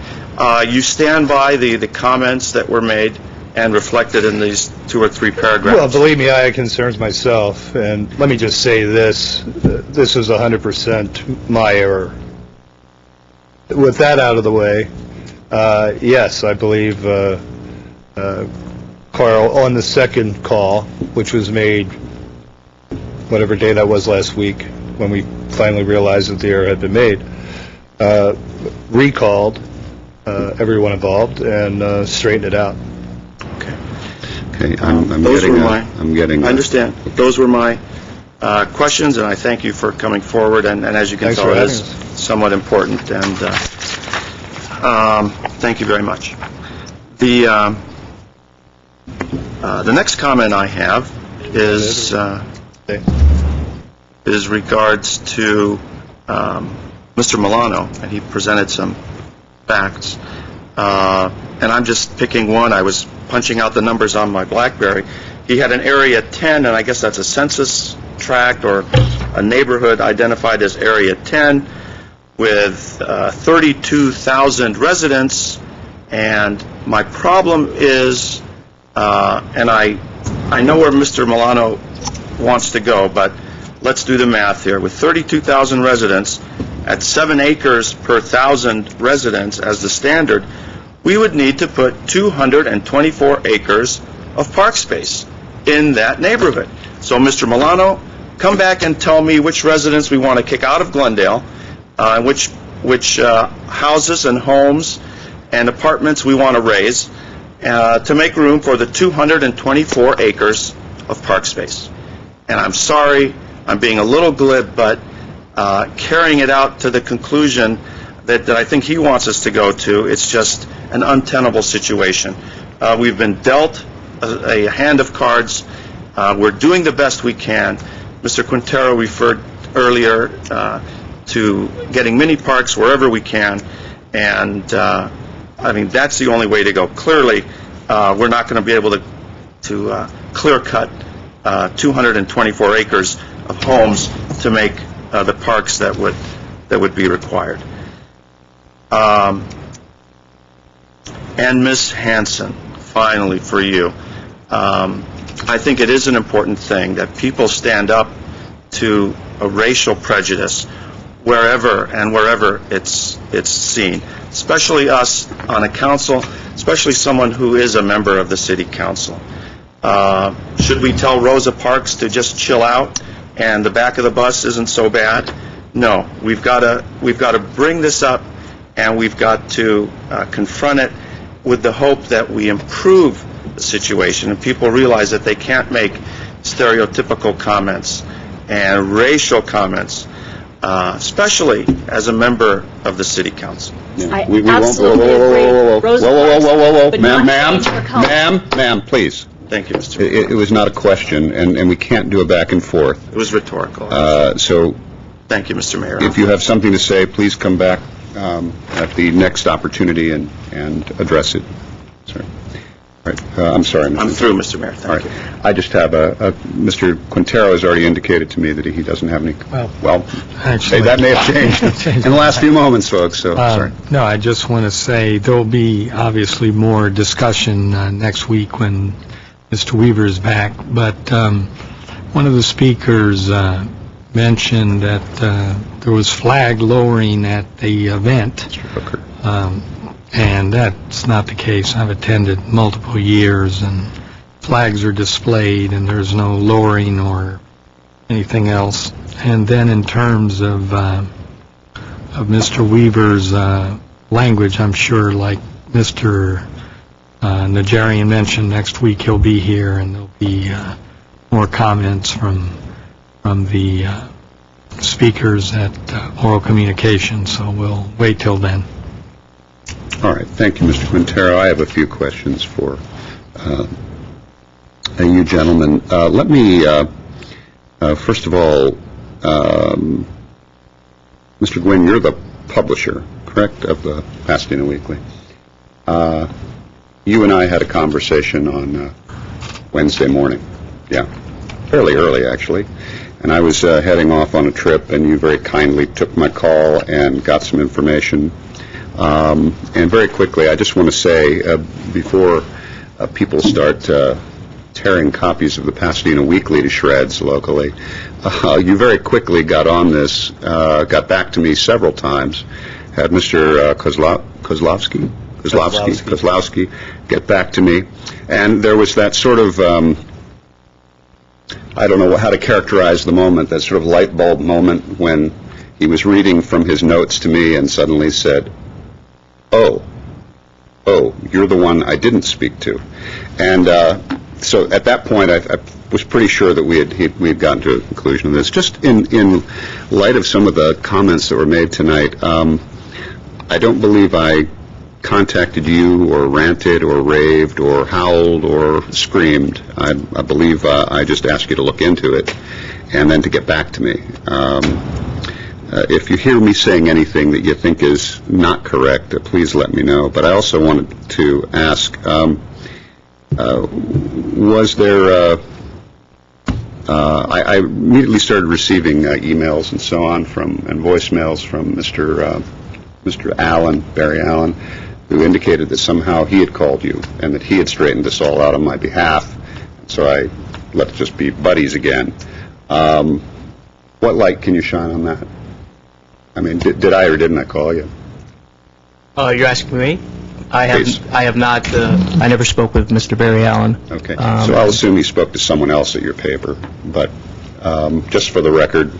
You stand by the comments that were made and reflected in these 2 or 3 paragraphs? Well, believe me, I had concerns myself, and let me just say this. This was 100% my error. With that out of the way, yes, I believe Carl, on the second call, which was made whatever day that was last week, when we finally realized that the error had been made, recalled everyone involved and straightened it out. Okay, I'm getting... I understand. Those were my questions, and I thank you for coming forward, and as you can tell, it is somewhat important, and thank you very much. The next comment I have is regards to Mr. Milano, and he presented some facts. And I'm just picking one. I was punching out the numbers on my BlackBerry. He had an Area 10, and I guess that's a census tract or a neighborhood identified as Area 10 with 32,000 residents. And my problem is, and I know where Mr. Milano wants to go, but let's do the math here. With 32,000 residents, at 7 acres per 1,000 residents as the standard, we would need to put 224 acres of park space in that neighborhood. So, Mr. Milano, come back and tell me which residents we want to kick out of Glendale, which houses and homes and apartments we want to raise to make room for the 224 acres of park space. And I'm sorry, I'm being a little glib, but carrying it out to the conclusion that I think he wants us to go to, it's just an untenable situation. We've been dealt a hand of cards. We're doing the best we can. Mr. Quintero referred earlier to getting mini parks wherever we can, and that's the only way to go. Clearly, we're not going to be able to clear-cut 224 acres of homes to make the parks that would be required. And Ms. Hanson, finally for you, I think it is an important thing that people stand up to a racial prejudice wherever it's seen, especially us on a council, especially someone who is a member of the city council. Should we tell Rosa Parks to just chill out and the back of the bus isn't so bad? No, we've got to bring this up and we've got to confront it with the hope that we improve the situation and people realize that they can't make stereotypical comments and racial comments, especially as a member of the City Council. I We won't. absolutely agree. Rosa Parks, but not change her color. Ma'am, please. Thank you, Mr. Mayor. It was not a question, and we can't do a back and forth. It was rhetorical. So Thank you, Mr. Mayor. if you have something to say, please come back at the next opportunity and address it. Sorry. All right. I'm sorry, Mr. I'm through, Mr. Mayor. All Thank right. you. I just have Mr. Quintero has already indicated to me that he doesn't have any, well, Actually, that may have changed in the last few moments, folks, so, sorry. No, I just want to say there'll be obviously more discussion next week when Mr. Weaver is back, but one of the speakers mentioned that there was flag lowering at the event, and that's not the case. I've attended multiple years, and flags are displayed, and there's no lowering or anything else. And then in terms of Mr. Weaver's language, I'm sure, like Mr. Najarian mentioned, next week he'll be here, and there'll be more comments from the speakers at oral communication, so we'll wait till then. All right, thank you, Mr. Quintero. I have a few questions for you gentlemen. Let me, first of all, Mr. Gwynn, you're the publisher, correct, of the Pasadena Weekly. You and I had a conversation on Wednesday morning, fairly early, actually, and I was heading off on a trip, and you very kindly took my call and got some information. And very quickly, I just want to say, before people start tearing copies of the Pasadena Weekly to shreds locally, you very quickly got on this, got back to me several times, had Mr. Kozlowski get back to me, and there was that sort of, I don't know how to characterize the moment, that sort of light bulb moment when he was reading from his notes to me and suddenly said, oh, you're the one I didn't speak to. And so at that point, I was pretty sure that we had gotten to a conclusion of this. Just in light of some of the comments that were made tonight, I don't believe I contacted you or ranted or raved or howled or screamed. I believe I just asked you to look into it and then to get back to me. If you hear me saying anything that you think is not correct, please let me know. But I also wanted to ask, was there, I immediately started receiving emails and so on and voicemails from Mr. Allen, Barry Allen, who indicated that somehow he had called you and that he had straightened this all out on my behalf. So let's just be buddies again. What light can you shine on that? I mean, did I or didn't I call you? You're asking me? I have not, I never spoke with Mr. Barry Allen. Okay, so I'll assume he spoke to someone else at your paper, but just for the record,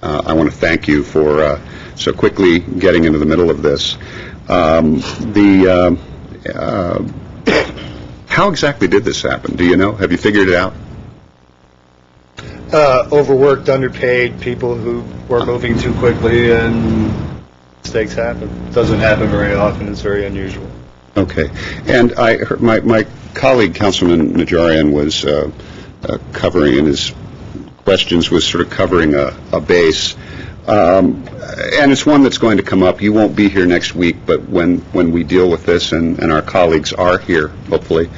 I want to thank you for so quickly getting into the middle of this. How exactly did this happen? Do you know? Have you figured it out? Overworked, underpaid, people who were moving too quickly, and mistakes happen. It doesn't happen very often. It's very unusual. Okay. And I heard my colleague, Councilman Najarian, was covering, in his questions, was sort of covering a base. And it's one that's going to come up. You won't be here next week, but when we deal with this, and our colleagues are here, hopefully,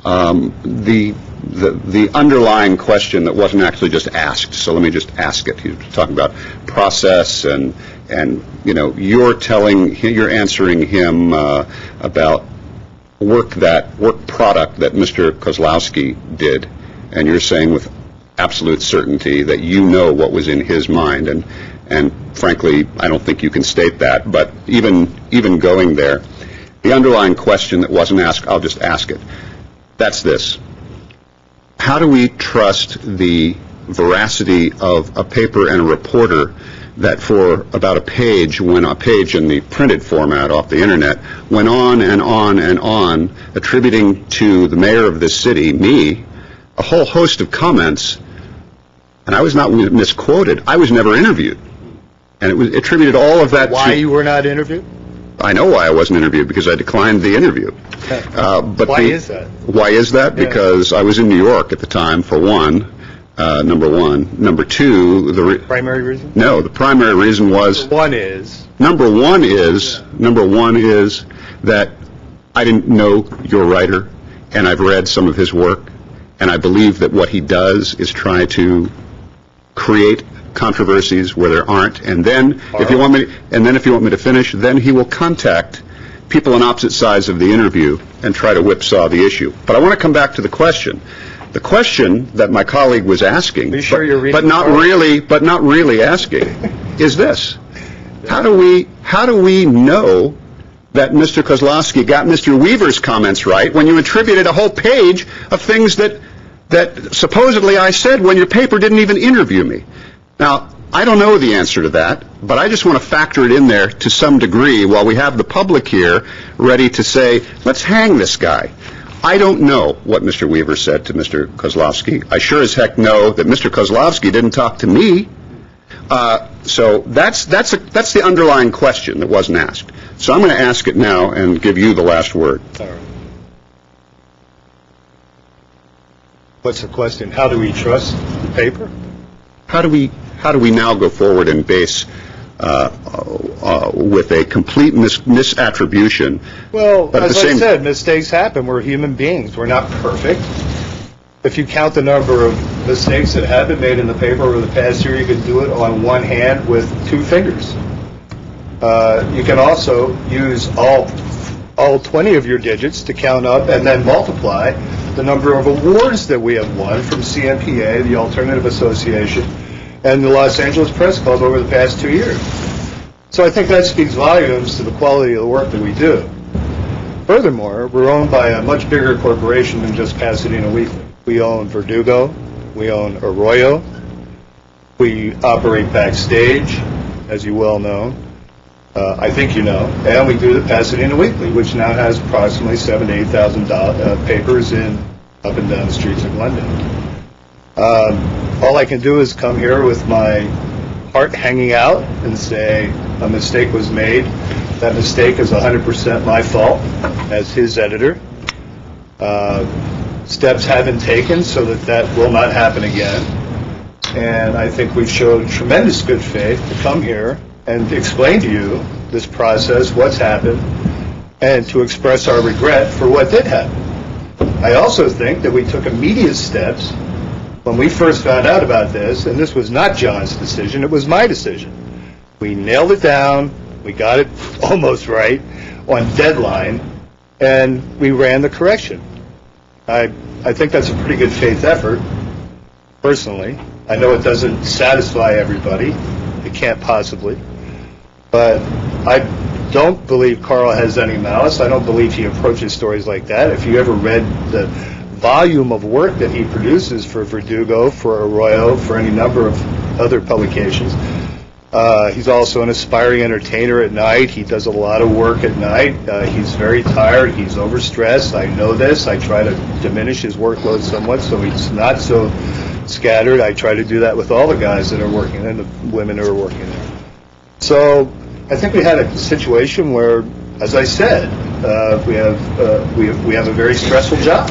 the underlying question that wasn't actually just asked, so let me just ask it. You're talking about process and you know, you're answering him about work product that Mr. Kozlowski did, and you're saying with absolute certainty that you know what was in his mind, and frankly, I don't think you can state that, but even going there, the underlying question that wasn't asked, I'll just ask it. That's this. How do we trust the veracity of a paper and a reporter that for about a page in the printed format off the internet, went on and on and on, attributing to the mayor of this city, me, a whole host of comments, and I was not misquoted. I was never interviewed. And it was attributed all of that Why to... you were not interviewed? I know why I wasn't interviewed, because I declined the interview. But Why is that? Why is that? Yeah. Because I was in New York at the time, for one, number one. Number two, Primary reason? No, the primary reason was... Number one is that I didn't know your writer, and I've read some of his work, and I believe that what he does is try to create controversies where there aren't, and then if you want me to finish, then he will contact people on opposite sides of the interview and try to whipsaw the issue. But I want to come back to the question. The question that my colleague was asking, but not really asking, is this: how do we know that Mr. Kozlowski got Mr. Weaver's comments right when you attributed a whole page of things that supposedly I said when your paper didn't even interview me? Now, I don't know the answer to that, but I just want to factor it in there to some degree while we have the public here ready to say, let's hang this guy. I don't know what Mr. Weaver said to Mr. Kozlowski. I sure as heck know that Mr. Kozlowski didn't talk to me. So that's the underlying question that wasn't asked. So I'm going to ask it now and give you the last word. All right. What's the question? How do we trust the paper? How do we now go forward and base with a complete misattribution? Well, but as I said, mistakes happen. We're human beings. We're not perfect. If you count the number of mistakes that have been made in the paper over the past year, you can do it on one hand with 2 fingers. You can also use all 20 of your digits to count up and then multiply the number of awards that we have won from CMPA, the Alternative Association, and the Los Angeles Press Club over the past 2 years. So I think that speaks volumes to the quality of the work that we do. Furthermore, we're owned by a much bigger corporation than just Pasadena Weekly. We own Verdugo, we own Arroyo, we operate Backstage, as you well know, I think you know, and we do the Pasadena Weekly, which now has approximately 7,000 to 8,000 papers up and down the streets of Glendale. All I can do is come here with my heart hanging out and say a mistake was made. That mistake is 100% my fault as his editor. Steps have been taken so that will not happen again. And I think we've showed tremendous good faith to come here and explain to you this process, what's happened, and to express our regret for what did happen. I also think that we took immediate steps when we first found out about this, and this was not John's decision, it was my decision. We nailed it down, we got it almost right on deadline, and we ran the correction. I think that's a pretty good faith effort, personally. I know it doesn't satisfy everybody, it can't possibly, but I don't believe Carl has any malice. I don't believe he approaches stories like that. If you ever read the volume of work that he produces for Verdugo, for Arroyo, for any number of other publications, he's also an aspiring entertainer at night. He does a lot of work at night. He's very tired. He's overstressed. I know this. I try to diminish his workload somewhat so he's not so scattered. I try to do that with all the guys that are working and the women who are working there. So I think we had a situation where, as I said, we have a very stressful job.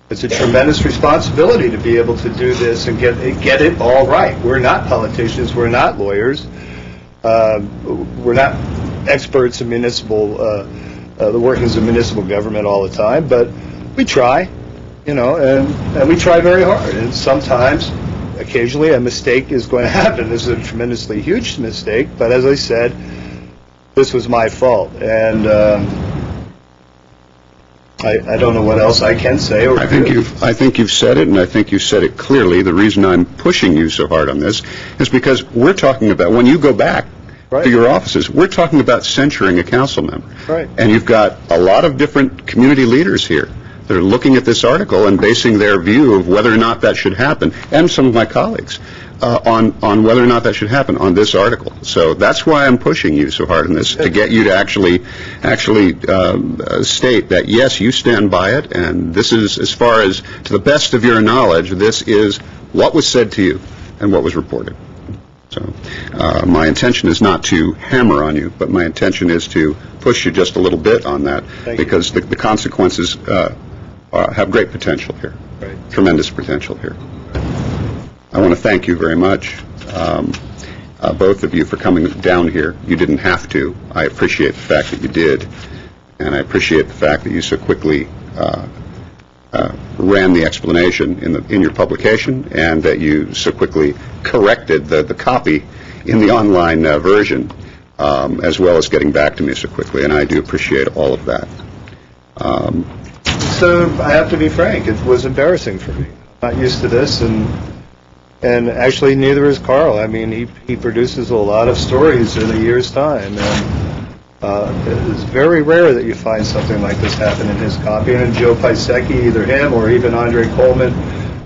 It's a tremendous responsibility to be able to do this and get it all right. We're not politicians. We're not lawyers. We're not experts in the workings of municipal government all the time, but we try, and we try very hard. And sometimes, occasionally, a mistake is going to happen. This is a tremendously huge mistake, but as I said, this was my fault. And I don't know what else I can say. I think you've said it, and I think you said it clearly. The reason I'm pushing you so hard on this is because we're talking about, when you go back to your offices, we're talking about censuring a council member. Right. And you've got a lot of different community leaders here that are looking at this article and basing their view of whether or not that should happen, and some of my colleagues, on whether or not that should happen on this article. So that's why I'm pushing you so hard in this, to get you to actually state that, yes, you stand by it, and this is, as far as to the best of your knowledge, this is what was said to you and what was reported. So my intention is not to hammer on you, but my intention is to push you just a little bit on that, because the consequences have great potential here, tremendous potential here. I want to thank you very much, both of you, for coming down here. You didn't have to. I appreciate the fact that you did, and I appreciate the fact that you so quickly ran the explanation in your publication, and that you so quickly corrected the copy in the online version, as well as getting back to me so quickly, and I do appreciate all of that. So I have to be frank, it was embarrassing for me. I'm not used to this, and actually neither is Carl. I mean, he produces a lot of stories in a year's time, and it's very rare that you find something like this happen in his copy. And Joe Pisecki, either him or even Andre Coleman,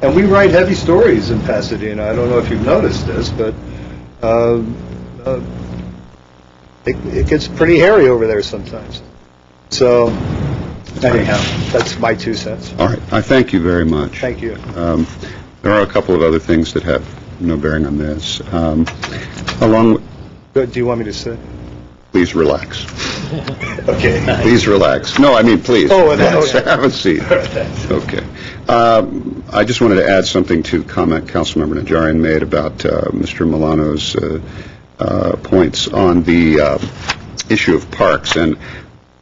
and we write heavy stories in Pasadena. I don't know if you've noticed this, but it gets pretty hairy over there sometimes. So anyhow, that's my 2 cents. All right. I thank you very much. Thank you. There are a couple of other things that have no bearing on this. Do you want me to sit? Please relax. Okay. Please relax. No, I mean, please. Oh, relax. okay. Have a seat. Okay. I just wanted to add something to the comment Councilmember Najarian made about Mr. Milano's points on the issue of parks. And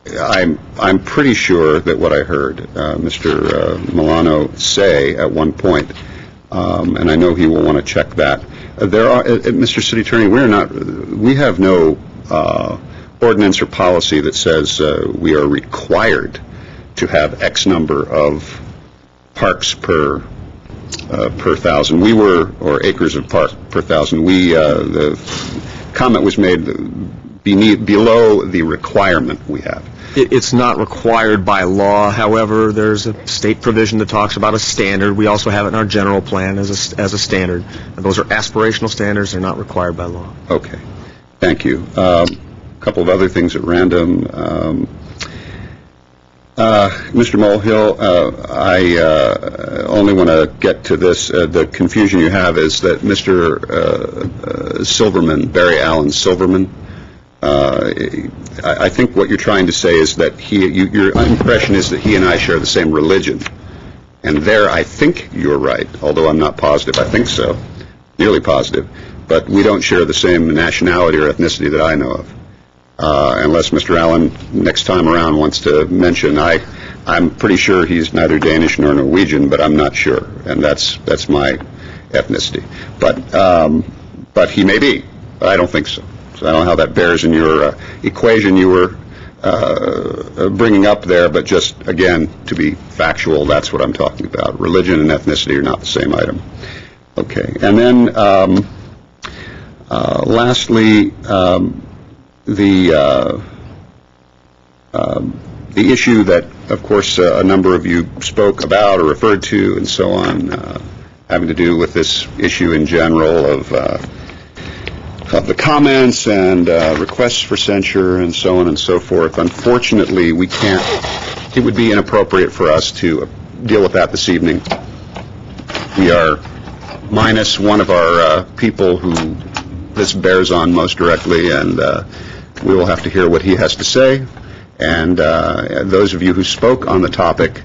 I'm pretty sure that what I heard Mr. Milano say at one point, and I know he will want to check that. Mr. City Attorney, we have no ordinance or policy that says we are required to have X number of parks per thousand. Or acres of park per thousand. The comment was made below the requirement we have. It's not required by law. However, there's a state provision that talks about a standard. We also have it in our general plan as a standard. And those are aspirational standards. They're not required by law. Okay. Thank you. A couple of other things at random. Mr. Mulhill, I only want to get to this. The confusion you have is that Mr. Silverman, Barry Allen Silverman, I think what you're trying to say is that your impression is that he and I share the same religion. And there, I think you're right, although I'm not positive. I think so, nearly positive. But we don't share the same nationality or ethnicity that I know of. Unless Mr. Allen, next time around, wants to mention, I'm pretty sure he's neither Danish nor Norwegian, but I'm not sure. And that's my ethnicity. But he may be, but I don't think so. So I don't know how that bears in your equation you were bringing up there, but just, again, to be factual, that's what I'm talking about. Religion and ethnicity are not the same item. Okay. And then, lastly, the issue that, of course, a number of you spoke about or referred to and so on, having to do with this issue in general of the comments and requests for censure and so on and so forth. Unfortunately, we can't, it would be inappropriate for us to deal with that this evening. We are minus one of our people who this bears on most directly, and we will have to hear what he has to say. And those of you who spoke on the topic,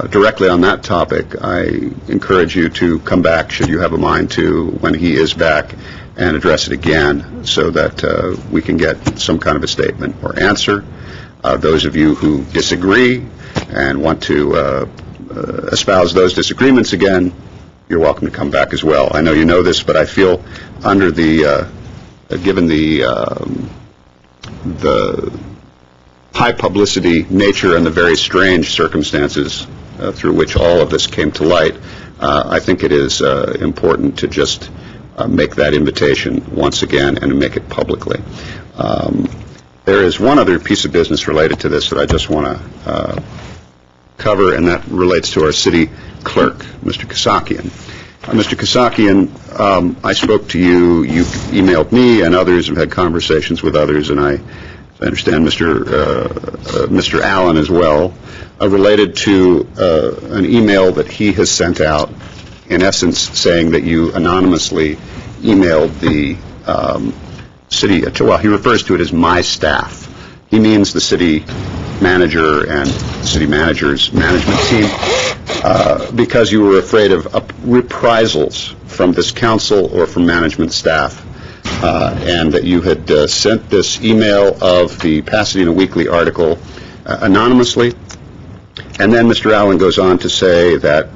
directly on that topic, I encourage you to come back, should you have a mind to, when he is back, and address it again so that we can get some kind of a statement or answer. Those of you who disagree and want to espouse those disagreements again, you're welcome to come back as well. I know you know this, but I feel under given the high publicity nature and the very strange circumstances through which all of this came to light, I think it is important to just make that invitation once again and make it publicly. There is one other piece of business related to this that I just want to cover, and that relates to our city clerk, Mr. Kasakian. Mr. Kasakian, I spoke to you, you emailed me, and others have had conversations with others, and I understand Mr. Allen as well, related to an email that he has sent out, in essence saying that you anonymously emailed the city, well, he refers to it as my staff. He means the city manager and city manager's management team, because you were afraid of reprisals from this council or from management staff, and that you had sent this email of the Pasadena Weekly article anonymously. And then Mr. Allen goes on to say that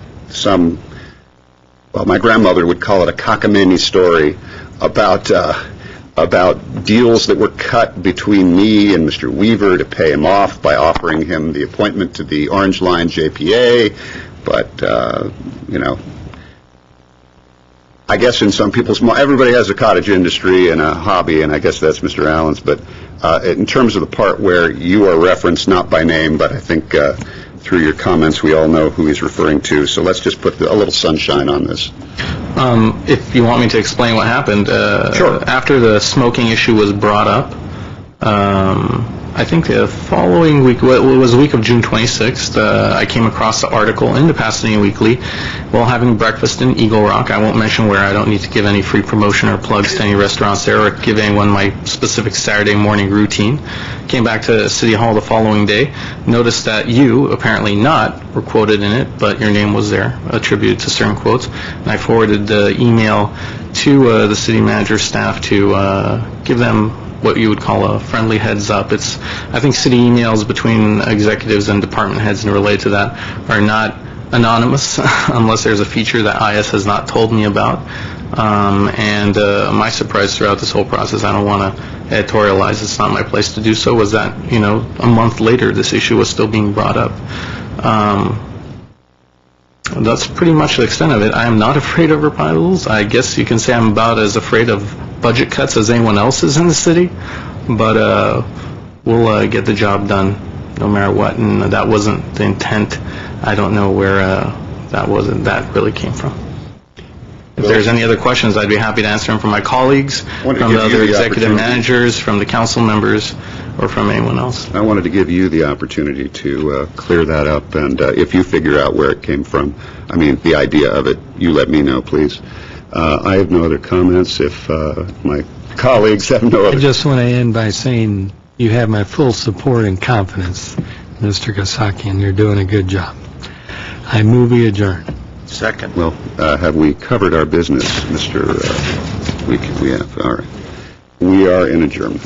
well, my grandmother would call it a cockamamie story about deals that were cut between me and Mr. Weaver to pay him off by offering him the appointment to the Orange Line JPA. But, I guess in some people's mind, everybody has a cottage industry and a hobby, and I guess that's Mr. Allen's. But in terms of the part where you are referenced, not by name, but I think through your comments we all know who he's referring to. So let's just put a little sunshine on this. If you want me to explain what happened, Sure. After the smoking issue was brought up, I think the following week, well, it was the week of June 26th, I came across the article in the Pasadena Weekly while having breakfast in Eagle Rock. I won't mention where. I don't need to give any free promotion or plugs to any restaurants there or give anyone my specific Saturday morning routine. Came back to City Hall the following day, noticed that you, apparently not, were quoted in it, but your name was there, attributed to certain quotes. And I forwarded the email to the city manager staff to give them what you would call a friendly heads up. I think city emails between executives and department heads and related to that are not anonymous unless there's a feature that IS has not told me about. And my surprise throughout this whole process, I don't want to editorialize, it's not my place to do so, was that, a month later this issue was still being brought up. That's pretty much the extent of it. I am not afraid of reprisals. I guess you can say I'm about as afraid of budget cuts as anyone else is in the city, but we'll get the job done no matter what, and that wasn't the intent. I don't know where that really came from. If there's any other questions, I'd be happy to answer them from my colleagues, from the other executive managers, from the council members, or from anyone else. I wanted to give you the opportunity to clear that up, and if you figure out where it came from, the idea of it, you let me know, please. I have no other comments. If my colleagues have no other... I just want to end by saying you have my full support and confidence, Mr. Kasakian. You're doing a good job. I move we adjourn. Second. Well, have we covered our business, Mr. We have. All right. We are in adjournment.